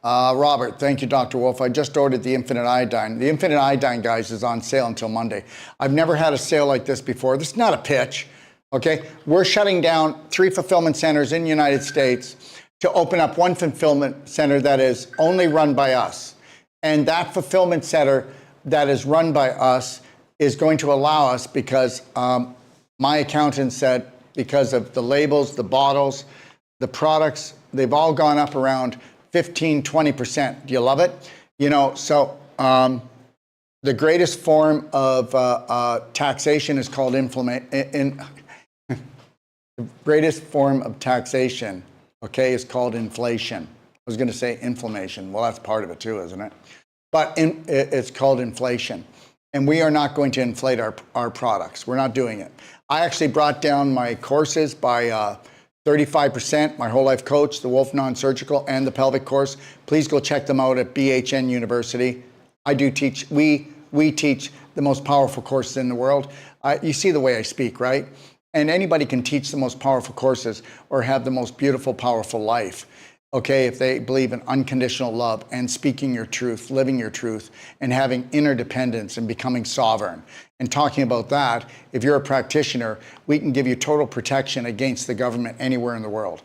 Robert, thank you, Dr. Wolf. I just ordered the Infinite Iodine. The Infinite Iodine, guys, is on sale until Monday. I've never had a sale like this before. This is not a pitch. Okay, we're shutting down 3 fulfillment centers in the United States to open up 1 fulfillment center that is only run by us. And that fulfillment center that is run by us is going to allow us, because my accountant said, because of the labels, the bottles, the products, they've all gone up around 15, 20%. Do you love it? You know, so the greatest form of taxation is called inflation. The greatest form of taxation, okay, is called inflation. I was going to say inflammation. Well, that's part of it too, isn't it? But it's called inflation. And we are not going to inflate our products. We're not doing it. I actually brought down my courses by 35%, my whole life coach, the Wolf Non-Surgical, and the pelvic course. Please go check them out at BHN University. I do teach, we teach the most powerful courses in the world. You see the way I speak, right? And anybody can teach the most powerful courses or have the most beautiful, powerful life, okay, if they believe in unconditional love and speaking your truth, living your truth, and having interdependence and becoming sovereign. And talking about that, if you're a practitioner, we can give you total protection against the government anywhere in the world,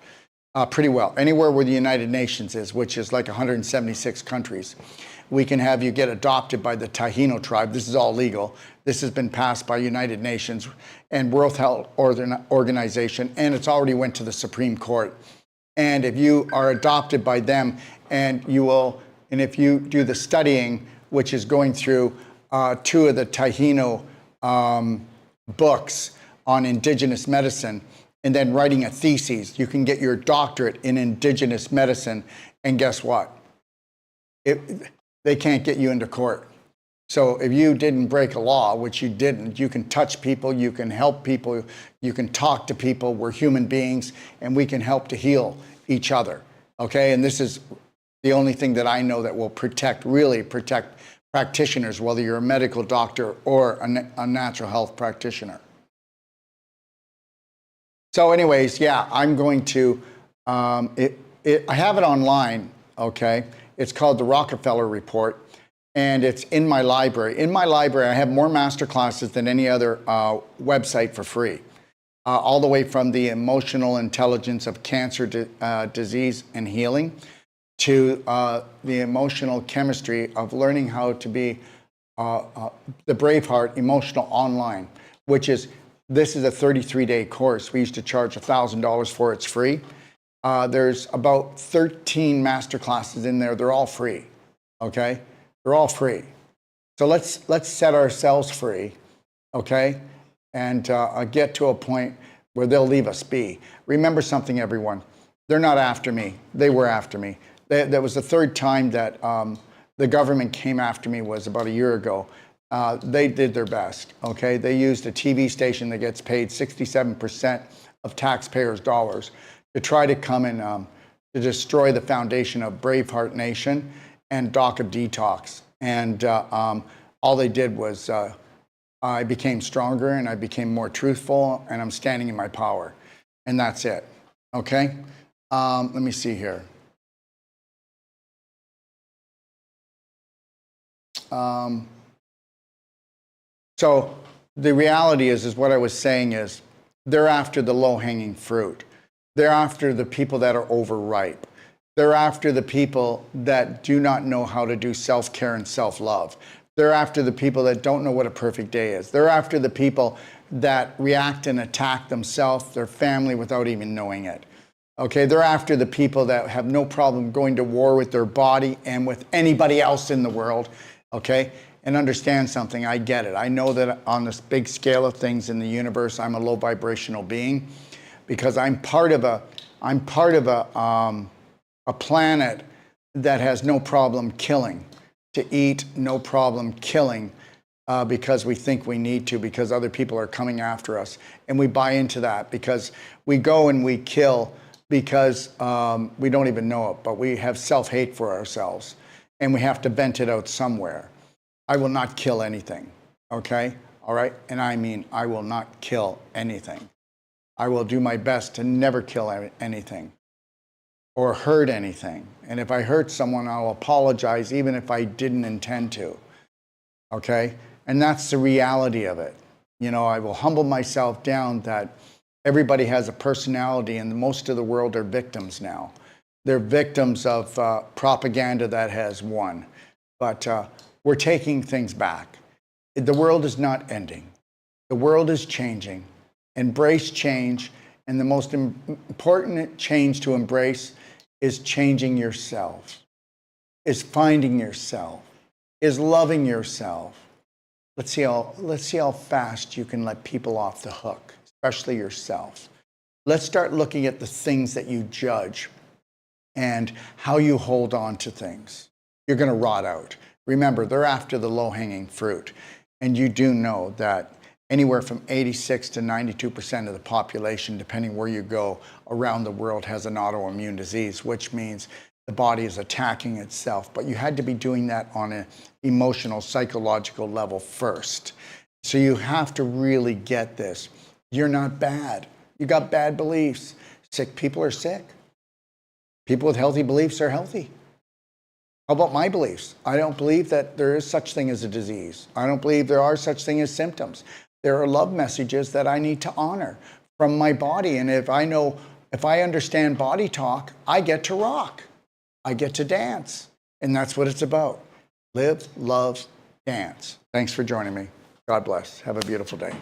pretty well. Anywhere where the United Nations is, which is like 176 countries. We can have you get adopted by the Taino tribe. This is all legal. This has been passed by United Nations and World Health Organization, and it's already went to the Supreme Court. And if you are adopted by them, and if you do the studying, which is going through 2 of the Taino books on indigenous medicine, and then writing a thesis, you can get your doctorate in indigenous medicine. And guess what? They can't get you into court. So if you didn't break a law, which you didn't, you can touch people, you can help people, you can talk to people. We're human beings, and we can help to heal each other, okay? And this is the only thing that I know that will really protect practitioners, whether you're a medical doctor or a natural health practitioner. So anyways, yeah, I'm going to, I have it online, okay? It's called the Rockefeller Report. And it's in my library. In my library, I have more master classes than any other website for free. All the way from the emotional intelligence of cancer, disease, and healing, to the emotional chemistry of learning how to be the Braveheart Emotional Online, this is a 33-day course. We used to charge $1,000 for it. It's free. There's about 13 master classes in there. They're all free, okay? They're all free. So let's set ourselves free, okay? And get to a point where they'll leave us be. Remember something, everyone. They're not after me. They were after me. That was the 3rd time that the government came after me, was about a year ago. They did their best, okay? They used a TV station that gets paid 67% of taxpayers' dollars to try to come and to destroy the foundation of Braveheart Nation and Doc of Detox. And all they did was I became stronger, and I became more truthful, and I'm standing in my power. And that's it, okay? Let me see here. So the reality is what I was saying is, they're after the low-hanging fruit. They're after the people that are overripe. They're after the people that do not know how to do self-care and self-love. They're after the people that don't know what a perfect day is. They're after the people that react and attack themselves, their family, without even knowing it. Okay, they're after the people that have no problem going to war with their body and with anybody else in the world. Okay, and understand something, I get it. I know that on this big scale of things in the universe, I'm a low vibrational being because I'm part of a planet that has no problem killing. To eat, no problem killing, because we think we need to, because other people are coming after us. And we buy into that because we go and we kill because we don't even know it, but we have self-hate for ourselves and we have to vent it out somewhere. I will not kill anything, okay? All right? And I mean, I will not kill anything. I will do my best to never kill anything or hurt anything. And if I hurt someone, I'll apologize even if I didn't intend to, okay? And that's the reality of it. You know, I will humble myself down that everybody has a personality and most of the world are victims now. They're victims of propaganda that has won. But we're taking things back. The world is not ending. The world is changing. Embrace change. And the most important change to embrace is changing yourself, is finding yourself, is loving yourself. Let's see how fast you can let people off the hook, especially yourself. Let's start looking at the things that you judge and how you hold on to things. You're going to rot out. Remember, they're after the low-hanging fruit. And you do know that anywhere from 86 to 92% of the population, depending where you go around the world, has an autoimmune disease, which means the body is attacking itself. But you had to be doing that on an emotional, psychological level first. So you have to really get this. You're not bad. You got bad beliefs. Sick people are sick. People with healthy beliefs are healthy. How about my beliefs? I don't believe that there is such thing as a disease. I don't believe there are such thing as symptoms. There are love messages that I need to honor from my body. And if I understand body talk, I get to rock. I get to dance. And that's what it's about. Live, love, dance. Thanks for joining me. God bless. Have a beautiful day.